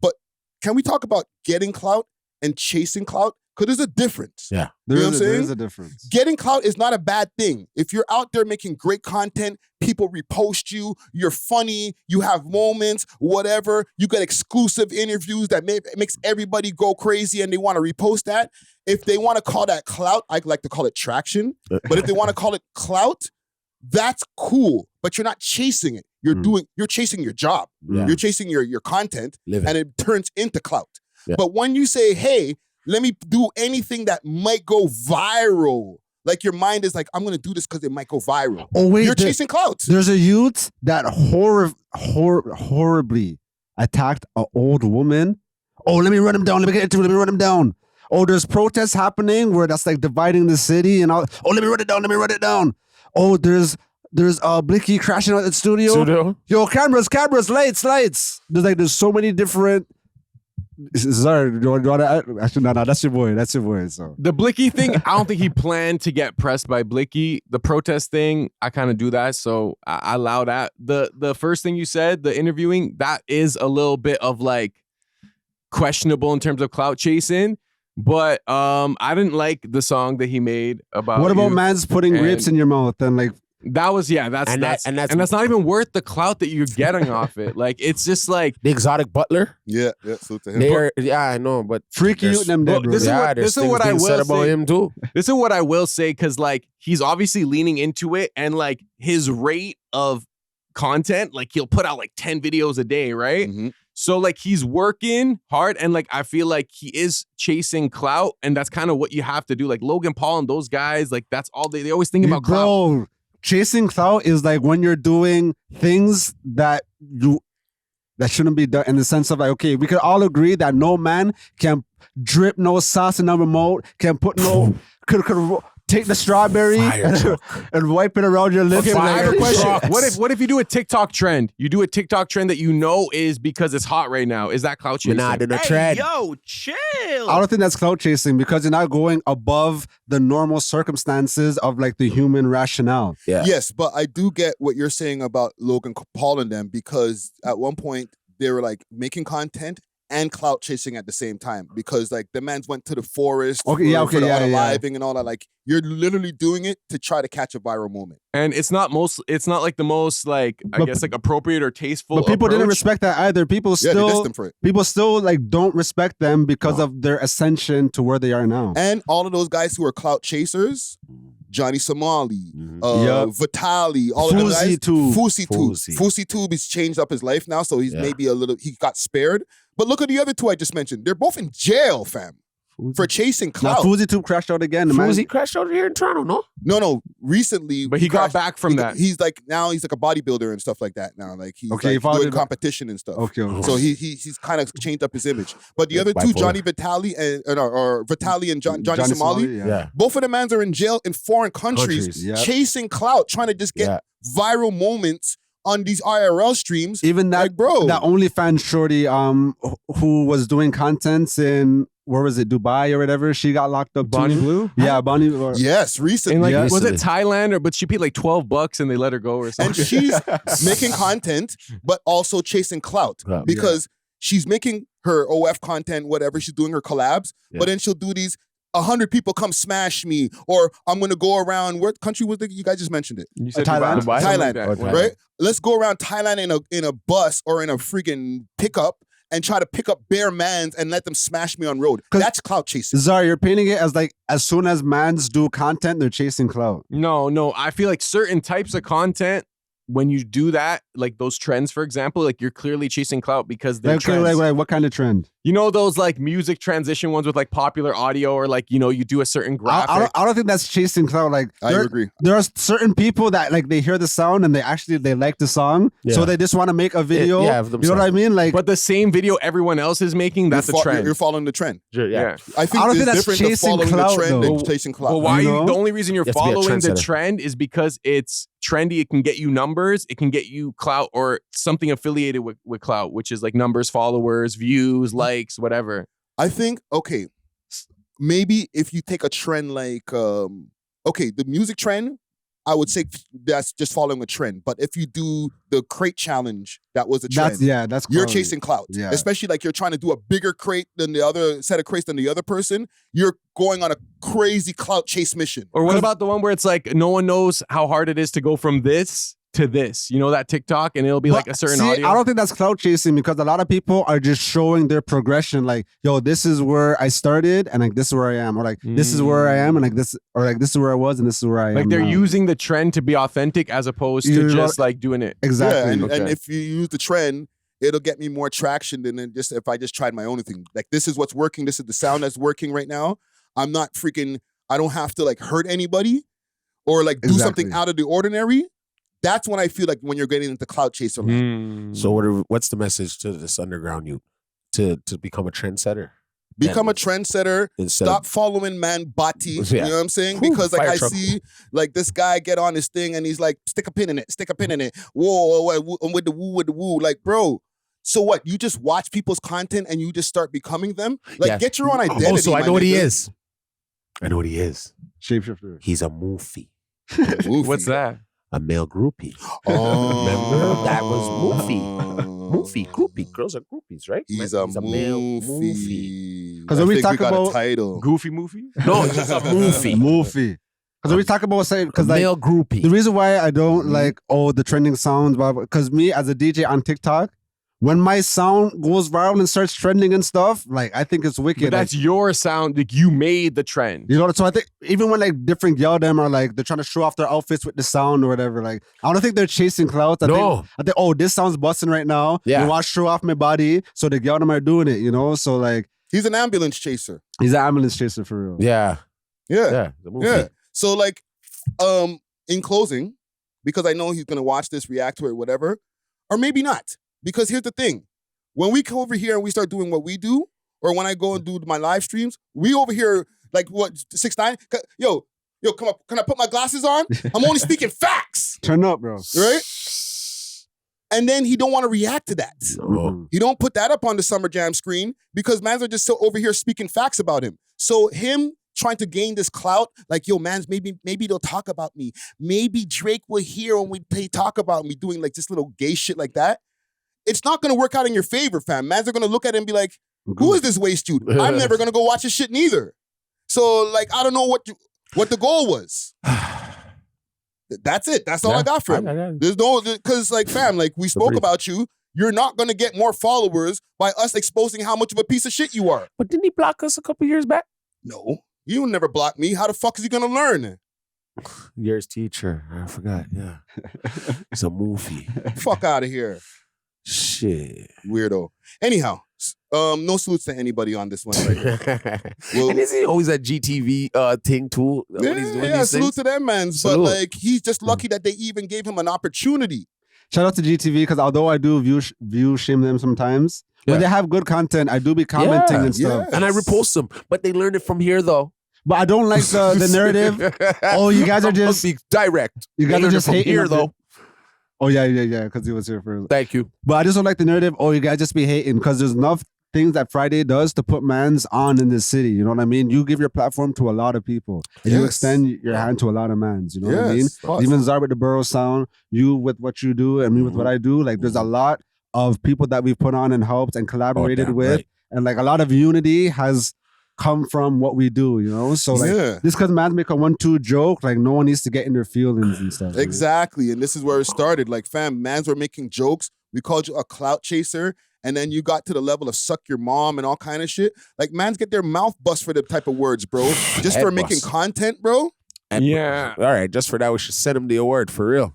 But can we talk about getting clout and chasing clout? Because there's a difference. Yeah. You know what I'm saying? There is a difference. Getting clout is not a bad thing. If you're out there making great content, people repost you, you're funny, you have moments, whatever, you get exclusive interviews that makes everybody go crazy and they want to repost that. If they want to call that clout, I like to call it traction. But if they want to call it clout, that's cool. But you're not chasing it. You're chasing your job. Yeah. You're chasing your content, and it turns into clout. Yeah. But when you say, hey, let me do anything that might go viral. Like your mind is like, I'm going to do this because it might go viral. Oh, wait. You're chasing clout. There's a youth that horribly attacked an old woman. Oh, let me run him down. Let me get into it. Let me run him down. Oh, there's protests happening where that's like dividing the city and all. Oh, let me run it down. Let me run it down. Oh, there's Blicky crashing out at the studio. Yo, cameras, lights. There's so many different. Sorry, do you want to actually, no, that's your boy. So the Blicky thing, I don't think he planned to get pressed by Blicky. The protest thing, I kind of do that, so I allow that. The first thing you said, the interviewing, that is a little bit of like questionable in terms of clout chasing. But I didn't like the song that he made about. What about man's putting grapes in your mouth and like? That was that's not even worth the clout that you're getting off it. Like it's just like the exotic butler. Yeah, salute to him. I know, but freaky you them dead, bro. This is what I will say about him too. This is what I will say, because like he's obviously leaning into it, and like his rate of content, like he'll put out like 10 videos a day, right? So like he's working hard, and like I feel like he is chasing clout, and that's kind of what you have to do. Like Logan Paul and those guys, like that's all they always think about clout. Chasing clout is like when you're doing things that that shouldn't be done in the sense of like, okay, we could all agree that no man can drip no sauce in a remote, can put no, could take the strawberry and wipe it around your lips. Okay, and I have a question. Yes. What if you do a TikTok trend? You do a TikTok trend that you know is because it's hot right now. Is that clout chasing? You're not in a trend. Yo, chill. I don't think that's clout chasing because you're not going above the normal circumstances of like the human rationale. Yeah. Yes, but I do get what you're saying about Logan Paul and them because at one point they were like making content and clout chasing at the same time because like the mans went to the forest for the unaliving and all that. Like you're literally doing it to try to catch a viral moment. And it's not like the most like I guess like appropriate or tasteful. But people didn't approach. respect that either. People they still dissed them for it. people still like don't respect them because of their ascension to where they are now. And all of those guys who are clout chasers, Johnny Somali, Vitali, all of those guys. Fousey Tube has changed up his life now, so he's maybe he got spared. But look at the other two I just mentioned. They're both in jail, fam. For chasing clout. Now Fousey Tube crashed out again. Fousey crashed out here in Toronto, no? No, recently. But he got back from that. He's like a bodybuilder and stuff like that now. Like he's doing competition and stuff. Okay. So he's kind of changed up his image. But the other two, Johnny Vitali or Vitali and Johnny Somali, both of the mans are in jail in foreign countries. Chasing clout, trying to just get viral moments on these IRL streams. Even that, like, bro, that OnlyFans shorty, who was doing contents in where was it, Dubai or whatever? She got locked up. Bonnie too. Blue? Yeah, Bonnie. Yes, recently. And like, was it Thailand but she paid like $12 and they let her go or something? And she's making content, but also chasing clout because she's making her OF content, whatever. She's doing her collabs, but then she'll do these 100 people come smash me, or I'm gonna go around. What country was it? You guys just mentioned it. You said Thailand. Thailand, right? Let's go around Thailand in a bus or in a freaking pickup and try to pick up bare mans and let them smash me on road. That's clout chasing. Zara, you're painting it as like as soon as mans do content, they're chasing clout. No. I feel like certain types of content, when you do that, like those trends, for example, like you're clearly chasing clout because they're trends. Like what kind of trend? You know those like music transition ones with like popular audio or like, you know, you do a certain graphic. I don't think that's chasing clout. Like I agree. There are certain people that like they hear the sound and they like the song, so they just want to make a video. You know what I mean? Like, but the same video everyone else is making, that's a trend. You're following the trend. Yeah. I don't think that's chasing clout. Than chasing clout. Well, the only reason you're following the trend is because it's trendy. It can get you numbers. It can get you clout or something affiliated with clout, which is like numbers, followers, views, likes, whatever. I think, okay, maybe if you take a trend like, the music trend, I would say that's just following a trend. But if you do the crate challenge, that was a trend. That's you're chasing clout. Yeah. Especially like you're trying to do a bigger crate than the other set of crates than the other person. You're going on a crazy clout chase mission. Or what about the one where it's like no one knows how hard it is to go from this to this, you know, that TikTok, and it'll be like a certain audio. I don't think that's clout chasing because a lot of people are just showing their progression. Like, yo, this is where I started, and like this is where I am, or like this is where I am, and like this, or like this is where I was, and this is where I am. Like they're now. using the trend to be authentic as opposed to just like doing it. Exactly. Yeah, and if you use the trend, it'll get me more traction than just if I just tried my own thing. Like this is what's working. This is the sound that's working right now. I don't have to like hurt anybody or like do something out of the ordinary. That's when I feel like when you're getting into clout chaser land. So what's the message to this underground youth to become a trendsetter? Become a trendsetter. Stop following man bati. You know what I'm saying? Because like I see like this guy get on this thing and he's like, stick a pin in it. Whoa, with the woo. Like, bro, so what? You just watch people's content and you just start becoming them? Like, get your own identity. Oh, so I know what he is. I know what he is. Shapeshifter. He's a moofy. What's that? A male groupie. Remember? That was Moofy. Groupie. Girls are groupies, right? He's a male Moofy. Because when we talk about a title. Goofy Movie? No, he's a Moofy. Moofy. Because we talk about saying, because like male groupie. The reason why I don't like the trending sounds, because me as a DJ on TikTok, when my sound goes viral and starts trending and stuff, like I think it's wicked. But that's your sound. Like you made the trend. You know, so I think even when like different girl them are like they're trying to show off their outfits with the sound or whatever, like I don't think they're chasing clouds. I think this sound's busting right now. Yeah. You want to show off my body, so the girl them are doing it, you know? So like he's an ambulance chaser. He's an ambulance chaser for real. Yeah. So like in closing, because I know he's gonna watch this, react to it, whatever, or maybe not. Because here's the thing. When we come over here and we start doing what we do, or when I go and do my live streams, we over here, like what, 6ix9ine? Yo, come up. Can I put my glasses on? I'm only speaking facts. Turn up, bro. Right? And then he don't want to react to that. No. He don't put that up on the Summer Jam screen because mans are just so over here speaking facts about him. So him trying to gain this clout, like, yo, mans, maybe they'll talk about me. Maybe Drake will hear when we talk about me doing like this little gay shit like that. It's not going to work out in your favor, fam. Mans are going to look at it and be like, who is this waste dude? I'm never going to go watch his shit neither. So, like, I don't know what the goal was. That's it. That's all I got for him. There's no, because, like, fam, like, we spoke about you. You're not going to get more followers by us exposing how much of a piece of shit you are. But didn't he block us a couple years back? No. You never block me. How the fuck is he going to learn? Year's teacher. I forgot. Yeah. It's a movie. Fuck out of here. Shit. Weirdo. Anyhow, no salutes to anybody on this one. Right? Well, and is he always that GTV thing too? Yeah, salute to them, man. But like, he's just lucky that they even gave him an opportunity. Shout out to GTV, because although I do view shame them sometimes, when they have good content, I do be commenting and stuff. And I repost them. But they learned it from here though. But I don't like the narrative. Oh, you guys are just be direct. You guys are just hating here though. Oh yeah, because he was here first. Thank you. But I just don't like the narrative. Oh, you guys just be hating, because there's enough things that Friday does to put mans on in this city. You know what I mean? You give your platform to a lot of people. And you extend your hand to a lot of mans. You know what I mean? Awesome. Even Zar with the Borough Sound, you with what you do, and me with what I do. Like, there's a lot of people that we've put on and helped and collaborated with. Right. And like, a lot of unity has come from what we do, you know? So like, this because mans make a 1-2 joke, like, no one needs to get in their feelings and stuff. Exactly. And this is where it started. Like, fam, mans were making jokes. We called you a clout chaser. And then you got to the level of suck your mom and all kind of shit. Like, mans get their mouth bust for the type of words, bro. Just for making content, bro. Yeah. All right, just for that, we should send him the award, for real.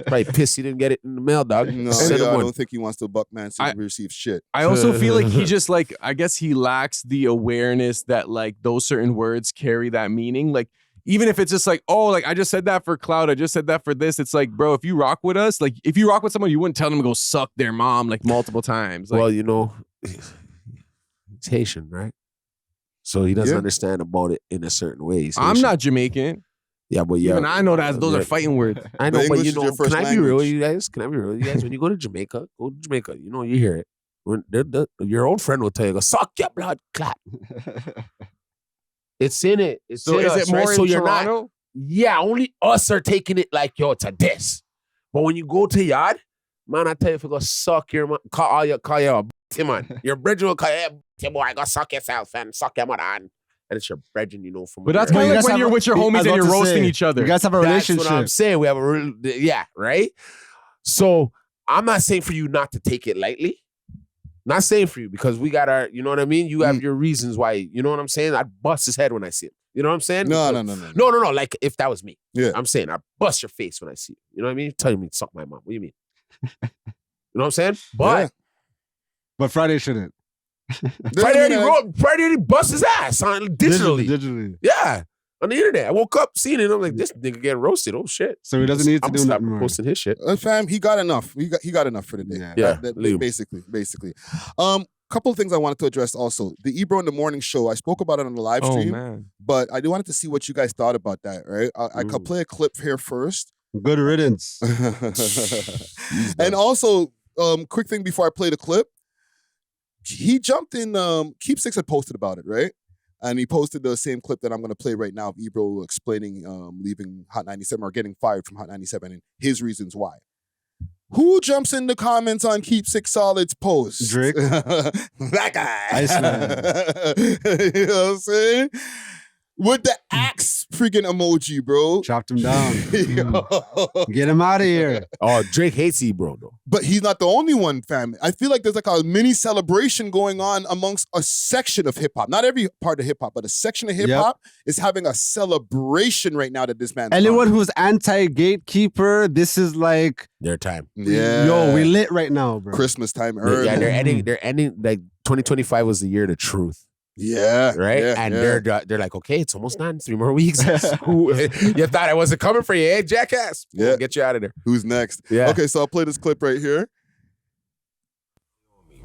Probably pissed he didn't get it in the mail, dog. No, I don't think he wants to buck man so he receive shit. I also feel like he just, like, I guess he lacks the awareness that, like, those certain words carry that meaning. Like, even if it's just like, oh, like, I just said that for clout, I just said that for this. It's like, bro, if you rock with us, like, if you rock with someone, you wouldn't tell them to go suck their mom, like, multiple times. Like, well, you know, he's Haitian, right? So he doesn't understand about it in a certain way. I'm not Jamaican. Yeah, but yeah. Even I know that those are fighting words. I know, but you know, can I be real with you guys? Can I be real with you guys? When you go to Jamaica, you know, you hear it. When your own friend will tell you, go, suck your blood clot. It's in it. It's so in is us, it more right? in So you're Toronto? Not, yeah, only us are taking it like, yo, it's a diss. But when you go to yard, man, I tell you, if you go suck your man, call your man. Your brethren will call you, boy, go suck yourself and suck your mother on. And it's your brethren, you know, from. But that's kind of like when you're with your homies and you're roasting each other. You guys have a relationship. That's what I'm saying. We have a yeah, right? So I'm not saying for you not to take it lightly. Not saying for you, because we got our, you know what I mean? You have your reasons why, you know what I'm saying? I'd bust his head when I see him. You know what I'm saying? No. Like, if that was me. Yeah. I'm saying I'd bust your face when I see you. You know what I mean? Telling me to suck my mom. What do you mean? You know what I'm saying? But Friday shouldn't. Friday already bust his ass on digitally. Yeah. On the internet. I woke up, seeing it, and I'm like, this nigga getting roasted. Oh shit. So he doesn't need to do nothing more. Posting his shit. Fam, he got enough. He got enough for the day. Yeah. Basically. Couple of things I wanted to address also. The Ebro in the Morning show, I spoke about it on the live stream, but I wanted to see what you guys thought about that, right? I could play a clip here first. Good riddance. And also, quick thing before I play the clip, he jumped in, Keep Six had posted about it, right? And he posted the same clip that I'm going to play right now of Ebro explaining leaving Hot 97 or getting fired from Hot 97 and his reasons why. Who jumps in the comments on Keep Six Solid's post? Drake. That guy. Iceman. You know what I'm saying? With the axe freaking emoji, bro. Chopped him down. Get him out of here. Oh, Drake hates Ebro, though. But he's not the only one, fam. I feel like there's like a mini celebration going on amongst a section of hip-hop. Not every part of hip-hop, but a section of hip-hop is having a celebration right now that this man's anyone who's anti-gatekeeper, this is like their time. Yeah. Yo, we lit right now, bro. Christmas time early. Yeah, they're ending, like 2025 was the year of the truth. Yeah. Right? Yeah, and they're like, okay, it's almost done. 3 more weeks. You thought I wasn't coming for you, eh, jackass? Yeah. Get you out of there. Who's next? Yeah. Okay, so I'll play this clip right here.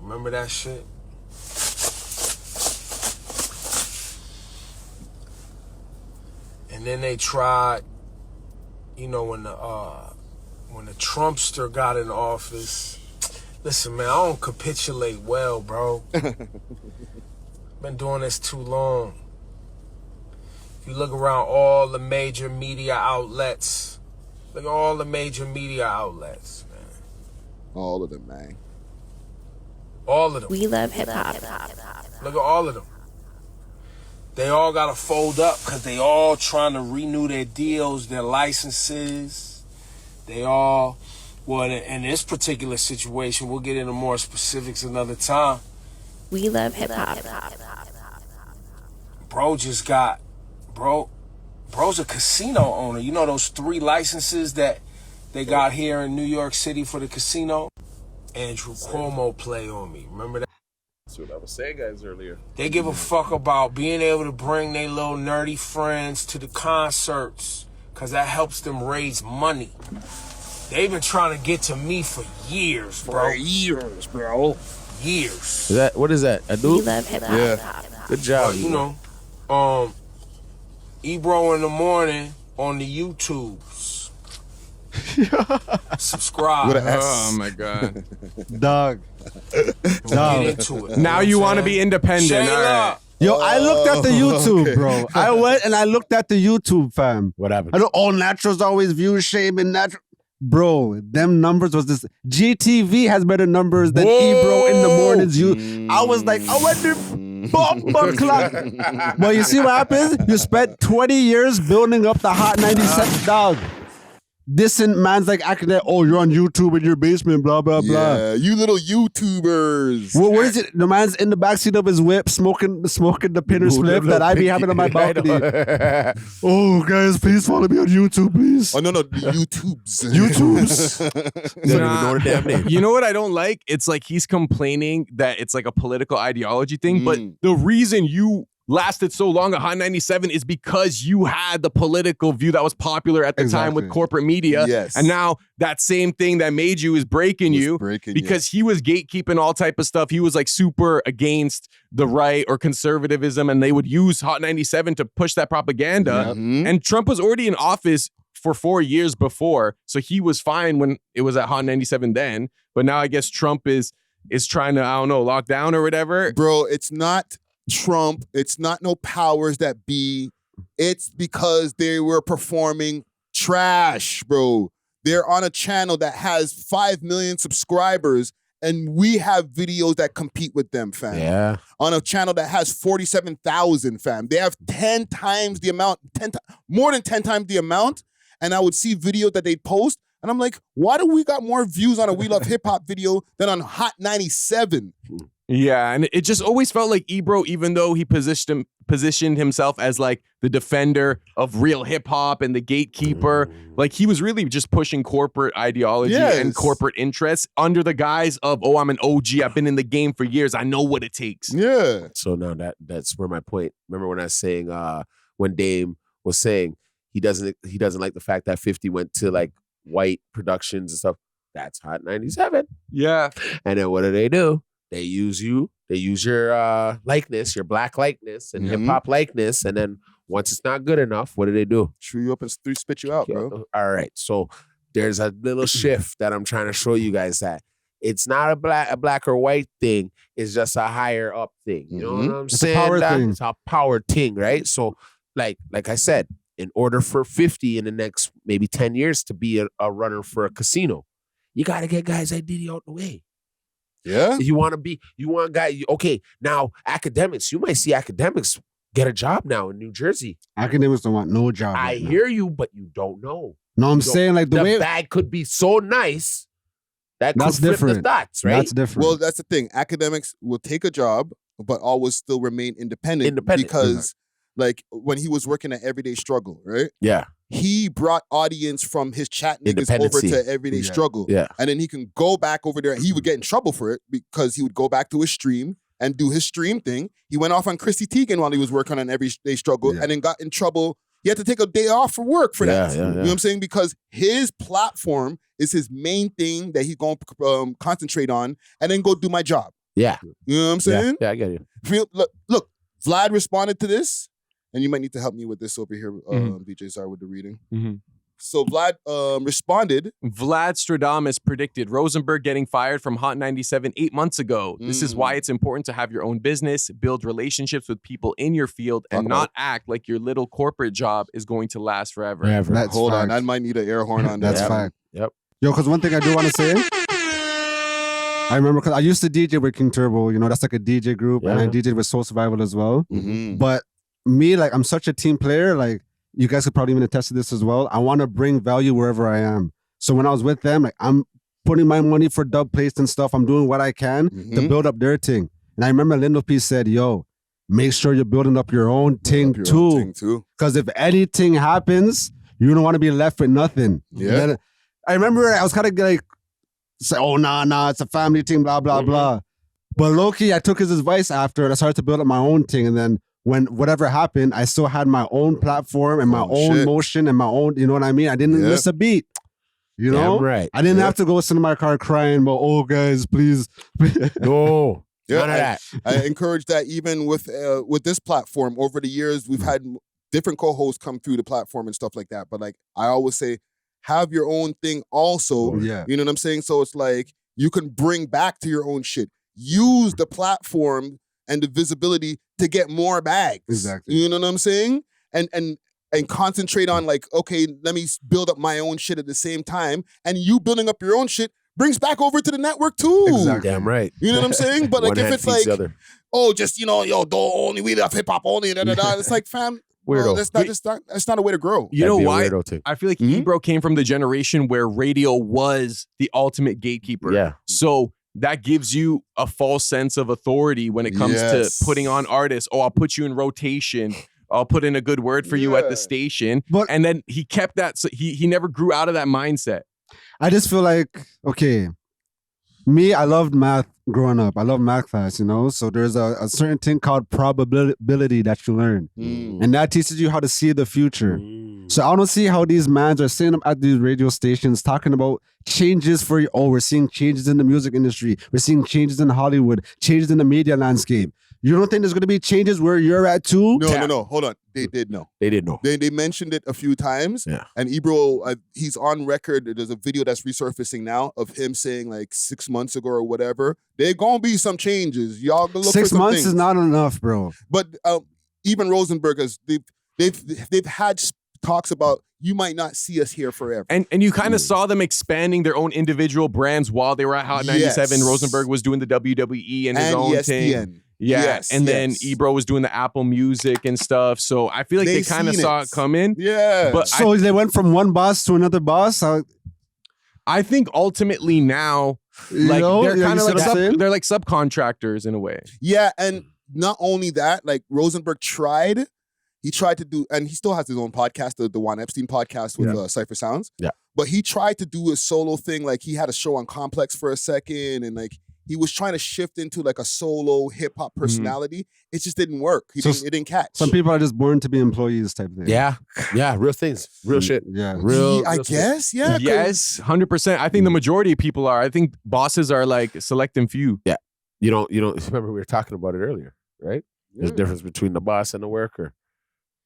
Remember that shit? And then they tried, you know, when the Trumpster got in office. Listen, man, I don't capitulate well, bro. Been doing this too long. If you look around all the major media outlets, look at all the major media outlets, man. All of them, man. All of them. We love hip hop. Look at all of them. They all got to fold up because they all trying to renew their deals, their licenses. They all, well, in this particular situation, we'll get into more specifics another time. We love hip hop. Bro just got, bro's a casino owner. You know those 3 licenses that they got here in New York City for the casino? Andrew Cuomo play on me. Remember that? That's what I was saying, guys, earlier. They give a fuck about being able to bring their little nerdy friends to the concerts because that helps them raise money. They've been trying to get to me for years, bro. Years, bro. Years. What is that? A dude? We love hip hop. Yeah. Good job. You know, Ebro in the morning on the YouTubes. Subscribe. With an S. Oh my god. Dog. Get into it. Now you want to be independent. All right. Yo, I looked at the YouTube, bro. I went and I looked at the YouTube, fam. What happened? I know all naturals always view shame and natural. Bro, them numbers was this. GTV has better numbers than Ebro in the mornings. I was like, I went to bomb clock. But you see what happens? You spent 20 years building up the Hot 97 dog. Dissing man's like acting like, oh, you're on YouTube in your basement, blah, blah, blah. Yeah, you little YouTubers. Well, what is it? The man's in the backseat of his whip smoking the pinner slip that I be having on my balcony. Oh, guys, please follow me on YouTube, please. Oh, no, YouTubes. YouTubes. You know what I don't like? It's like he's complaining that it's like a political ideology thing, but the reason you lasted so long at Hot 97 is because you had the political view that was popular at the time with corporate media. Yes. And now that same thing that made you is breaking you because he was gatekeeping all type of stuff. He was like super against the right or conservatism, and they would use Hot 97 to push that propaganda. And Trump was already in office for 4 years before, so he was fine when it was at Hot 97 then. But now I guess Trump is trying to, I don't know, lock down or whatever. Bro, it's not Trump, it's not no powers that be. It's because they were performing trash, bro. They're on a channel that has 5 million subscribers, and we have videos that compete with them, fam. Yeah. On a channel that has 47,000, fam. They have 10 times the amount, more than 10 times the amount, and I would see videos that they'd post, and I'm like, why do we got more views on a We Love Hip Hop video than on Hot 97? Yeah, and it just always felt like Ebro, even though he positioned himself as like the defender of real hip hop and the gatekeeper, like he was really just pushing corporate ideology and corporate interests under the guise of, oh, I'm an OG, I've been in the game for years, I know what it takes. Yeah. So now that's where my point. Remember when I was saying when Dame was saying he doesn't like the fact that 50 went to like white productions and stuff. That's Hot 97. Yeah. And then what do? They use you. They use your likeness, your black likeness and hip hop likeness. And then once it's not good enough, what do? Chew you up and spit you out, bro. All right. So there's a little shift that I'm trying to show you guys that it's not a black or white thing. It's just a higher up thing. You know what I'm saying? A power thing. It's a power thing, right? So like I said, in order for 50 in the next maybe 10 years to be a runner for a casino, you got to get guys like Diddy out the way. Yeah. You want guys, okay, now academics, you might see academics get a job now in New Jersey. Academics don't want no job. I hear you, but you don't know. No, I'm saying like the way bag could be so nice that that's could flip different. the thoughts, right? That's different. Well, that's the thing. Academics will take a job, but always still remain independent. Because like when he was working at Everyday Struggle, right? Yeah. He brought audience from his chat niggas over to Everyday Struggle. Yeah. And then he can go back over there. He would get in trouble for it because he would go back to his stream and do his stream thing. He went off on Chrissy Teigen while he was working on Everyday Struggle and then got in trouble. He had to take a day off for work for that. You know what I'm saying? Because his platform is his main thing that he's going to concentrate on and then go do my job. Yeah. You know what I'm saying? Yeah, I get you. Look, Vlad responded to this, and you might need to help me with this over here, DJ Czar, with the reading. So Vlad responded. Vlad Stradamus predicted Rosenberg getting fired from Hot 97 8 months ago. This is why it's important to have your own business, build relationships with people in your field, and not act like your little corporate job is going to last forever. Hold on, I might need an air horn on that. That's fact. Yep. Yo, because one thing I do want to say, I remember because I used to DJ with King Turbo. You know, that's like a DJ group, and I DJed with Soul Survival as well. But me, like, I'm such a team player. Like, you guys could probably even attest to this as well. I want to bring value wherever I am. So when I was with them, like, I'm putting my money for dub plates and stuff. I'm doing what I can to build up their thing. And I remember Lindo P said, yo, make sure you're building up your own thing too. Because if anything happens, you don't want to be left with nothing. Yeah. I remember I was kind of like, say, oh, nah, it's a family thing, blah, blah, blah. But low-key, I took his advice after and I started to build up my own thing. And then when whatever happened, I still had my own platform and my own motion and my own, you know what I mean? I didn't miss a beat. You know? Right. I didn't have to go sit in my car crying, but oh, guys, please. No. None of that. I encourage that even with this platform. Over the years, we've had different co-hosts come through the platform and stuff like that. But like I always say, have your own thing also. You know what I'm saying? So it's like you can bring back to your own shit. Use the platform and the visibility to get more bags. Exactly. You know what I'm saying? And concentrate on like, okay, let me build up my own shit at the same time. And you building up your own shit brings back over to the network too. Exactly. Damn right. You know what I'm saying? But like One if hand it's feeds like, the other. oh, just, you know, yo, don't only we love hip hop only, it's like, fam, Weirdo. That's not a way to grow. You know why? Thing. I feel like Ebro came from the generation where radio was the ultimate gatekeeper. Yeah. So that gives you a false sense of authority when it comes to putting on artists. Oh, I'll put you in rotation. I'll put in a good word for you at the station. But, and then he kept that. So he never grew out of that mindset. I just feel like, okay, me, I loved math growing up. I love math class, you know? So there's a certain thing called probability that you learn. And that teaches you how to see the future. So I don't see how these mans are sitting up at these radio stations talking about changes for, oh, we're seeing changes in the music industry. We're seeing changes in Hollywood, changes in the media landscape. You don't think there's going to be changes where you're at too? No. Hold on. They did know. They did know. They mentioned it a few times. Yeah. And Ebro, he's on record. There's a video that's resurfacing now of him saying like 6 months ago or whatever, there gonna be some changes. Y'all go look 6 for some months things. is not enough, bro. But even Rosenberg, they've had talks about you might not see us here forever. And you kind of saw them expanding their own individual brands while they were at Hot 97. Yes. Rosenberg was doing the WWE and his own ESPN. thing. Yeah, Yes, and then yes. Ebro was doing the Apple Music and stuff. So I feel like they kind of seen saw it coming. Yeah. But So they went from one boss to another boss? I think ultimately now, like they're kind of like they're like subcontractors in a way. Yeah, and not only that, like Rosenberg tried. He tried to do, and he still has his own podcast, the Juan Epstein podcast with Savv4x's. Yeah. But he tried to do a solo thing. Like he had a show on Complex for a second, and like he was trying to shift into like a solo hip hop personality. It just didn't work. It didn't catch. Some people are just born to be employees type thing. Yeah, real things, real shit. Yeah, I guess. Yeah. Yes, 100%. I think the majority of people are. I think bosses are like select and few. Yeah, you don't. Remember we were talking about it earlier, right? There's a difference between the boss and the worker.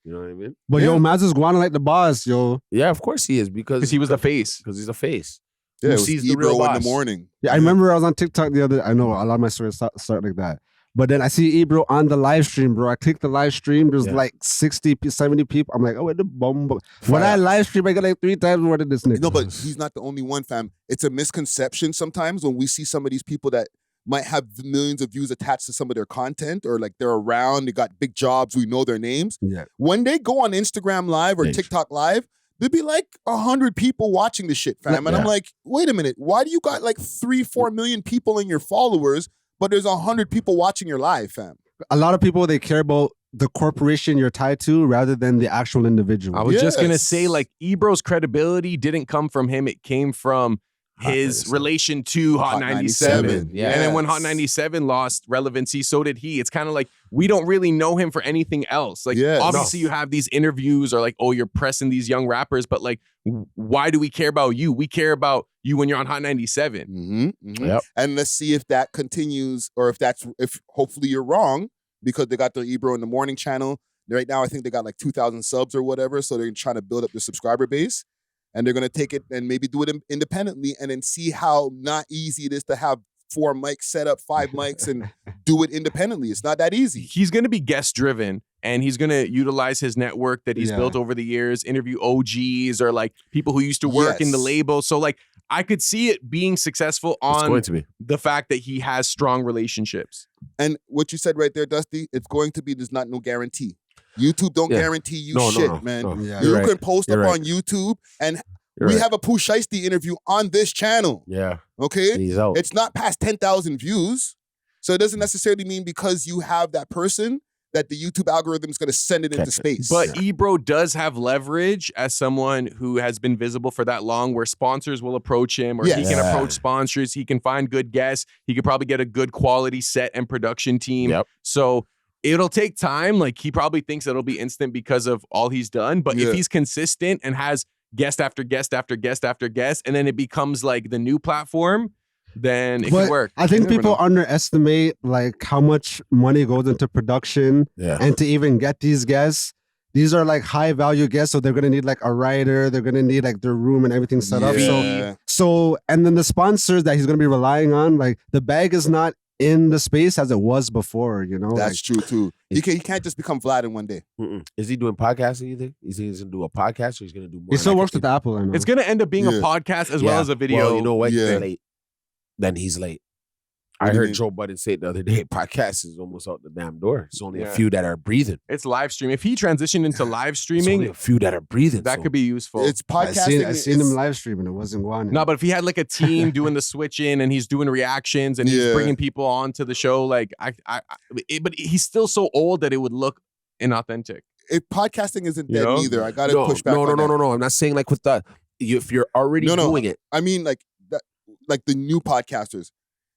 You know what I mean? But yo, Maz is going like the boss, yo. Yeah, of course he is because he was the face. Because he's a face. Yeah, Who it was sees the Ebro real boss. in the morning. Yeah, I remember I was on TikTok the other. I know a lot of my stories start like that. But then I see Ebro on the live stream, bro. I click the live stream. There's like 60, 70 people. I'm like, oh, what the bomb. When I live stream, I get like 3 times more than this nigga. No, but he's not the only one, fam. It's a misconception sometimes when we see some of these people that might have millions of views attached to some of their content, or like they're around, they got big jobs, we know their names. Yeah. When they go on Instagram Live or TikTok Live, there'd be like 100 people watching the shit, fam. And I'm like, wait a minute, why do you got like 3-4 million people in your followers, but there's 100 people watching your live, fam? A lot of people, they care about the corporation you're tied to rather than the actual individual. I was just gonna say, like, Ebro's credibility didn't come from him. It came from his relation to Hot 97. Yeah. And then when Hot 97 lost relevancy, so did he. It's kind of like we don't really know him for anything else. Like obviously you have these interviews or like, oh, you're pressing these young rappers, but like, why do we care about you? We care about you when you're on Hot 97. Yep. And let's see if that continues or if hopefully you're wrong because they got the Ebro in the morning channel. Right now, I think they got like 2,000 subs or whatever. So they're trying to build up the subscriber base. And they're going to take it and maybe do it independently and then see how not easy it is to have 4 mics set up, 5 mics and do it independently. It's not that easy. He's going to be guest driven and he's going to utilize his network that he's built over the years, interview OGs or like people who used to work in the label. So like I could see it being successful on the fact that he has strong relationships. And what you said right there, Dusty, it's going to be, there's not no guarantee. YouTube don't guarantee you shit, man. No. You can post up on YouTube and we have a Pooh Shiesty interview on this channel. Yeah. Okay? He's out. It's not past 10,000 views. So it doesn't necessarily mean because you have that person that the YouTube algorithm is going to send it into space. But Ebro does have leverage as someone who has been visible for that long where sponsors will approach him or he can approach sponsors. He can find good guests. He could probably get a good quality set and production team. So it'll take time. Like he probably thinks it'll be instant because of all he's done. But if he's consistent and has guest after guest after guest after guest, and then it becomes like the new platform, then it could work. I think people underestimate like how much money goes into production and to even get these guests. These are like high value guests, so they're gonna need like a writer, they're gonna need like their room and everything set up. So and then the sponsors that he's gonna be relying on, like the bag is not in the space as it was before, you know? That's true too. He can't just become Vlad in one day. Is he doing podcasting, you think? Is he going to do a podcast or he's going to do more? He still works with Apple, I know. It's going to end up being a podcast as well as a video. Well, you know what? He's late. Then he's late. I heard Joe Budden say it the other day, podcast is almost out the damn door. It's only a few that are breathing. It's live stream. If he transitioned into live streaming, it's only a few that are breathing. That could be useful. It's podcasting. I seen him live streaming. It wasn't one. No, but if he had like a team doing the switch in and he's doing reactions and he's bringing people onto the show, like but he's still so old that it would look inauthentic. If podcasting isn't dead either, I gotta push back. No. I'm not saying like with the if you're already doing it. I mean like that, like the new podcasters.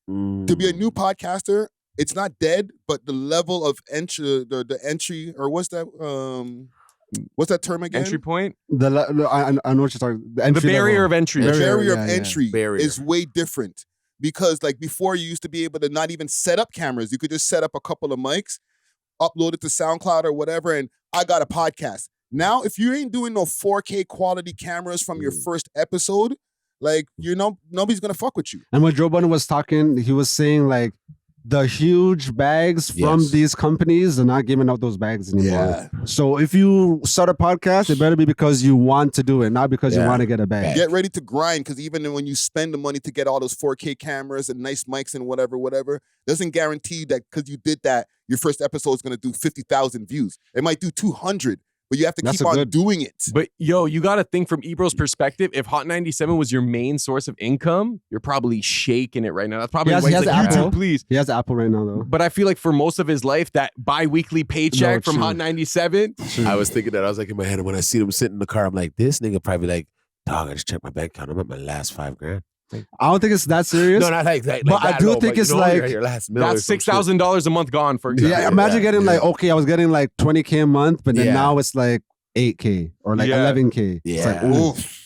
To be a new podcaster, it's not dead, but the level of entry, the entry, or what's that term again? Entry point? I know what you're talking about. The barrier of entry. The barrier of entry is way different. Because like before, you used to be able to not even set up cameras. You could just set up a couple of mics, upload it to SoundCloud or whatever, and I got a podcast. Now, if you ain't doing no 4K quality cameras from your first episode, like, you know, nobody's gonna fuck with you. And when Joe Budden was talking, he was saying like the huge bags from these companies are not giving out those bags anymore. So if you start a podcast, it better be because you want to do it, not because you want to get a bag. Get ready to grind, because even when you spend the money to get all those 4K cameras and nice mics and whatever, doesn't guarantee that because you did that, your first episode is gonna do 50,000 views. It might do 200. But you have to keep on doing it. But yo, you got to think from Ebro's perspective. If Hot 97 was your main source of income, you're probably shaking it right now. That's probably why he's like, Apple. YouTube, please. He has Apple right now, though. But I feel like for most of his life, that bi-weekly paycheck from Hot 97. I was thinking that. I was like in my head, and when I see him sitting in the car, I'm like, this nigga probably like, dog, I just checked my bank account. I'm at my last $5,000. I don't think it's that serious. No, not like that. But I do think it's like your last that's $6,000 a month gone, for example. Yeah, imagine getting like, okay, I was getting like 20K a month, but then now it's like 8K or like 11K. Yeah. It's like, oof.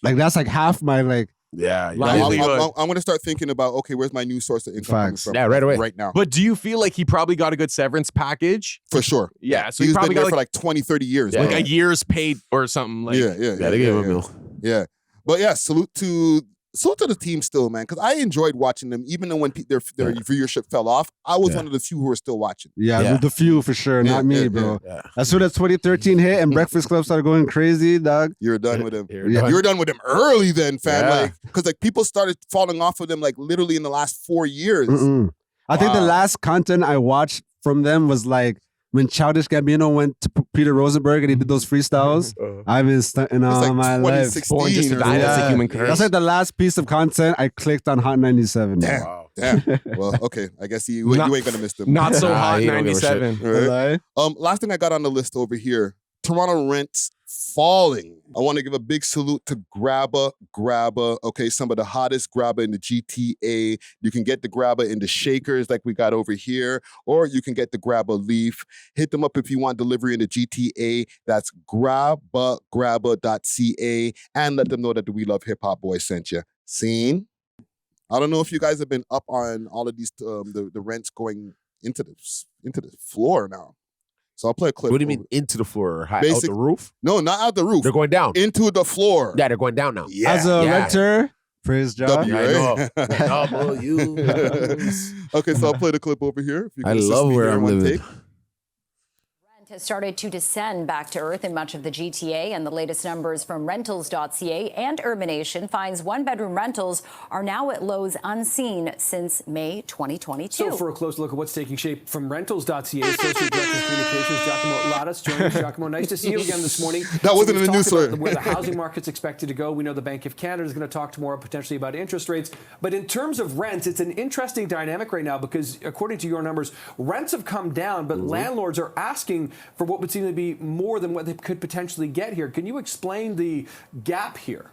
Like that's like half my like. Yeah. I'm going to start thinking about, okay, where's my new source of income coming from? Yeah, right away. Right now. But do you feel like he probably got a good severance package? For sure. Yeah. So he's he probably been there got for like 20, 30 years. Like a year's paid or something. Like, They gave him a meal. Yeah. But yeah, salute to the team still, man, because I enjoyed watching them, even though when their viewership fell off, I was one of the few who were still watching. Yeah, the few for sure, not me, bro. As soon as 2013 hit and Breakfast Club started going crazy, dog. You were done with them. You were done with them early then, fam. Like, because like people started falling off of them like literally in the last 4 years. I think the last content I watched from them was like when Childish Gambino went to Peter Rosenberg and he did those freestyles. I've been stunting all my life. Born just to die, that's a human curse. That's like the last piece of content I clicked on Hot 97. Damn. Wow. Damn. Well, okay. I guess you ain't gonna miss them. Not so Hot 97. Right? Last thing I got on the list over here, Toronto RANT falling. I want to give a big salute to Grabba. Okay, some of the hottest Grabba in the GTA. You can get the Grabba in the shakers like we got over here, or you can get the Grabba leaf. Hit them up if you want delivery in the GTA. That's grabba.ca, and let them know that the We Love Hip Hop boys sent you. Seen? I don't know if you guys have been up on all of these the rents going into the floor now. So I'll play a clip. What do you mean into the floor? Out the roof? No, not out the roof. They're going down. Into the floor. Yeah, they're going down now. Yeah. As a renter, praise God. I know. Okay, so I'll play the clip over here. If you can I assist love me where here in I'm one living. take. Has started to descend back to earth in much of the GTA, and the latest numbers from rentals.ca and Urbanation finds one-bedroom rentals are now at lows unseen since May 2022. So for a close look at what's taking shape from rentals.ca, Associate Director of Communications, Giacomo Ladas, joining us. Giacomo, nice to see you again this morning. That wasn't in the news, sir. Where the housing market's expected to go. We know the Bank of Canada is going to talk tomorrow potentially about interest rates. But in terms of rents, it's an interesting dynamic right now because according to your numbers, rents have come down, but landlords are asking for what would seem to be more than what they could potentially get here. Can you explain the gap here?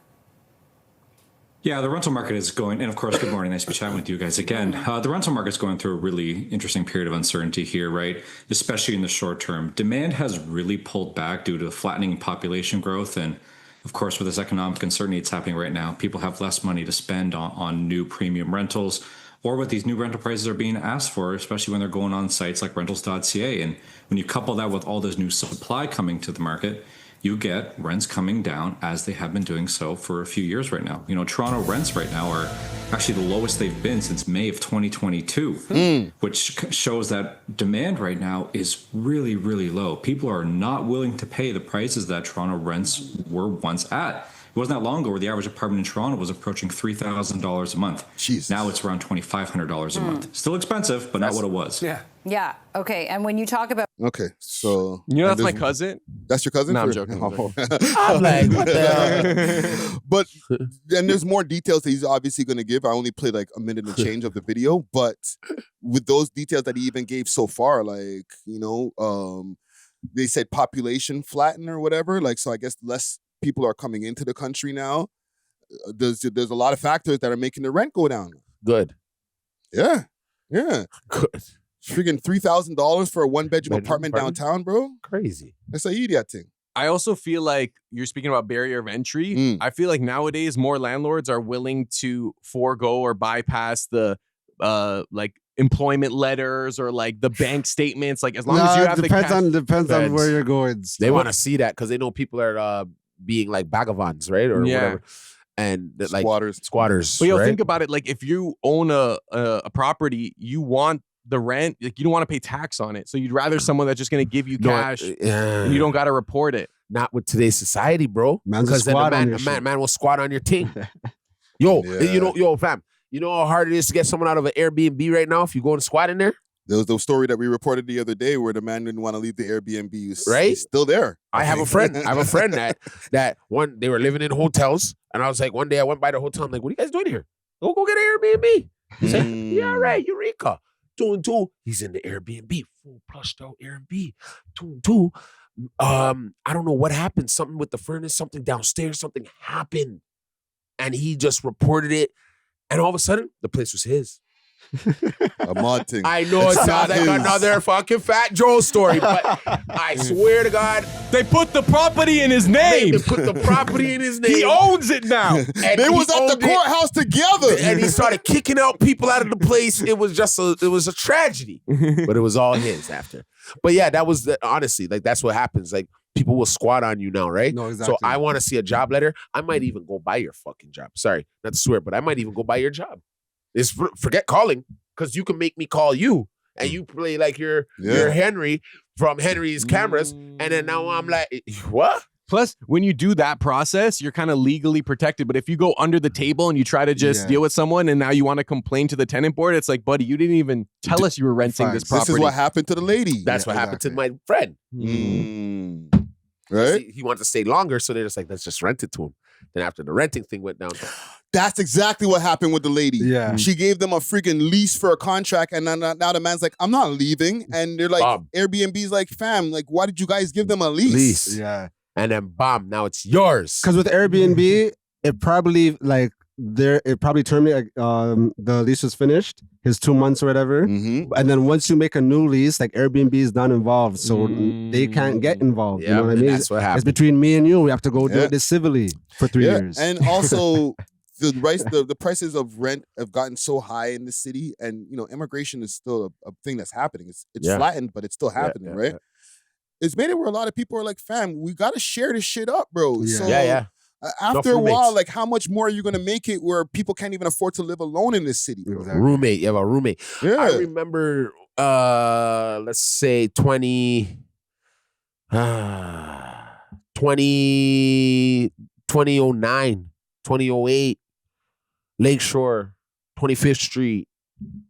Yeah, the rental market is going, and of course, good morning. Nice to be chatting with you guys again. The rental market's going through a really interesting period of uncertainty here, right? Especially in the short term. Demand has really pulled back due to flattening population growth. And of course, with this economic uncertainty that's happening right now, people have less money to spend on new premium rentals or what these new rental prices are being asked for, especially when they're going on sites like rentals.ca. And when you couple that with all this new supply coming to the market, you get rents coming down as they have been doing so for a few years right now. You know, Toronto rents right now are actually the lowest they've been since May of 2022, which shows that demand right now is really, really low. People are not willing to pay the prices that Toronto rents were once at. It wasn't that long ago where the average apartment in Toronto was approaching $3,000 a month. Jesus. Now it's around $2,500 a month. Still expensive, but not what it was. Yeah. Okay. And when you talk about Okay, so you know that's my cousin. That's your cousin? No, I'm joking. I'm like, what the hell? But then there's more details that he's obviously going to give. I only played like a minute and change of the video, but with those details that he even gave so far, like, you know, they said population flatten or whatever. Like, so I guess less people are coming into the country now. There's a lot of factors that are making the rent go down. Good. Yeah. Good. Freaking $3,000 for a one-bedroom apartment downtown, bro. Crazy. That's an idiot thing. I also feel like you're speaking about barrier of entry. I feel like nowadays more landlords are willing to forego or bypass the like employment letters or like the bank statements. Like as long as you have the cash. Depends on where you're going. They want to see that because they know people are being like vagabonds, right? Or whatever. And like squatters. But yo, right? think about it. Like if you own a property, you want the rent, like you don't want to pay tax on it. So you'd rather someone that's just going to give you cash and you don't got to report it. Not with today's society, bro. Because then a man will squat on your team. Fam, you know how hard it is to get someone out of an Airbnb right now if you go and squat in there? There was the story that we reported the other day where the man didn't want to leave the Airbnb. Right? He's still there. I have a friend that one, they were living in hotels. And I was like, one day I went by the hotel. I'm like, what are you guys doing here? Go get an Airbnb. He said, yeah, right, Eureka. 2 and 2. He's in the Airbnb, full plushed out Airbnb. 2 and 2. I don't know what happened. Something with the furnace, something downstairs, something happened. And he just reported it. And all of a sudden, the place was his. A mod thing. I know it sounds like another fucking Fat Joe story, but I swear to God, they put the property in his name. They put the property in his name. He owns it now. And they was at the courthouse together. And he started kicking out people out of the place. It was just a tragedy, but it was all his after. But yeah, that was honestly, like that's what happens. Like people will squat on you now, right? No, exactly. So I want to see a job letter. I might even go buy your fucking job. Sorry, not to swear, but I might even go buy your job. Forget calling, because you can make me call you and you play like you're Henry from Henry's Cameras. And then now I'm like, what? Plus, when you do that process, you're kind of legally protected. But if you go under the table and you try to just deal with someone and now you want to complain to the tenant board, it's like, buddy, you didn't even tell us you were renting this property. This is what happened to the lady. That's what happened to my friend. Right? He wanted to stay longer, so they're just like, let's just rent it to him. Then after the renting thing went down. That's exactly what happened with the lady. Yeah. She gave them a freaking lease for a contract, and now the man's like, I'm not leaving. And they're like, Airbnb's like, fam, like, why did you guys give them a lease? Yeah. and then bam, now it's yours. Because with Airbnb, it probably terminated. The lease was finished, his 2 months or whatever, and then once you make a new lease, like Airbnb is not involved, so they can't get involved. Yeah, you know what I mean? that's what happens. It's between me and you. We have to go do this civilly for 3 years. And also, the prices of rent have gotten so high in the city, and immigration is still a thing that's happening. It's flattened, but it's still happening, right? Yeah. It's made it where a lot of people are like, "Fam, we gotta share this shit up, bro." Yeah. So, after a while, like, how much more are you gonna make it where people can't even afford to live alone in this city? Bro? You have a roommate. Yeah. I remember, let's say 2009, 2008, Lakeshore, 25th Street,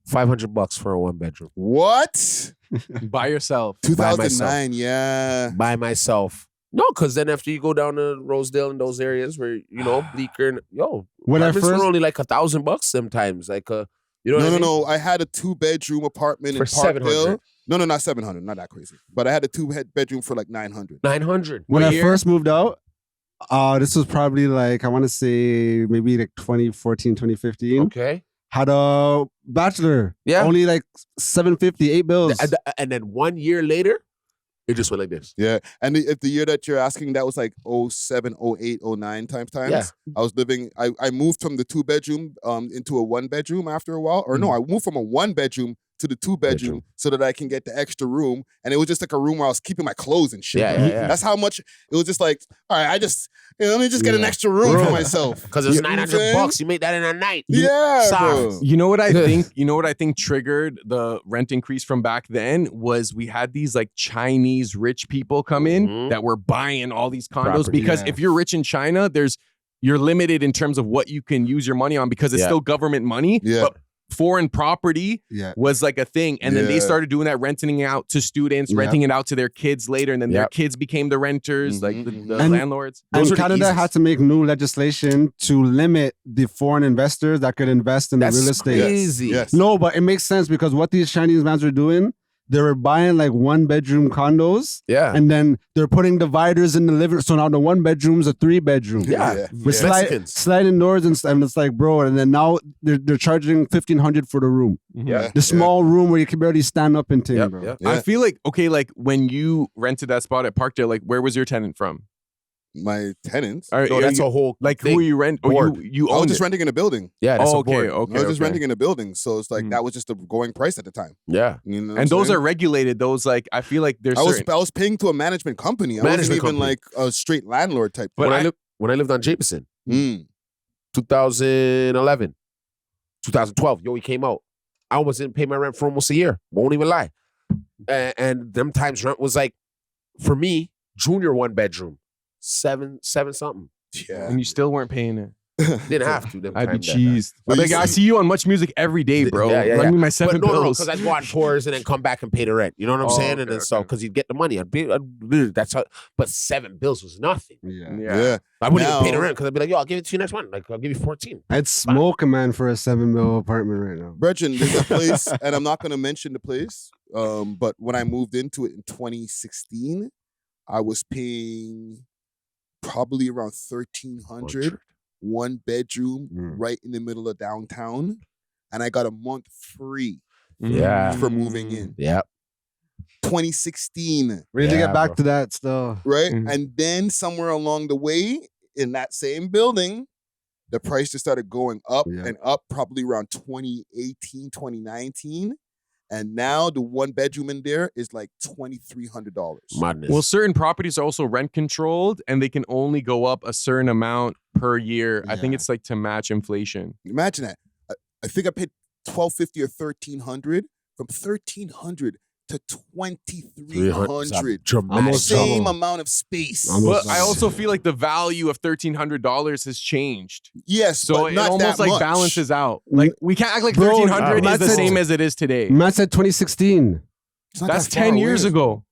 $500 for a 1-bedroom. What? By yourself? 2009, yeah. By myself. No, because then after you go down to Rosedale and those areas where, Bleecker and, when I first, were only like $1,000 sometimes. Like, No. I had a 2-bedroom apartment for in Parkdale. 700. No, not 700. Not that crazy. But I had a 2-bedroom for like 900. 900. When I first moved out, this was probably like, I want to say maybe like 2014, 2015. Okay. Had a bachelor. Yeah. Only like 750, 8 bills. And then 1 year later, it just went like this. Yeah. And if the year that you're asking, that was like 07, 08, 09 times. Yeah. I was living, I moved from the 2-bedroom into a 1-bedroom after a while. Or no, I moved from a 1-bedroom to the 2-bedroom so that I can get the extra room. And it was just like a room where I was keeping my clothes and shit. Yeah. That's how much, it was just like, all right, let me just get an extra room for myself. Because it's $900. You make that in a night. Yeah, bro. You know what I think? You know what I think triggered the rent increase from back then was we had these like Chinese rich people come in that were buying all these condos because if you're rich in China, you're limited in terms of what you can use your money on because it's still government money. Yeah. But foreign property was like a thing, and then they started doing that, renting it out to students, renting it out to their kids later, and then their kids became the renters, like the landlords. And Canada had to make new legislation to limit the foreign investors that could invest in the real estate. Crazy. Yes. No, but it makes sense because what these Chinese mans were doing, they were buying like 1-bedroom condos. Yeah. And then they're putting dividers in the living room. So now the 1-bedroom's a 3-bedroom. Yeah. With sliding doors and stuff. And it's like, bro, and then now they're charging $1,500 for the room. Yeah. The small room where you can barely stand up and thing, bro. Yeah. I feel like, okay, like when you rented that spot at Parkdale, like where was your tenant from? My tenants. No, that's a whole like thing. who you rent? Oh, you I own was just it. renting in a building. Yeah, that's okay. I was just renting in a building. So it's like that was just the going price at the time. Yeah. You know what And I'm those saying? are regulated. Those like I feel like there's I was paying to a management company. I wasn't even like a straight landlord type. When I lived on Jameson, 2011, 2012, he came out. I almost didn't pay my rent for almost a year. Won't even lie. And them times rent was like, for me, junior 1-bedroom, seven something. Yeah. and you still weren't paying it. Didn't have to. I'd be cheesed. Like, I see you on Much Music every day, bro. Lend me my 7 but bills. because I'd go on tours and then come back and pay the rent. You know what I'm saying? And then so because you'd get the money. That's how. But 7 bills was nothing. Yeah. I wouldn't even pay the rent because I'd be like, yo, I'll give it to you next month. Like, I'll give you 14. I'd smoke a man for a 7 mil apartment right now. Brethren, there's a place, and I'm not going to mention the place, but when I moved into it in 2016, I was paying probably around $1,300, 1 bedroom right in the middle of downtown, and I got a month free for moving in. Yeah. 2016. We need to get back to that still. Right? And then somewhere along the way, in that same building, the price just started going up and up, probably around 2018, 2019. And now the 1 bedroom in there is like $2,300. Madness. Well, certain properties are also rent controlled, and they can only go up a certain amount per year. I think it's like to match inflation. Imagine that. I think I paid $1,250 or $1,300. From $1,300 to $2,300. Same amount of space. But I also feel like the value of $1,300 has changed. Yes, so but it not almost that like much. balances out. Like we can't act like $1,300 is the same as it is today. Matt said 2016. That's 10 years ago.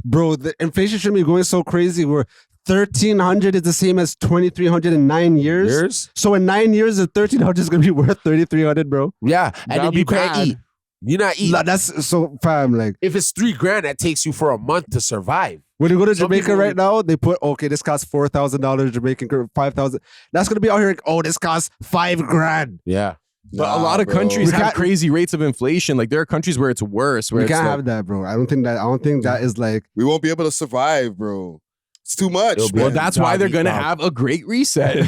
Bro, the inflation shouldn't be going so crazy where 1,300 is the same as 2,300 in 9 years. So in 9 years, the 1,300 is gonna be worth 3,300, bro. Yeah, and then you can't eat. You're not eating. Nah, that's so fam. Like, if it's $3,000, that takes you for a month to survive. when you go to Jamaica right now, they put this costs $4,000 Jamaican, $5,000. That's gonna be out here like, oh, this costs $5,000. Yeah. But a lot of countries have crazy rates of inflation. Like there are countries where it's worse. Where we can't have that, bro. I don't think that is like we won't be able to survive, bro. It's too much. Well, that's why they're gonna have a great reset.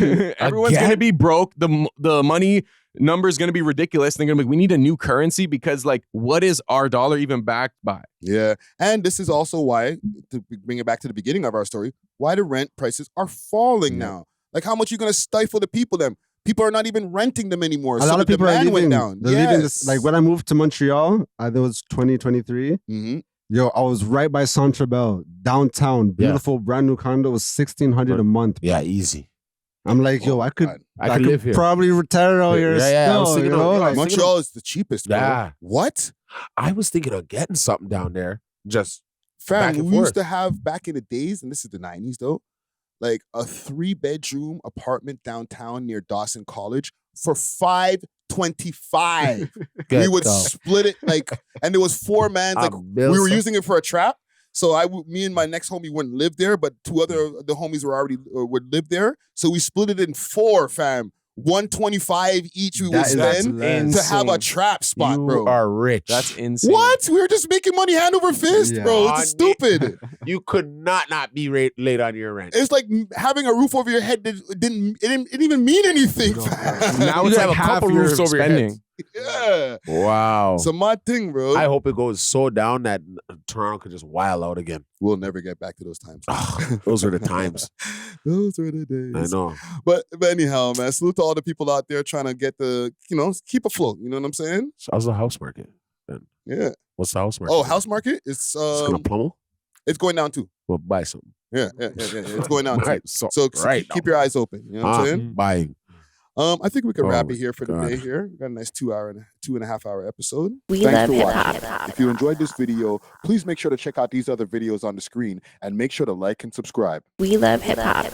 Everyone's gonna be broke. The money number is gonna be ridiculous. They're gonna be, we need a new currency because like, what is our dollar even backed by? Yeah, and this is also why, to bring it back to the beginning of our story, why the rent prices are falling now. Like, how much are you gonna stifle the people? People are not even renting them anymore. A lot of people are leaving. Went down. They're leaving this, like when I moved to Montreal, it was 2023. Yo, I was right by Centre Bell, downtown, beautiful brand new condo. Was $1,600 a month. Yeah, easy. I'm like, yo, I could live here. Probably retire out here. I was thinking like, Montreal is the cheapest, bro. Yeah. What? I was thinking of getting something down there. Just Fam, back and we forth. used to have back in the days, and this is the 90s though, like a 3-bedroom apartment downtown near Dawson College for $525. We would split it and there was 4 mans. Like we were using it for a trap. So me and my next homie wouldn't live there, but 2 other the homies were already would live there. So we split it in 4, fam. $125 each we would spend to have a trap spot, bro. You are rich. That's insane. What? We were just making money hand over fist, bro. It's stupid. You could not be late on your rent. It's like having a roof over your head it didn't even mean anything. Now it's like half your roofs over your head. Yeah. Wow. It's a mad thing, bro. I hope it goes so down that Toronto could just wild out again. We'll never get back to those times. Those were the times. Those were the days. I know. But anyhow, man, salute to all the people out there trying to get keep afloat. You know what I'm saying? So how's the house market then? Yeah. What's the house market? Oh, house market? It's gonna pummel? It's going down too. We'll buy something. Yeah. It's going down too. Right, So keep your eyes open. You know what I'm saying? Buying. I think we can wrap it here for the day here. We got a nice 2.5 hour episode. We Thanks love for watching. hip-hop. If you enjoyed this video, please make sure to check out these other videos on the screen and make sure to like and subscribe. We love hip hop.